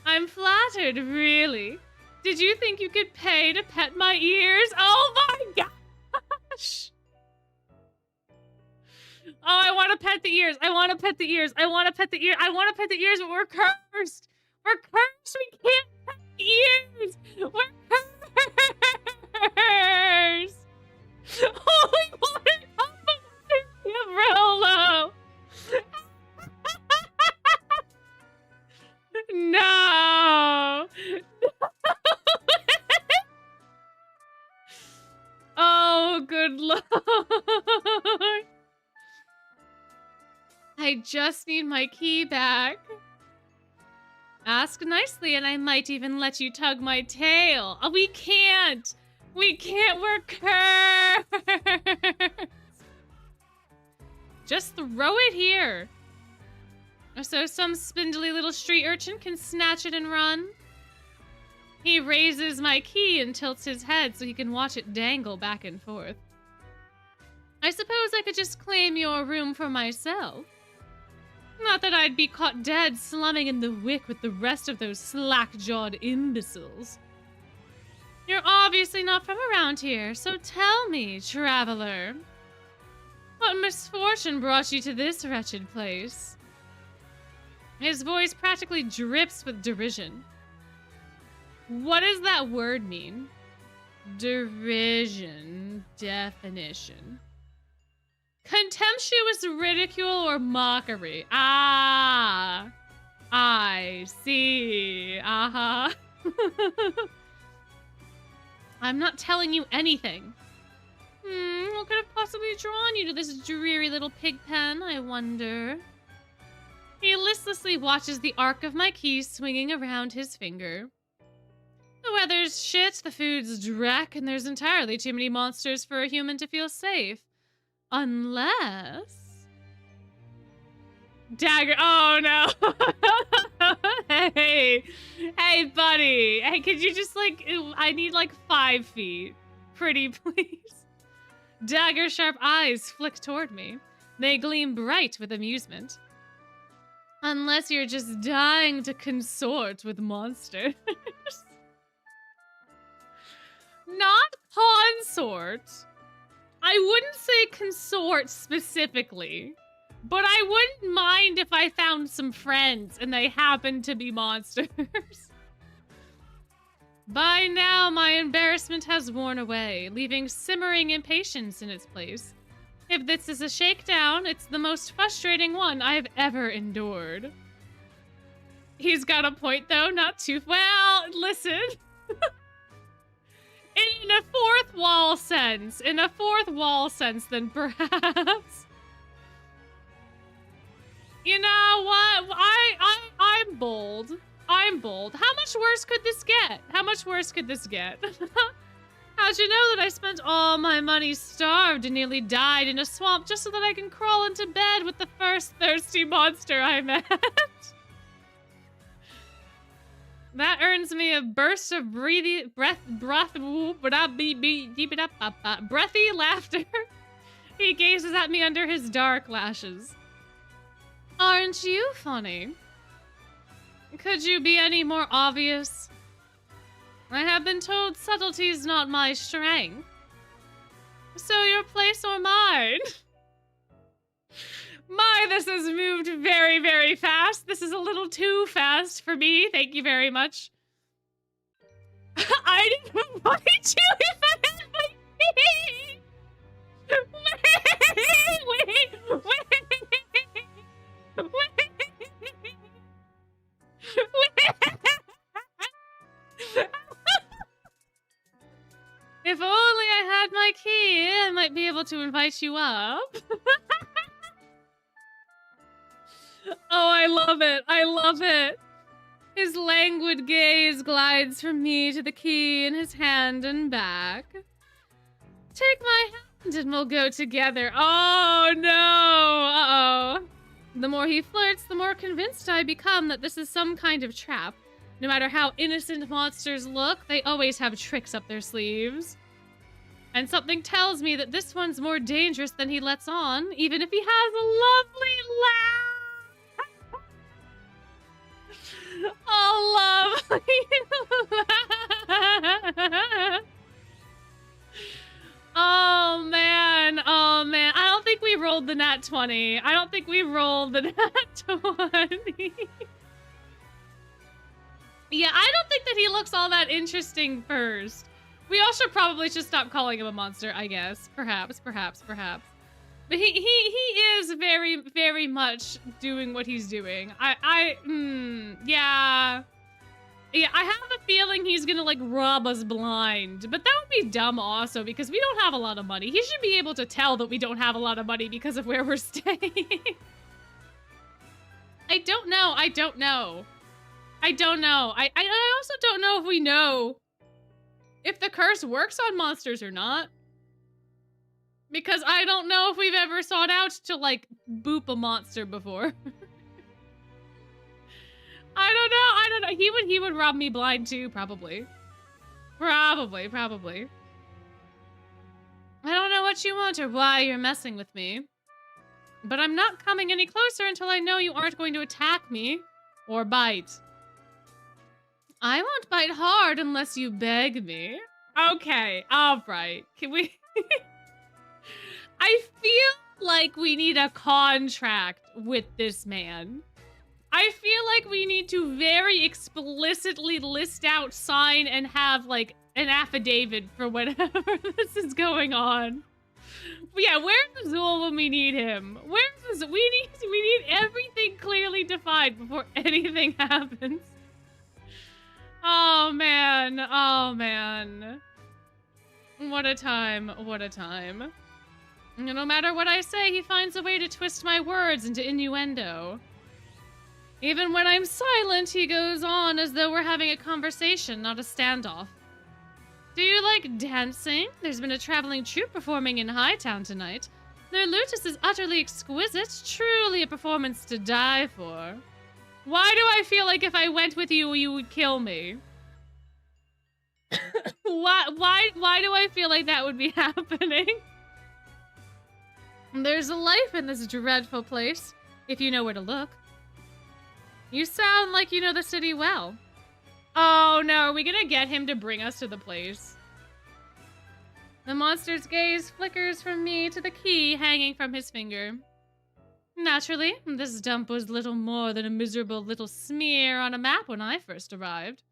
I'm flattered, really. Did you think you could pay to pet my ears? Oh my gosh! Oh, I want to pet the ears. I want to pet the ears, but we're cursed. We're cursed. We can't pet the ears. We're cursed. Holy water, Rolo. No. Oh, good Lord. I just need my key back. Ask nicely and I might even let you tug my tail. Oh, we can't. We're cursed. Just throw it here. So some spindly little street urchin can snatch it and run. He raises my key and tilts his head so he can watch it dangle back and forth. I suppose I could just claim your room for myself. Not that I'd be caught dead slumming in the wick with the rest of those slack-jawed imbeciles. You're obviously not from around here, so tell me, traveler. What misfortune brought you to this wretched place? His voice practically drips with derision. What does that word mean? Derision. Definition. Contemptuous ridicule or mockery. Ah. I see. Uh-huh. I'm not telling you anything. What could have possibly drawn you to this dreary little pig pen, I wonder? He listlessly watches the arc of my key swinging around his finger. The weather's shit, the food's dreck, and there's entirely too many monsters for a human to feel safe. Unless... Dagger, oh no! Hey, buddy. Hey, could you just I need 5 feet. Pretty please. Dagger sharp eyes flick toward me. They gleam bright with amusement. Unless you're just dying to consort with monsters. Not consort. I wouldn't say consort specifically, but I wouldn't mind if I found some friends and they happened to be monsters. By now, my embarrassment has worn away, leaving simmering impatience in its place. If this is a shakedown, it's the most frustrating one I've ever endured. He's got a point, though, not too... Well, listen. In a fourth wall sense, then perhaps. You know what? I'm bold. How much worse could this get? How How'd you know that I spent all my money starved and nearly died in a swamp just so that I can crawl into bed with the first thirsty monster I met? That earns me a burst of breathy laughter. He gazes at me under his dark lashes. Aren't you funny? Could you be any more obvious? I have been told subtlety's not my strength. So your place or mine? My, this has moved very, very fast. This is a little too fast for me. Thank you very much. I didn't invite you if I had my key. If only I had my key, I might be able to invite you up. Oh, I love it. I love it. His languid gaze glides from me to the key in his hand and back. Take my hand and we'll go together. Oh, no. Uh-oh. The more he flirts, the more convinced I become that this is some kind of trap. No matter how innocent monsters look, they always have tricks up their sleeves. And something tells me that this one's more dangerous than he lets on, even if he has a lovely laugh. Oh, lovely. Oh, man. Oh, man. I don't think we rolled the nat 20. I don't think we rolled the nat 20. Yeah, I don't think that he looks all that interesting first. We also probably should stop calling him a monster, I guess. Perhaps. But he is very, very much doing what he's doing. Yeah. Yeah, I have a feeling he's gonna, like, rob us blind. But that would be dumb also, because we don't have a lot of money. He should be able to tell that we don't have a lot of money because of where we're staying. I don't know. I also don't know if we know if the curse works on monsters or not. Because I don't know if we've ever sought out to, like, boop a monster before. I don't know. He would rob me blind too, probably. Probably. I don't know what you want or why you're messing with me. But I'm not coming any closer until I know you aren't going to attack me or bite. I won't bite hard unless you beg me. Okay, alright. Can we... I feel like we need a contract with this man. I feel like we need to very explicitly list out, sign, and have, like, an affidavit for whatever this is going on. But yeah, where's Azul when we need him? Where's Azul? We need everything clearly defined before anything happens. Oh, man. Oh, man. What a time. What a time. No matter what I say, he finds a way to twist my words into innuendo. Even when I'm silent, he goes on as though we're having a conversation, not a standoff. Do you like dancing? There's been a traveling troupe performing in Hightown tonight. Their luteus is utterly exquisite, truly a performance to die for. Why do I feel like if I went with you, you would kill me? Why do I feel like that would be happening? There's a life in this dreadful place, if you know where to look. You sound like you know the city well. Oh no, are we gonna get him to bring us to the place? The monster's gaze flickers from me to the key hanging from his finger. Naturally, this dump was little more than a miserable little smear on a map when I first arrived.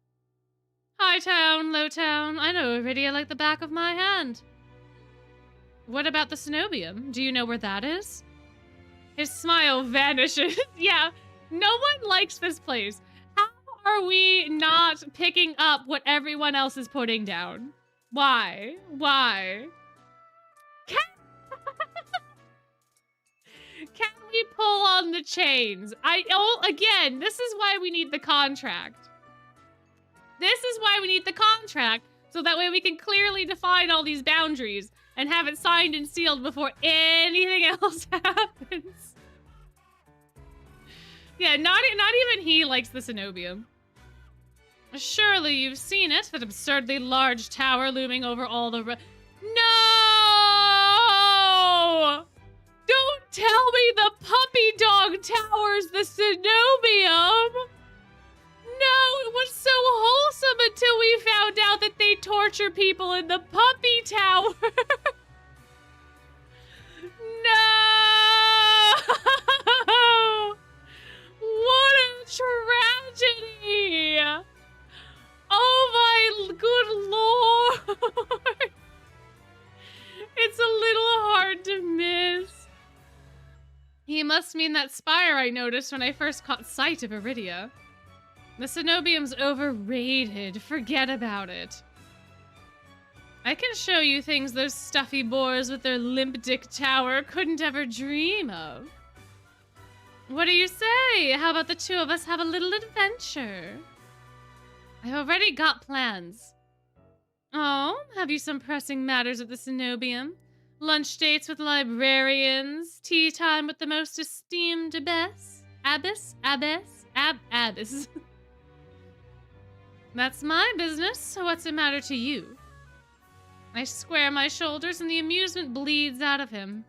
Hightown, Lowtown, I know Iridia like the back of my hand. What about the Cenobium? Do you know where that is? His smile vanishes. Yeah, no one likes this place. How are we not picking up what everyone else is putting down? Why? Can we pull on the chains? Again, this is why we need the contract. So that way we can clearly define all these boundaries and have it signed and sealed before anything else happens. Yeah, not even he likes the cenobium. Surely you've seen it, that absurdly large tower looming over all the No! Don't tell me the puppy dog towers the cenobium! No, it was so wholesome until we found out that they torture people in the puppy tower. No! What a tragedy! Oh my good lord! It's a little hard to miss. He must mean that spire I noticed when I first caught sight of Iridia. The cenobium's overrated. Forget about it. I can show you things those stuffy boars with their limp dick tower couldn't ever dream of. What do you say? How about the two of us have a little adventure? I've already got plans. Oh, have you some pressing matters at the cenobium? Lunch dates with librarians? Tea time with the most esteemed abbess? Abbess? That's my business, so what's the matter to you? I square my shoulders and the amusement bleeds out of him.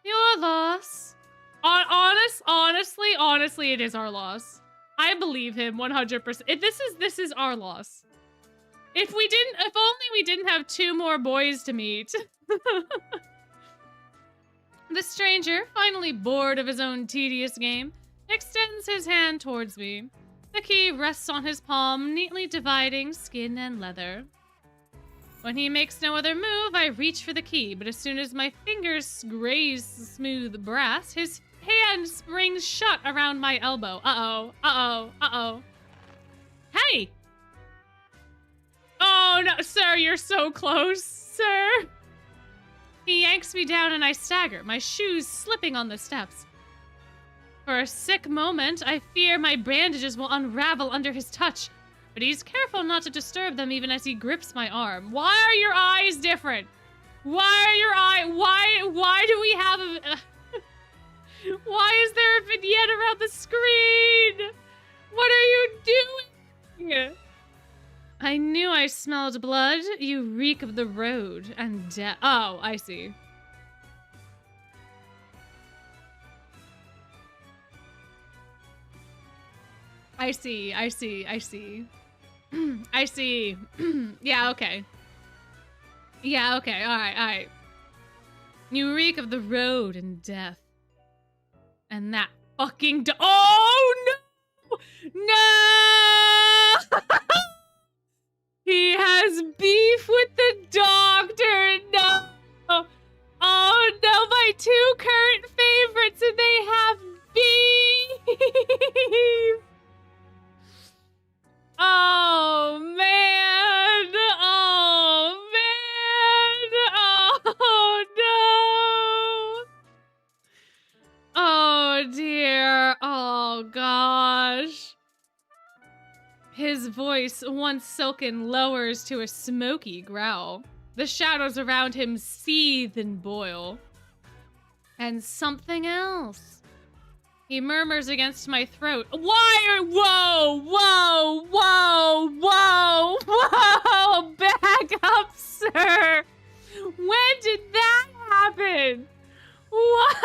Your loss. Honestly, it is our loss. I believe him 100%. This is our loss. If only we didn't have 2 more boys to meet. The stranger, finally bored of his own tedious game, extends his hand towards me. The key rests on his palm, neatly dividing skin and leather. When he makes no other move, I reach for the key, but as soon as my fingers graze smooth brass, his hand springs shut around my elbow. Uh-oh. Hey! Oh, no, sir, you're so close, sir. He yanks me down and I stagger, my shoes slipping on the steps. For a sick moment, I fear my bandages will unravel under his touch, but he's careful not to disturb them even as he grips my arm. Why are your eyes different? Why do we have a... Why is there a vignette around the screen? What are you doing? I knew I smelled blood. You reek of the road and death. Oh, I see. I see. I see. Yeah, okay. All right. You reek of the road and death. And that fucking oh, no! No! He has beef with the doctor. No! Oh, no, my 2 current favorites, and they have beef! Oh, man! Oh, man! Oh, no! Oh, dear. Oh, gosh. His voice, once silken, lowers to a smoky growl. The shadows around him seethe and boil. And something else. He murmurs against my throat. Whoa! Back up, sir! When did that happen? What?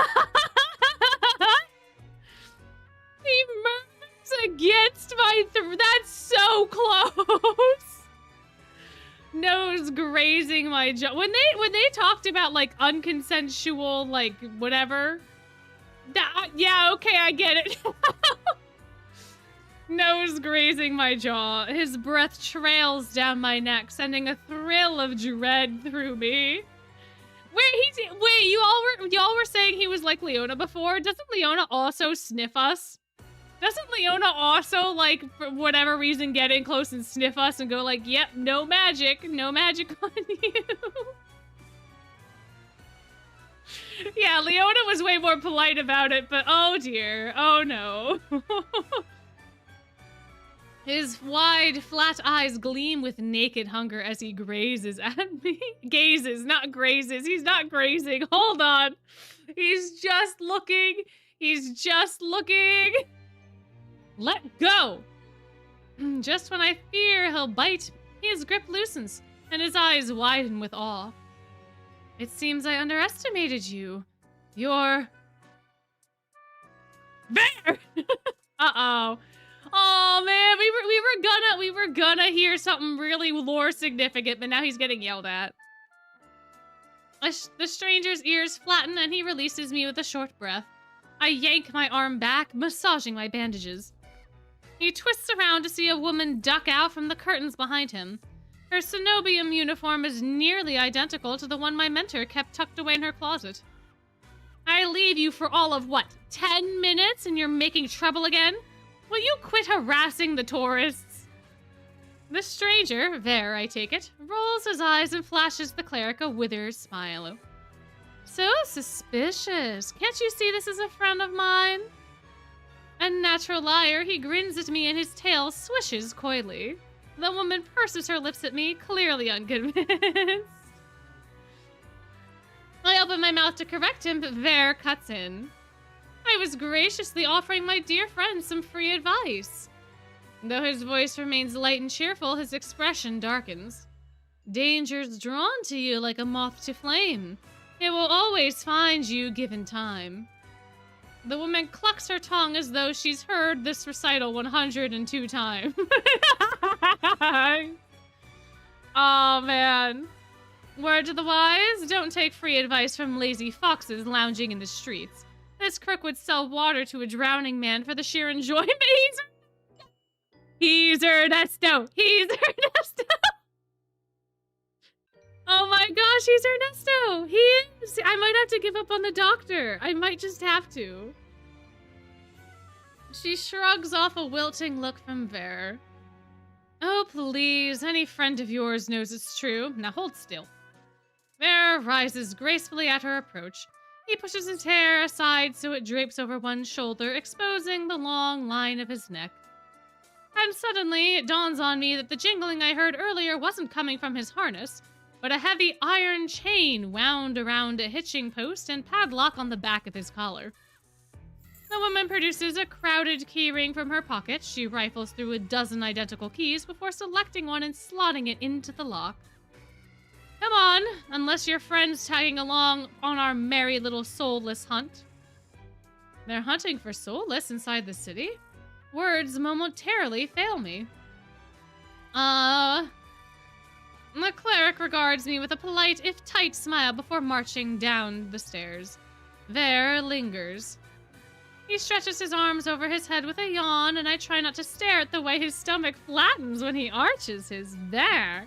He murmurs against my throat. That's so close. Nose grazing my jaw. When they talked about like unconsensual, like whatever. Yeah, okay, I get it. Nose grazing my jaw. His breath trails down my neck, sending a thrill of dread through me. Wait, y'all were saying he was like Leona before? Doesn't Leona also sniff us? Doesn't Leona also, like, for whatever reason, get in close and sniff us and go like, yep, no magic on you? Yeah, Leona was way more polite about it, but oh dear, oh no. His wide, flat eyes gleam with naked hunger as he grazes at me. Gazes, not grazes. He's not grazing. Hold on. He's just looking. He's just looking. Let go. Just when I fear he'll bite, his grip loosens, and his eyes widen with awe. It seems I underestimated you. You're... There! Uh-oh. Oh man, we were gonna hear something really lore significant, but now he's getting yelled at. The stranger's ears flatten and he releases me with a short breath. I yank my arm back, massaging my bandages. He twists around to see a woman duck out from the curtains behind him. Her cenobium uniform is nearly identical to the one my mentor kept tucked away in her closet. I leave you for all of, what, 10 minutes and you're making trouble again? Will you quit harassing the tourists? The stranger, Ver, I take it, rolls his eyes and flashes the cleric a withered smile. So suspicious. Can't you see this is a friend of mine? A natural liar, he grins at me and his tail swishes coyly. The woman purses her lips at me, clearly unconvinced. I open my mouth to correct him, but Ver cuts in. I was graciously offering my dear friend some free advice. Though his voice remains light and cheerful, his expression darkens. Danger's drawn to you like a moth to flame. It will always find you given time. The woman clucks her tongue as though she's heard this recital 102 times. Oh, man. Word to the wise, don't take free advice from lazy foxes lounging in the streets. This crook would sell water to a drowning man for the sheer enjoyment. He's Ernesto. He's Ernesto. Oh my gosh, he's Ernesto. He is. I might have to give up on the doctor. I might just have to. She shrugs off a wilting look from Ver. Oh, please. Any friend of yours knows it's true. Now hold still. Ver rises gracefully at her approach. He pushes his hair aside so it drapes over one shoulder, exposing the long line of his neck. And suddenly, it dawns on me that the jingling I heard earlier wasn't coming from his harness, but a heavy iron chain wound around a hitching post and padlock on the back of his collar. The woman produces a crowded keyring from her pocket. She rifles through a dozen identical keys before selecting one and slotting it into the lock. Come on, unless your friend's tagging along on our merry little soulless hunt. They're hunting for soulless inside the city? Words momentarily fail me. The cleric regards me with a polite, if tight, smile before marching down the stairs. Ver lingers. He stretches his arms over his head with a yawn, and I try not to stare at the way his stomach flattens when he arches his back.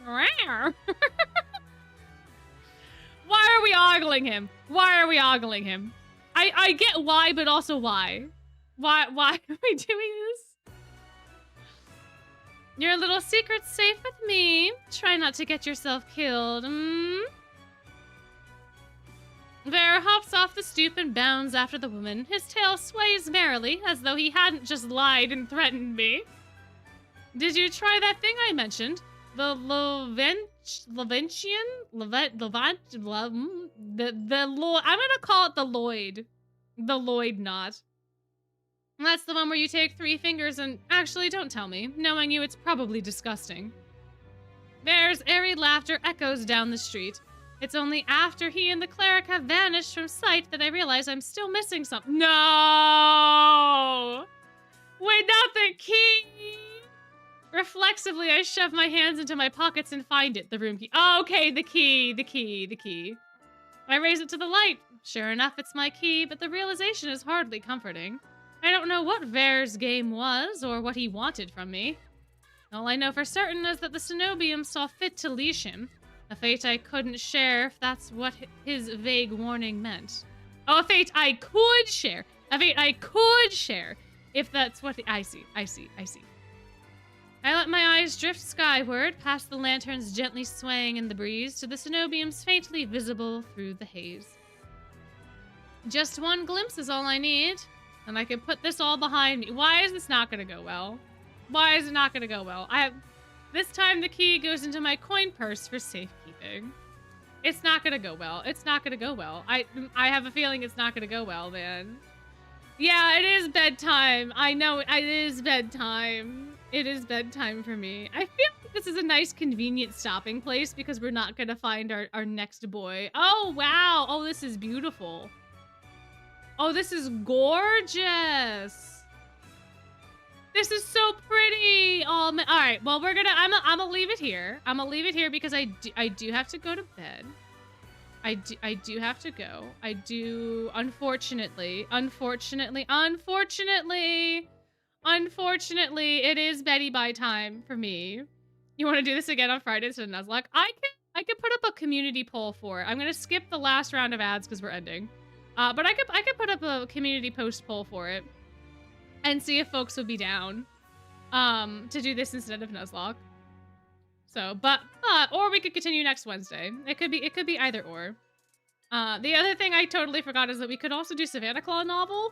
Why are we ogling him? Why are we ogling him? I get why, but also why? Why are we doing this? Your little secret's safe with me. Try not to get yourself killed, Ver hops off the stoop and bounds after the woman. His tail sways merrily, as though he hadn't just lied and threatened me. Did you try that thing I mentioned? The I'm gonna call it the Lloyd. The Lloyd knot. That's the one where you take 3 fingers and... Actually, don't tell me. Knowing you, it's probably disgusting. Ver's airy laughter echoes down the street. It's only after he and the cleric have vanished from sight that I realize I'm still missing something. No! Wait, not the key! Reflexively, I shove my hands into my pockets and find it, the room key. Oh, okay, the key. I raise it to the light. Sure enough, it's my key, but the realization is hardly comforting. I don't know what Ver's game was, or what he wanted from me. All I know for certain is that the cenobium saw fit to leash him. A fate I couldn't share if that's what his vague warning meant. Oh, a fate I could share! A fate I could share! If that's what... I see. I let my eyes drift skyward, past the lanterns gently swaying in the breeze, to the cenobiums faintly visible through the haze. Just one glimpse is all I need, and I can put this all behind me. Why is this not gonna go well? Why is it not gonna go well? This time the key goes into my coin purse for safekeeping. It's not gonna go well. It's not gonna go well. I have a feeling it's not gonna go well, man. Yeah, it is bedtime. I know it is bedtime. It is bedtime for me. I feel like this is a nice convenient stopping place because we're not gonna find our next boy. Oh, wow. Oh, this is beautiful. Oh, this is gorgeous. This is so pretty. Oh, man. All right. Well, I'm gonna leave it here. I'm gonna leave it here because I do have to go to bed. I do have to go. I do, unfortunately, it is Betty by time for me. You want to do this again on Fridays to Nuzlocke? I can put up a community poll for it. I'm gonna skip the last round of ads because we're ending. But I could put up a community post poll for it and see if folks would be down to do this instead of Nuzlocke. So, but or we could continue next Wednesday. It could be either or. The other thing I totally forgot is that we could also do Savannah Claw novel,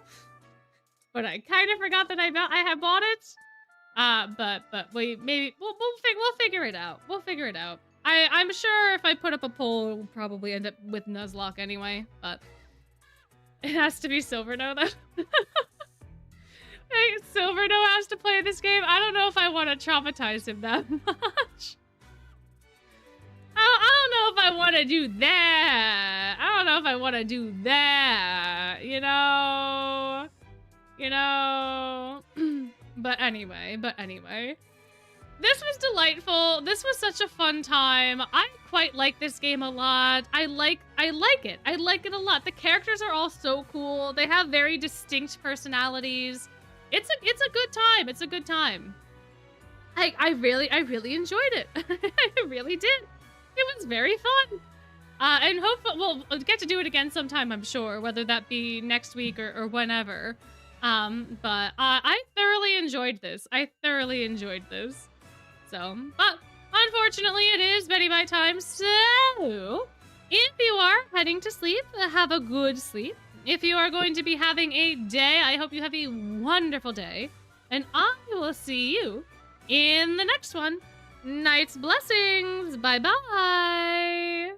but I kind of forgot that I had bought it. But we'll figure it out. We'll figure it out. I'm sure if I put up a poll, we'll probably end up with Nuzlocke anyway. But it has to be Silverno though. Hey, Silverno has to play this game. I don't know if I want to traumatize him that much. I don't know if I want to do that. I don't know if I want to do that. You know. But anyway. This was delightful. This was such a fun time. I quite like this game a lot. I like it. I like it a lot. The characters are all so cool. They have very distinct personalities. It's a good time. It's a good time. I really enjoyed it. I really did. It was very fun. And hopefully we'll get to do it again sometime, I'm sure, whether that be next week or whenever. But I thoroughly enjoyed this. So, but unfortunately it is Betty by time. So, if you are heading to sleep, have a good sleep. If you are going to be having a day, I hope you have a wonderful day. And I will see you in the next one. Night's blessings. Bye-bye.